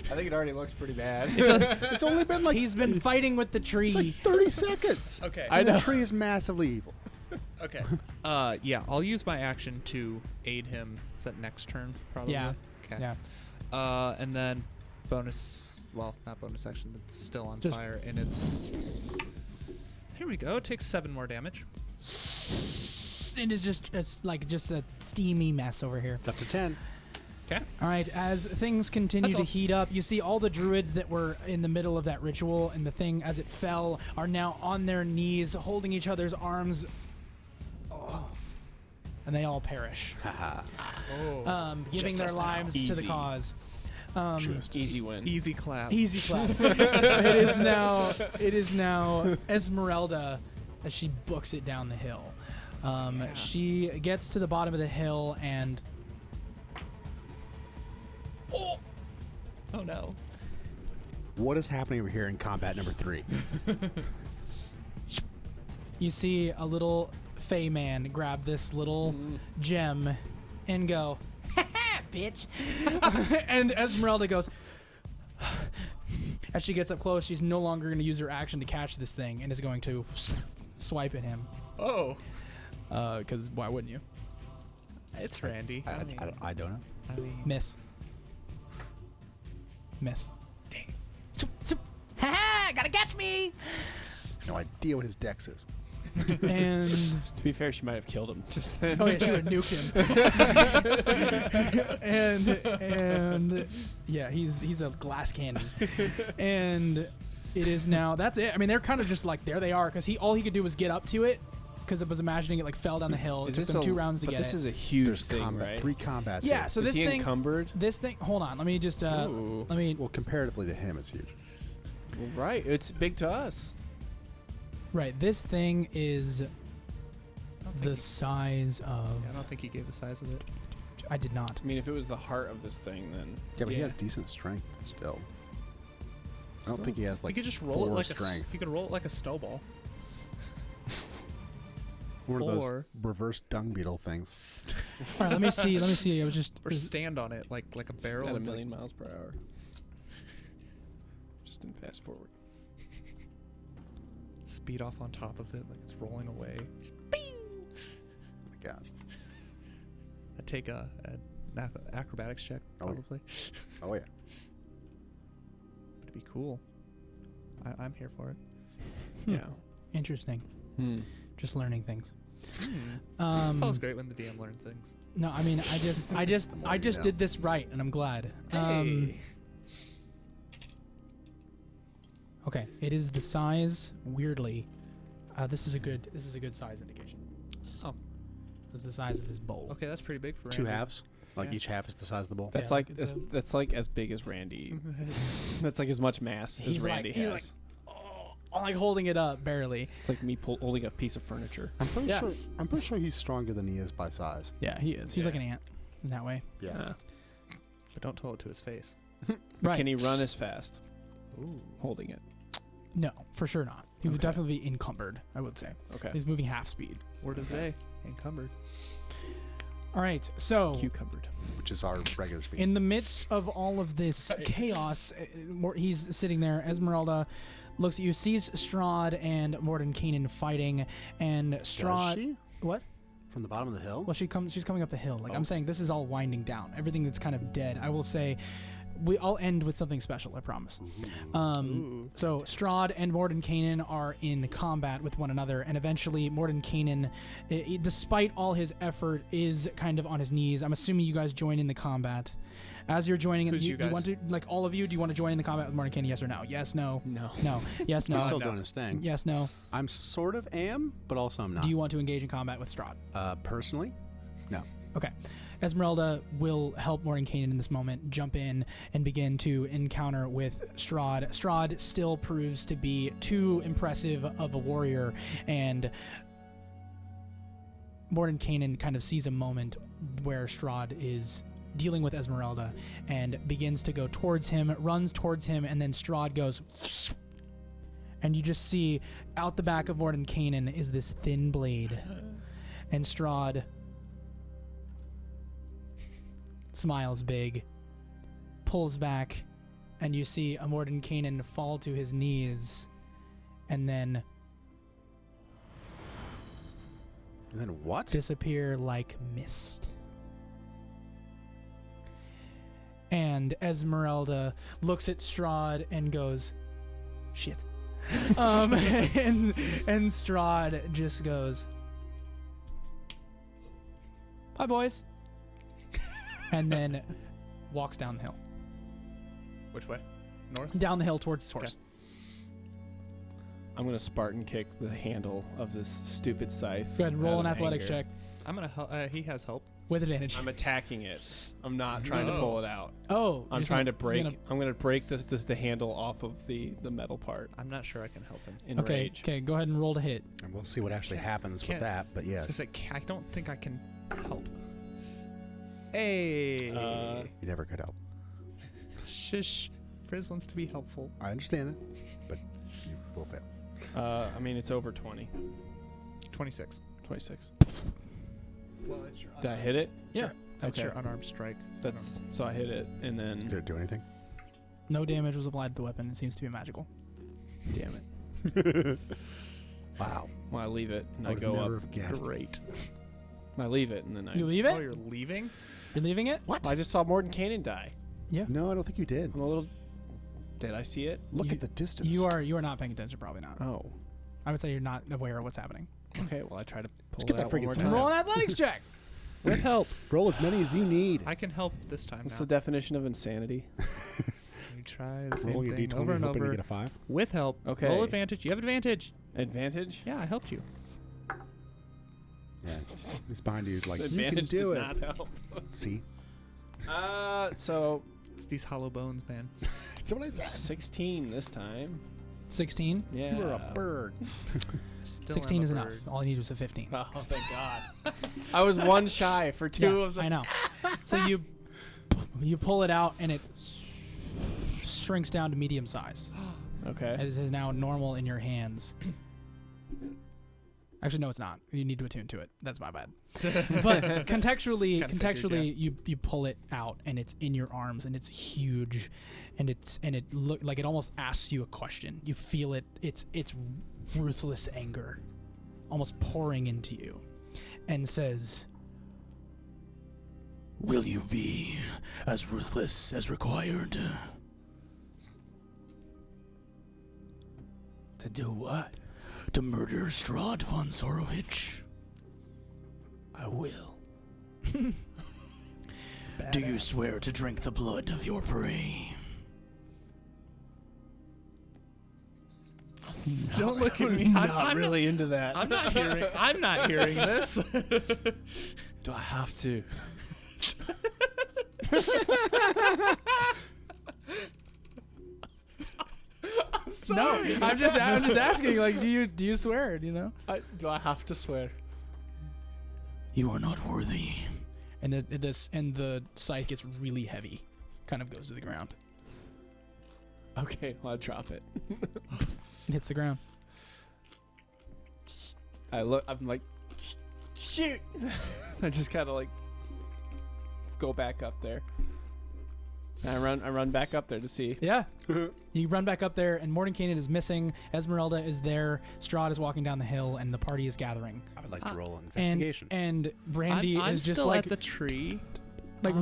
I think it already looks pretty bad. It's only been like He's been fighting with the tree. it's like 30 seconds. Okay. And the tree is massively evil. Okay. Yeah, I'll use my action to aid him. Is that next turn, probably? Yeah. Okay. Yeah. And then bonus, well, not bonus action, it's still on Just- fire, and it's... Here we go. It takes 7 more damage. It is just a steamy mess over here. It's up to 10. Okay. All right, as things continue That's to all. heat up, you see all the druids that were in the middle of that ritual, and the thing, as it fell, are now on their knees, holding each other's arms. Oh. And they all perish, Haha. giving Just their us now. lives to the Easy. cause. Easy win. Easy clap. Easy clap. It is now Esmeralda as she books it down the hill. She gets to the bottom of the hill and Oh no. What is happening over here in combat number 3? you see a little Fey man grab this little gem and go, "Ha ha, bitch!" And Esmeralda goes. As she gets up close, she's no longer going to use her action to catch this thing and is going to swipe at him. Oh. Because why wouldn't you? It's Randy. I don't know. I mean, Miss. Miss. Dang. Ha ha! Gotta catch me! No idea what his dex is. And To be fair, she might have killed him just then. oh yeah, she would have nuked him. and yeah, he's a glass cannon. And it is now. That's it. I mean, they're kind of just like there they are because all he could do was get up to it because it was imagining it like fell down the hill. It took them 2 rounds to get this it. is a huge There's thing, right? 3 combats. Yeah. here. So is this he thing. encumbered? This thing. Hold on. Let me just. Ooh. Let me. Well, comparatively to him, it's huge. Well, right. It's big to us. Right. This thing is I don't think the he- size of. I don't think he gave the size of it. I did not. I mean, if it was the heart of this thing, then Yeah, but he Yeah. has decent strength still. I don't think he has like you could just roll 4 it like strength. you could roll it like a snowball. One of those or- reverse dung beetle things. All right. Let me see. I was just. Or stand on it like a barrel. at a and, million miles per hour. fast and fast forward. Speed off on top of it like it's rolling away. Oh my God. I'd take a acrobatics check Oh, yeah. probably. Oh, yeah. It'd be cool. I'm here for it. Yeah. Interesting. Hmm. Just learning things. It's always great when the DM learns things. No, I mean, I just more you know. did this right, and I'm glad. Okay, it is the size. Weirdly, this is a good size indication. Oh. This is the size of this bowl. Okay, that's pretty big for Two Randy. halves. Like Yeah. each half is the size of the bowl. That's Yeah, like like it's that's like as big as Randy. That's like as much mass as He's like- Randy he's has. like- Oh, I'm like holding it up barely. It's like me holding a piece of furniture. I'm pretty Yeah. sure. I'm pretty sure he's stronger than he is by size. Yeah, he is. He's like Yeah. an ant in that way. Yeah. But don't tell it to his face. Right. Can he run as fast Ooh. holding it? No, for sure not. He would Okay. definitely be encumbered, I would say. Okay. He's moving half speed. Word of the day. Encumbered. All right, so Cucumbered. Which is our regular speed. in the midst of all of this chaos, he's sitting there. Esmeralda looks at you, sees Strahd and Mordenkainen fighting, and Does Strahd. she? What? From the bottom of the hill? Well, she's coming up the hill. Like Oh. I'm saying, this is all winding down. Everything that's kind of dead. I will say, I'll end with something special. I promise. Ooh. So Strahd and Mordenkainen are in combat with one another, and eventually Mordenkainen, despite all his effort, is kind of on his knees. I'm assuming you guys join in the combat. As you're joining, Who's you you guys? want to, like all of you, do you want to join in the combat with Mordenkainen? Yes or no? Yes, no, No. no, yes, no, He's still no. doing his thing. yes, no. I'm sort of am, but also I'm not. Do you want to engage in combat with Strahd? Personally? No. Okay. Esmeralda will help Mordenkainen in this moment jump in and begin to encounter with Strahd. Strahd still proves to be too impressive of a warrior, and Mordenkainen kind of sees a moment where Strahd is dealing with Esmeralda and begins to go towards him, runs towards him, and then Strahd goes, and you just see out the back of Mordenkainen is this thin blade, and Strahd smiles big, pulls back, and you see a Mordenkainen fall to his knees, and then And then what? disappear like mist. And Esmeralda looks at Strahd and goes, "Shit." And Strahd just goes, "Bye, boys," and then walks down the hill. Which way? North? Down the hill towards his horse. Okay. I'm gonna Spartan kick the handle of this stupid scythe. Go ahead and roll out an of athletics anger. check I'm gonna help. He has help. with advantage. I'm attacking it. I'm not trying to No. pull it out. Oh, I'm he's trying to he's break. gonna- I'm gonna break the handle off of the metal part I'm not sure I can help him. in Okay, rage. okay, go ahead and roll to hit. And we'll see what actually happens with Can't- that, but yes. It's just like, I don't think I can help. Hey. You never could help. Shush. Frizz wants to be helpful. I understand that, but you will fail. I mean, it's over 20. 26. 26. Well, it's your Did I hit it? Yeah. That's Okay. your unarmed strike. That's so I hit it, and then Did it do anything? No damage was applied to the weapon. It seems to be magical. damn it. Wow. Well, I leave it and I would go never up. have guessed. Great. I leave it and then I. You leave Oh, it? you're leaving? You're leaving it? What? I just saw Mordenkainen die. No, I don't think you did. I'm a little. Did I see it? Look You- at the distance. You are not paying attention. Probably not. Oh. I would say you're not aware of what's happening. Okay. Well, I try to pull get it that out one friggin' more sign. time. Roll an athletics check. With help. Roll as many as you need. I can help this time What's now. the definition of insanity? You try the same Rolling a thing d20 over and hoping to over. get a 5. With help. Okay. Roll advantage. You have advantage. Advantage. Yeah, I helped you. Yeah. He's behind you like, Advantage you can do did it. not help. See? So It's these hollow bones, man. That's what I said. 16 this time. 16. Yeah. You were a bird. Still 16 am a is enough. bird. All I need was a 15. Oh, thank God. I was one shy for two Yeah, of them. I know. So you pull it out and it shrinks down to medium size. Okay. It is now normal in your hands. Actually, no, it's not. You need to attune to it. That's my bad. But contextually, you pull it out, and it's in your arms, and it's huge, and it look like it almost asks you a question. You feel it. It's ruthless anger, almost pouring into you, and says, "Will you be as ruthless as required?" To do what? To murder Strahd von Sorovich? I will. Do you swear to drink the blood of your prey? Don't look at me. I'm really into that. I'm not hearing this. Do I have to? No, I'm just asking. Like, do you swear? You know? Do I have to swear? You are not worthy. And the scythe gets really heavy, kind of goes to the ground. Okay, well, I drop it. It hits the ground. I'm like, shoot! I just kind of like go back up there. And I run back up there to see. Yeah. You run back up there, and Mordenkainen is missing. Esmeralda is there. Strahd is walking down the hill, and the party is gathering. I would like to roll an investigation. And Randy I'm is just still like at the tree. like.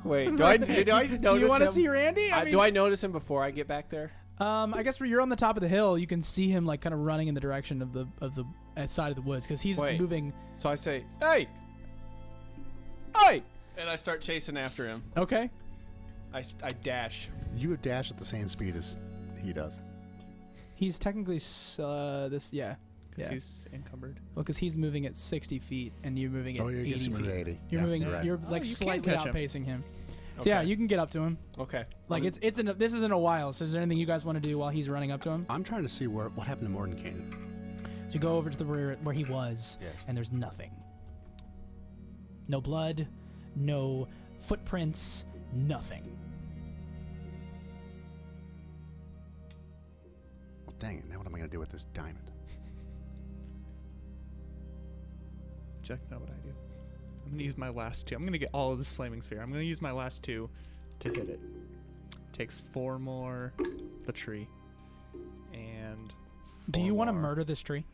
Wait, do I notice Do you want to him? see Randy? Do I notice him before I get back there? I guess where you're on the top of the hill, you can see him like kind of running in the direction of the side of the woods because he's moving. So I say, "Hey, hey!" and I start chasing after him. Okay. I dash. You would dash at the same speed as he does. He's technically this yeah. Because he's encumbered. Well, because he's moving at 60 feet and you're moving at 80 guessing feet. at 80. You're Yeah, moving. you're right. You're like you can slightly catch him. outpacing him. So Okay. yeah, you can get up to him. Okay. Like this isn't a while. So is there anything you guys want to do while he's running up to him? I'm trying to see what happened to Mordenkainen. So you go over to the rear where he was, Yes. and there's nothing. No blood, no footprints, nothing. Well, dang it. Now what am I going to do with this diamond? Jack, know what I do. I'm going to use my last 2. I'm going to get all of this flaming sphere. I'm going to use my last 2 to hit it. Takes 4 more, the tree. And Do 4 you want to more. murder this tree?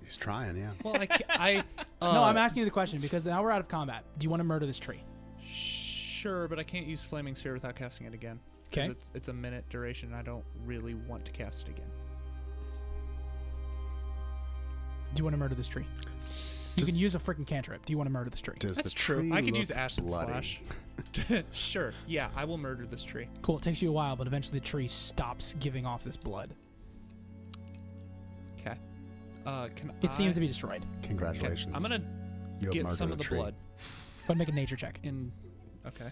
He's trying, yeah. Well, I No, I'm asking you the question because now we're out of combat. Do you want to murder this tree? Sure, but I can't use flaming sphere without casting it again. 'Cause Okay. it's a minute duration. I don't really want to cast it again. Do you want to murder this tree? You can use a freaking cantrip. Do you want to murder this tree? Does That's the true. tree I could look use acid bloody? splash. Sure. Yeah, I will murder this tree. Cool. It takes you a while, but eventually the tree stops giving off this blood. Okay. It seems to be destroyed. Congratulations. I'm gonna You have get murdered some a of the tree. blood Go ahead and make a nature check. in. Okay.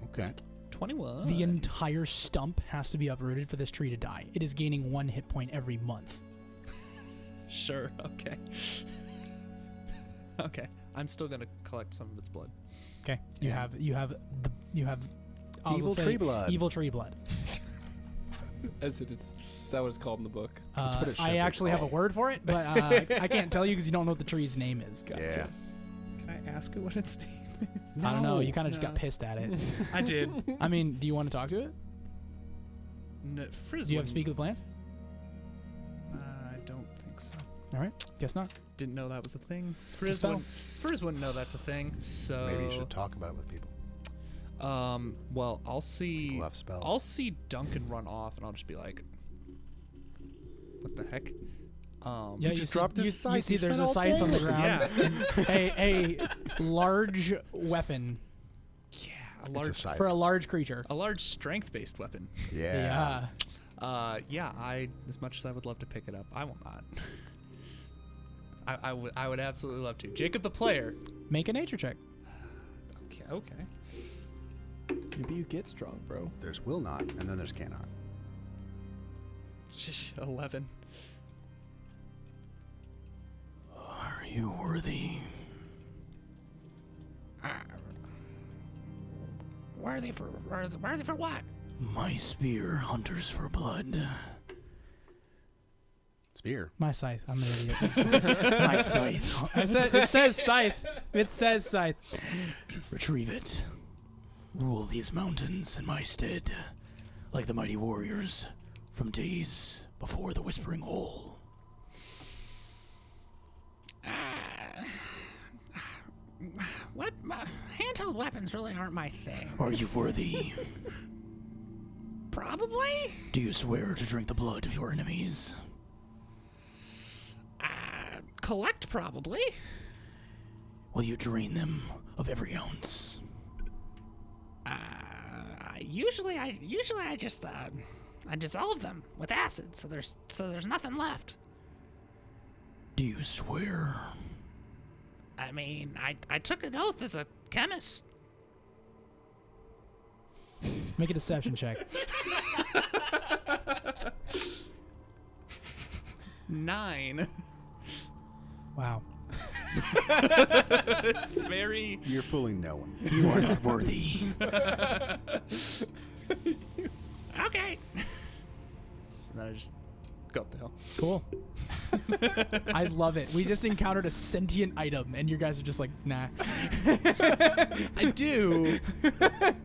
Okay. 21. The entire stump has to be uprooted for this tree to die. It is gaining 1 hit point every month. Sure. Okay. Okay. I'm still gonna collect some of its blood. Okay. You Yeah. have I'll Evil say tree blood. Evil tree blood. Is that what it's called in the book? That's what it should I be actually have a called. word for it, but I can't tell you because you don't know what the tree's name is. Yeah. Can I ask it what its name is? I don't know. You kind of just no. got pissed at it. I did. I mean, do you want to talk to it? No, Frizz Do you have wouldn't- speak of the plants? I don't think so. All right. Guess not. Didn't know that was a thing. spell. Frizz wouldn't know that's a thing. So Maybe you should talk about it with people. Well, I'll see. Left spells. I'll see Duncan run off, and I'll just be like, "What the heck?" Yeah, just you see, dropped his you scythe. see He there's spent a all scythe day on the with it. ground. Yeah. A large weapon Yeah, a It's large, a scythe. for a large creature. a large strength-based weapon. Yeah. Yeah. As much as I would love to pick it up, I will not. I would absolutely love to. Jacob the player. Make a nature check. Okay. Maybe you get strong, bro. There's will not, and then there's cannot. 11. Are you worthy? Worthy for what? My spear hunters for blood. Spear. My scythe. I'm an idiot. My scythe. It says scythe. It says scythe. Retrieve it. Rule these mountains in my stead, like the mighty warriors from days before the Whispering Hole. Handheld weapons really aren't my thing. Are you worthy? Probably? Do you swear to drink the blood of your enemies? Collect, probably. Will you drain them of every ounce? Usually I just I dissolve them with acid, so there's nothing left. Do you swear? I mean, I took an oath as a chemist. Make a deception check. 9. Wow. It's very. You're fooling no one. You are not worthy. Okay. And then I just go up the hill. Cool. I love it. We just encountered a sentient item, and you guys are just like, nah. I do,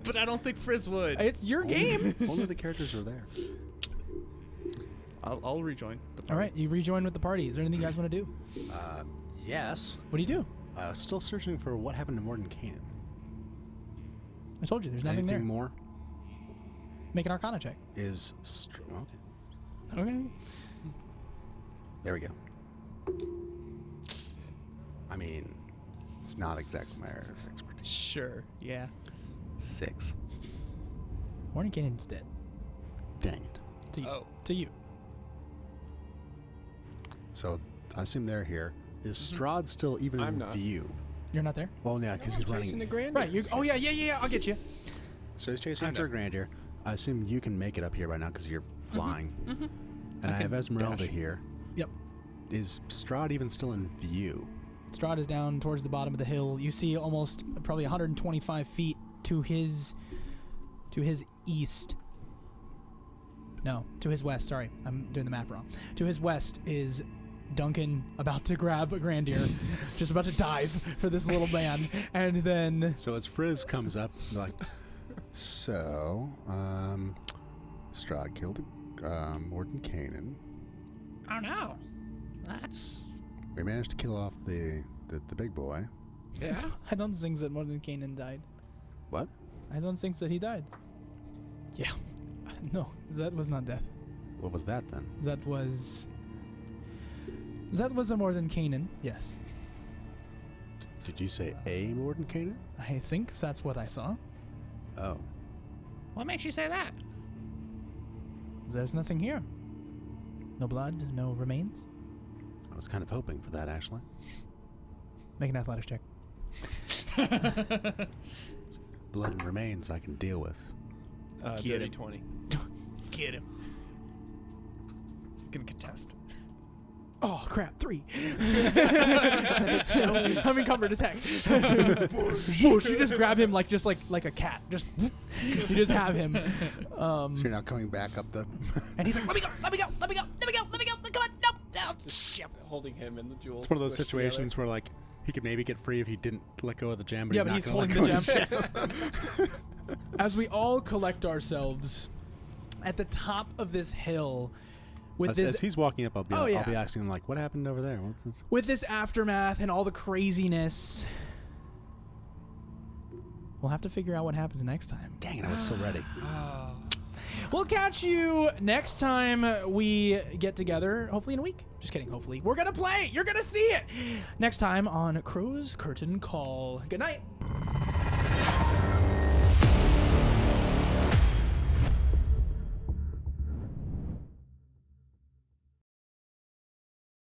but I don't think Frizz would. It's your game. Only the characters are there. I'll rejoin the party. All right, you rejoin with the party. Is there anything you guys want to do? Yes. What do you do? Still searching for what happened to Morden Cannon. I told you, there's nothing Anything there. more? Make an Arcana check. Is okay. Okay. There we go. I mean, it's not exactly my area of expertise. Sure. Yeah. 6. Morning Cannon's dead. Dang it. To you. Oh. To you. So I assume they're here. Is Strahd still even I'm in not. view? You're not there? Well, yeah, because he's Chasing the running. grand. Right. Oh, yeah. I'll get you. So he's chasing I after know. a grandeur. I assume you can make it up here right now because you're flying. And I have can Esmeralda dash. here. Yep. Is Strahd even still in view? Strahd is down towards the bottom of the hill. You see almost probably 125 feet to his east. No, to his west. Sorry, I'm doing the map wrong. To his west is Duncan about to grab a grandeur, just about to dive for this little man, and then So as Frizz comes up, like, so, Strahd killed Morden Cannon. Oh no. That's We managed to kill off the big boy. yeah. I don't think that Morden Cannon died. What? I don't think that he died. Yeah, no, that was not death. What was that then? That was a Morden Cannon. Yes, Did you say a Morden Cannon? I think that's what I saw. Oh. What makes you say that? There's nothing here. No blood, no remains. I was kind of hoping for that, Ashley. Make an athletics check. Blood and remains I can deal with. Get Dirty him. 20. Get him. Gonna contest. Oh crap! 3. I'm encumbered. Attack. Whoosh, you just grab him like a cat. Just you just have him. So you're now coming back up the... And he's like, let me go. Come on, no. Holding him in the jewels. It's one of those squished situations where, like, he could maybe get free if he didn't let go of the gem, but Yeah, he's but not he's going to holding let go the of the gem. As we all collect ourselves at the top of this hill, with As this he's walking up, I'll be yeah. asking him, like, what happened over there? What's this? with this aftermath and all the craziness, we'll have to figure out what happens next time. Dang it, I was so ready. We'll catch you next time we get together, hopefully in a week. Just kidding, hopefully. We're going to play. You're going to see it. Next time on Crow's Curtain Call. Good night.